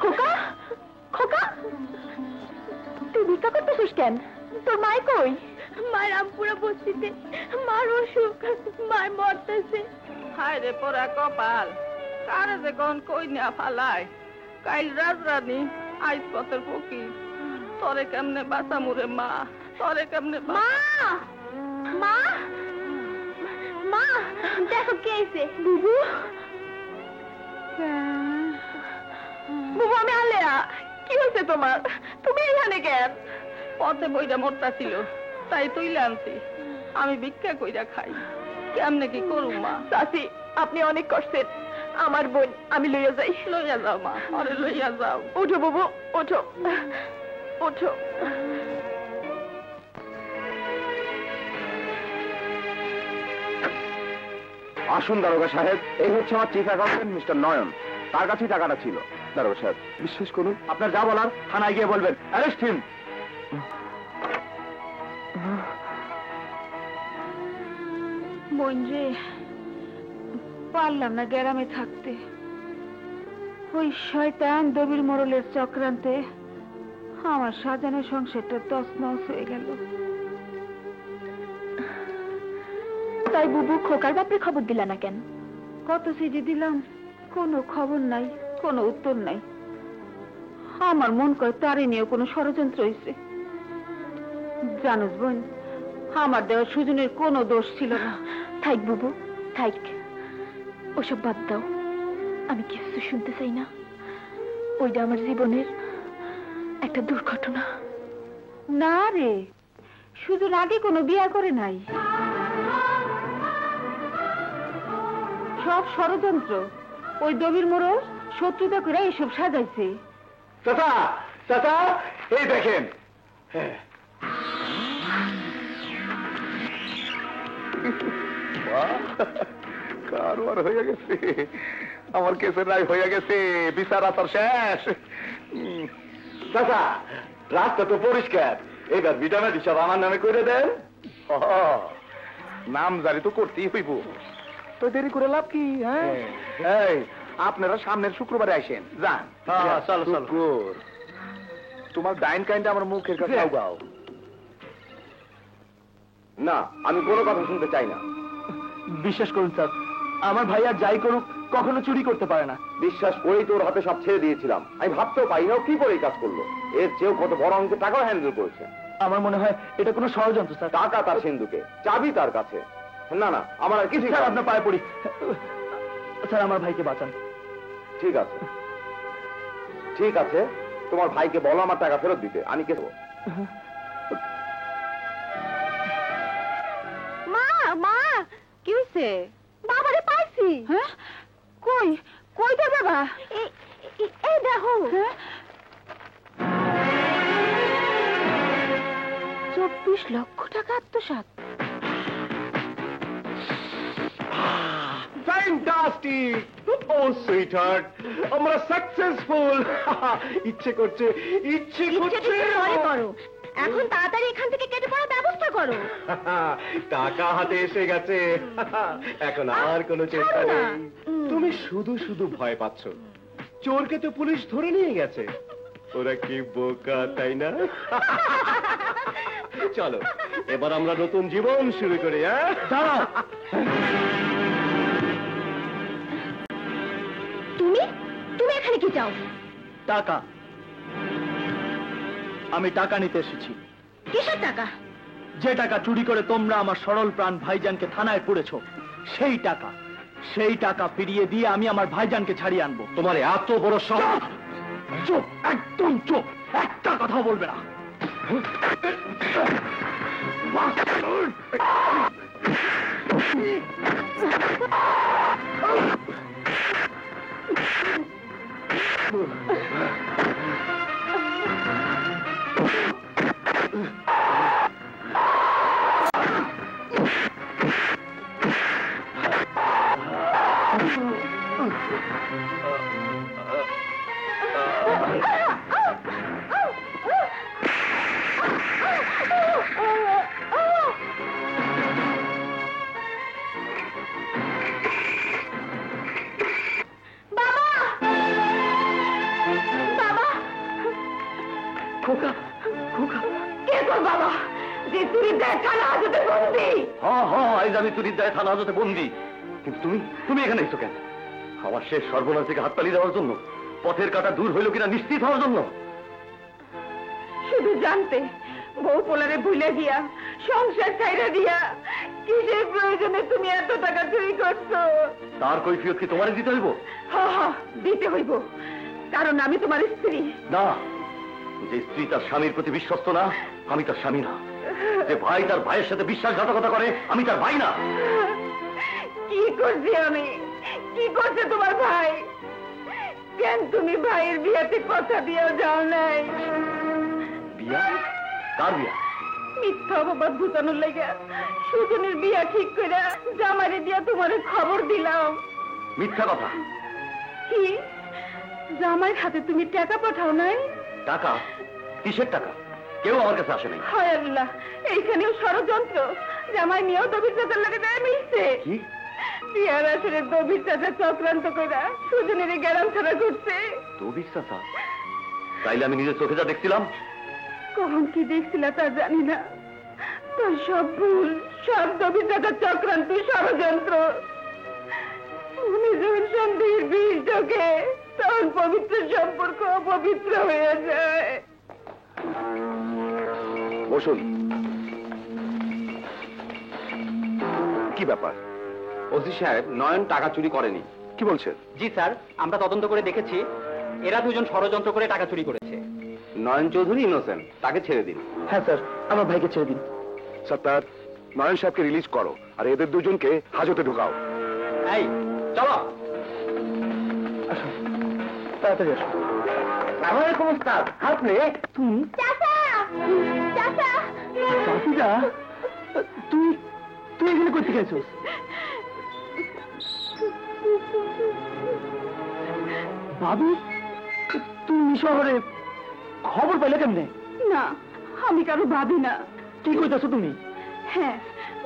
খোকা খোকা তুই ভিক্ষা করতেছিস কেন? তোর মাই কই? মায়ের আমপুরা বস্তিতে, মার অসুখ, মায় মরতেছে। হায় রে পোড়া কপাল, কারে যে কোন কই না ফালায়। কাইল রাজরানী, আইস পথের ফকির, তরে কেমনে বাঁচামুরে মা, তরে কেমনে মা মা মা, দেখো কে আইছে। বুবু বুবু, আমি আলেয়া। কি হয়েছে তোমার? তুমি এখানে কেন? পথে বইটা মোটা ছিল, তাই তুইলে আনছি। আমি ভিক্ষা কইরা খাই, কেমনে কি করুম মা? চাচি, আপনি অনেক কষ্টের। আমার বোন, আমি লইয়া যাই। লইয়া যাও মা, আরে লইয়া যাও। ওঠো বুবু, ওঠো ওঠো। আসুন দারোগা সাহেব, এই হচ্ছে আমার চিফ অ্যাকাউন্টেন্ট মিস্টার নয়ন। তার কাছেই টাকাটা ছিল। দারোগা সাহেব, বিশ্বাস করুন, আপনার যা বলার থানায় গিয়ে বলবেন। Arrest him. বোন রে, পারলাম না গ্রামে থাকতে। ওই শয়তান দবির মোড়লের চক্রান্তে আমার সাজানো সংসারটা তছনছ হয়ে গেল। তাই বুবু খোকার বাপরে খবর দিলা না কেন? কত চিঠি দিলাম, কোনো খবর নাই, কোনো উত্তর নাই। আমার মন করে তারই নিয়ে কোনো ষড়যন্ত্র হয়েছে। জানোস বোন, আমার দেওয়া সুজনের কোনো দোষ ছিল না। থাইক বুবু, থাইক, ওসব বাদ দাও। আমি কিছু শুনতে চাই না। ওইটা আমার জীবনের একটা দুর্ঘটনা। না রে, সুজন আগে কোনো বিয়া করে নাই। সব ষড়যন্ত্র। ওই দবির মোড়ল শত্রুতা করে এসব সাজাইছে। চাচা, চাচা, এই দেখেন। কারবার হয়ে গেছে, আমার কেসের রায় হয়ে গেছে, বিচার আচার শেষ। চাচা, রাস্তা তো পরিষ্কার, এবার বিটামেটি সব আমার নামে করে দেন। নাম জারি তো করতেই হইব, তো দেরি করে লাভ কি? হ্যাঁ, এই আপনারা সামনের শুক্রবারে আসেন। যান, চলো চলো। তোমার ডাইন কাইন্ডটা আমার মুখের কাছে গাও। না, আমি কোনো কথা শুনতে চাই না। বিশ্বাস করুন স্যার, আমার ভাই আর যাই করুক কখনো চুরি করতে পারে না। বিশ্বাস করেই তোর হাতে সব ছেড়ে দিয়েছিলাম। আমি ভাবতেও পারি না কি করে এই কাজ করলো। এর চেয়েও কত বড় অঙ্কের টাকাও হ্যান্ডেল করেছে। আমার মনে হয় এটা কোনো ষড়যন্ত্র স্যার। টাকা তার সিন্ধুকে, চাবি তার কাছে। না না, আমার আর কিছু। স্যার, আপনার পায়ে পড়ি স্যার, আমার ভাইকে বাঁচান। ঠিক আছে, ঠিক আছে, তোমার ভাইকে বলো আমার টাকা ফেরত দিতে। আমি কে দেবো? মা মা, কি হয়েছে? বাবারে পাইছি। হ্যাঁ, কই কই তোর বাবা? এই দেখো। 24 লক্ষ টাকা আত্মসাৎ। ফ্যান্টাস্টিক! ও সুইটহার্ট, আমরা সাকসেসফুল। ইচ্ছে করছে, ইচ্ছে করছে। করো, এখন তাড়াতাড়ি এখান থেকে কেটে পড়ার ব্যবস্থা করো। টাকা হাতে এসে গেছে, এখন আর কোনো চিন্তা নেই। তুমি শুধু শুধু ভয় পাচ্ছ। চোরকে তো পুলিশ ধরে নিয়ে গেছে। ওরা কি বোকা, তাই না? চলো, এবার আমরা নতুন জীবন শুরু করি। হ্যাঁ, দাঁড়াও। তুমি তুমি এখানে কি চাও? টাকা। আমি টাকা নিতে এসেছি। কিসের টাকা? যে টাকা চুরি করে তোমরা আমার সরল প্রাণ ভাইজানকে থানায় পুরেছো, সেই টাকা। সেই টাকা ফিরিয়ে দিয়ে আমি আমার ভাইজানকে ছাড়িয়ে আনবো। তোমার এত বড় সাহস! চুপ, একদম চুপ, একটা কথা বলবে না। তোর বাবা যে চুরির দায়ে থানা হাজতে বন্দি। আজ আমি চুরির দায়ে থানা হাজতে বন্দি, কিন্তু তুমি এখানে এসো কেন? আমার শেষ সর্বনাশ থেকে হাততালি দেওয়ার জন্য? পথের কাটা দূর হইল কিনা নিশ্চিত হওয়ার জন্য? শুধু জানতে বউ পোলারে ভুলে গিয়া সংসার ছাইরা দিয়া কিসের প্রয়োজনে তুমি এত টাকা চুরি করছো? তার কৈফিয়ত কি তোমারে দিতে হইব? দিতে হইব, কারণ আমি তোমার স্ত্রী। না, যে স্ত্রী তার স্বামীর প্রতি বিশ্বস্ত না, আমি তার স্বামী না। যে ভাই তার ভাইয়ের সাথে বিশ্বাসঘাতকতা করে, আমি তার ভাই না। কি করছি আমি? কি করছে তোমার ভাই? কেন তুমি ভাইয়ের বিয়েতে কথা দিয়েও যাও নাই? বিয়া? কার বিয়া? মিথ্যা অপবাদ ভুতানোর লেগে সুজনের বিয়া ঠিক করে জামাইরে দিয়া তোমার খবর দিলাম। মিথ্যা কথা। কি জামাইয়ের হাতে তুমি টাকা পাঠাও নাই? টাকা? কিসের টাকা? কেউ আমার কাছে আসে নাই। হায় আল্লাহ, এইখানেও ষড়যন্ত্র। জামাই নিয়েও দবির চাচার লাগে যায় মিলছে। কি? বিয়ার আসলে দবির চাচা চক্রান্ত করে সুজনের গ্যারাম ছাড়া ঘুরছে। দবির চাচা? তাইলে আমি নিজের চোখে যা দেখছিলাম। কখন কি দেখছিলা তা জানি না, তোর সব ভুল, সব দবির চাচার চক্রান্ত, ষড়যন্ত্র। উনি যখন সন্দেহের বীজ ঢোকে তখন পবিত্র সম্পর্ক অপবিত্র হয়ে যায়। বসুন। কি ব্যাপার? ওসি সাহেব, নয়ন টাকা চুরি করেনি। কি বলছেন? জি স্যার, আমরা তদন্ত করে দেখেছি এরা দুজন ষড়যন্ত্র করে টাকা চুরি করেছে। নয়ন চৌধুরী ইনোসেন্ট, তাকে ছেড়ে দিন। হ্যাঁ স্যার, আমার ভাইকে ছেড়ে দিন। সত্তার, নয়ন সাহেবকে রিলিজ করো আর এদের দুজনকে হাজতে ঢুকাও। এই চলো। তাড়াতাড়ি আসো। আসসালামু ওস্তাদ। আপনি? তুমি? চাচা চাচা চাচিদা, তুই এখানে করতে গেছিস? ভাবি, তুমি শহরে খবর পেলে কেমনে? না, আমি কারো ভাবি না। কি কইতাছো তুমি? হ্যাঁ,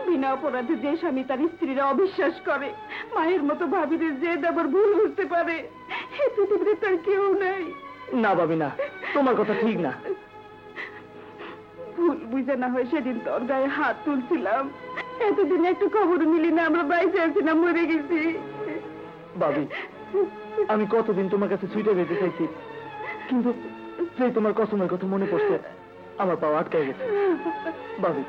বিনা অপরাধে যে স্বামী তার স্ত্রীরা অবিশ্বাস করে, মায়ের মতো ভাবিদের যে দেবর ভুল বুঝতে পারে, এ পৃথিবীতে তার কেউ নাই। না ভাবি না, তোমার কথা ঠিক না। ভুল বুঝে না হয় সেদিন তোর গায়ে হাত তুলছিলাম। এতদিন একটু খবর মিলি না, আমরা বাইরে আছি না মরে গেছি। ভাবি, আমি কতদিন তোমার কাছে ছুটে যেতে চাইছি, কিন্তু সেই তোমার কসমের কথা মনে পড়ছে, আমার পা আটকে গেছে। ভাবি,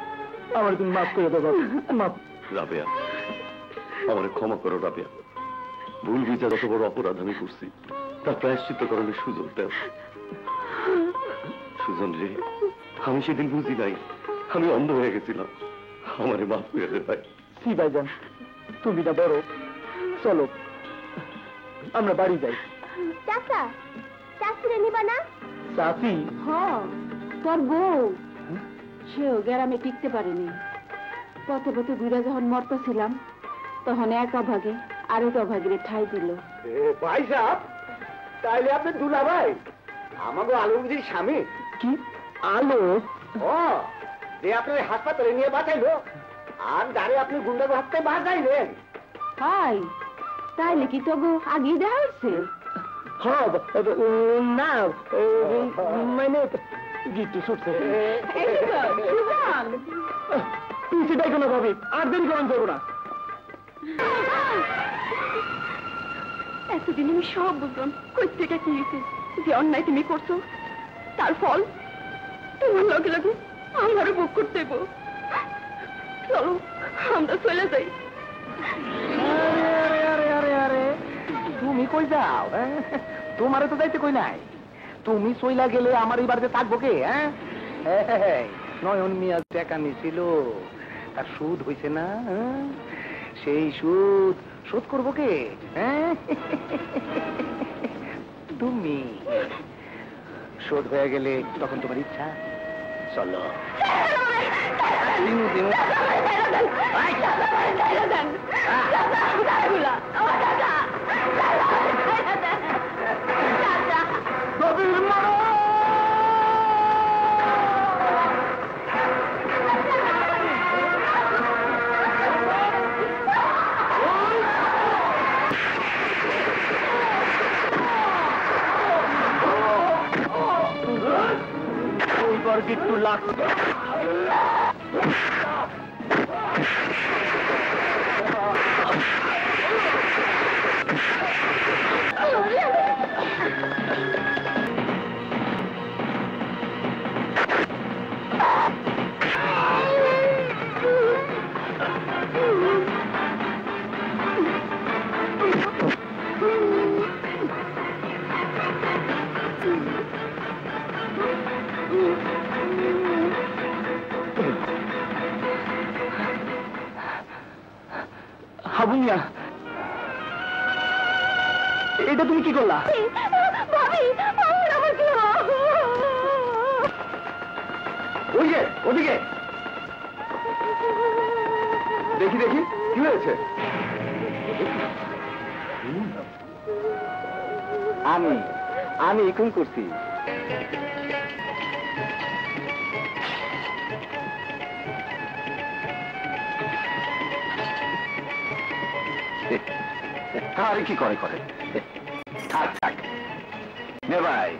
আমার তুমি মাফ করে দাও ভাবি, মাফ। রাবেয়া, আমার ক্ষমা করো রাবেয়া। ভুল বুঝা যত বড় অপরাধ আমি করছি, তার প্রায়শ্চিত্ত করণের সুযোগ দাও। সুজন রে, আমি সেদিন বুঝি নাই, আমি অন্ধ হয়ে গেছিলাম। আমারে মাফ করে দে ভাই। সি ভাইজান, তুমি না বড়, চলো আমরা বাড়ি যাই। চাচা চাচিরে নিবা না? চাচি? তোর বউ সেও গ্রামে টিকতে পারেনি। পথে পথে ঘুরে যখন মরতেছিলাম তখন এক অভাগে আরেক অভাগের ঠাই দিল। ভাই সাহেব, তাইলে আপনি দুলা ভাই আমাকে আলমগীর স্বামী? কি আলো? ও, যে আপনার হাসপাতালে নিয়ে বাঁচাইলো আর যারে আপনি গুন্ডার হাতে বাঁচাইলেন। হাই, তাইলে কি তবু আগেই দেখা হচ্ছে? না, মানে গিট্টু ছুটছে। পিছিয়ে দেখো না ভাবি, আর দেরি করেন করবো না। এতদিন আমি সব বুঝলাম কই থেকে কি হয়েছে, যে অন্যায় তুমি করছো তার ফল তোমার লগে লগে আমারও ভোগ করতে হইব। চলো আমরা চলে যাই। আরে, তুমি কই যাও? তোমারে তো যাইতে কই নাই। তুমি চইলা গেলে আমার এই বাড়িতে থাকবো কে? নয়ন মিয়া টাকা নিছিল, তার সুদ হইছে না? সেই সুদ শোধ করবো কে? তুমি। শোধ হয়ে গেলে তখন তোমার ইচ্ছা। চলো। এইবার গিট্টু লাগছে। হাবু মিয়া, এটা তুমি কি করলা? ভাবি আমার কি ওই যে ওদিকে দেখি দেখি কি হয়েছে? আমি এখন করছি। আরে কি করে করে থাক থাক নে ভাই,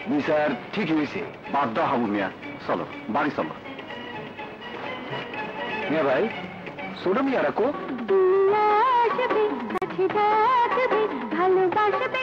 বিচার ঠিকই হয়েছে, বাদ দাও হাবু মিয়া, চলো বাড়ি চলো। নে ভাই, ছোট মিয়া রাখো। আসবে কাছে ডাকবে ভালোবাসবে